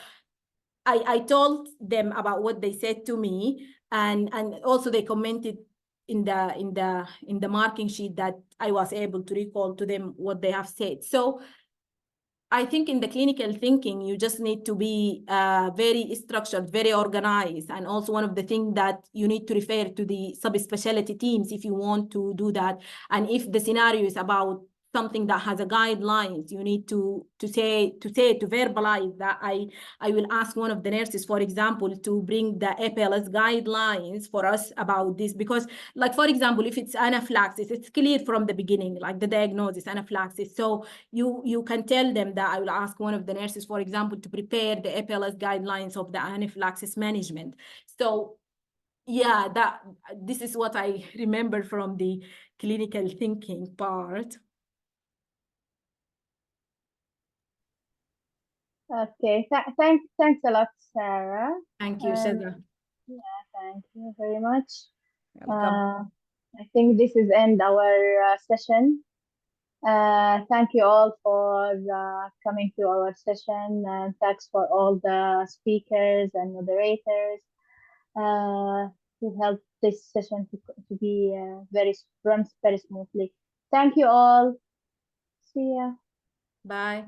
I told them about what they said to me, and also they commented in the marking sheet that I was able to recall to them what they have said. So I think in the clinical thinking, you just need to be very structured, very organized. And also one of the things that you need to refer to the subspecialty teams if you want to do that. And if the scenario is about something that has a guidelines, you need to verbalize that. I will ask one of the nurses, for example, to bring the APLS guidelines for us about this, because like, for example, if it's anaphylaxis, it's clear from the beginning, like the diagnosis, anaphylaxis. So you can tell them that I will ask one of the nurses, for example, to prepare the APLS guidelines of the anaphylaxis management. So yeah, this is what I remember from the clinical thinking part. Okay, thanks a lot, Sarah. Thank you, Shaza. Yeah, thank you very much. Welcome. I think this is end our session. Thank you all for coming to our session, and thanks for all the speakers and moderators who helped this session to be run very smoothly. Thank you all. See ya. Bye.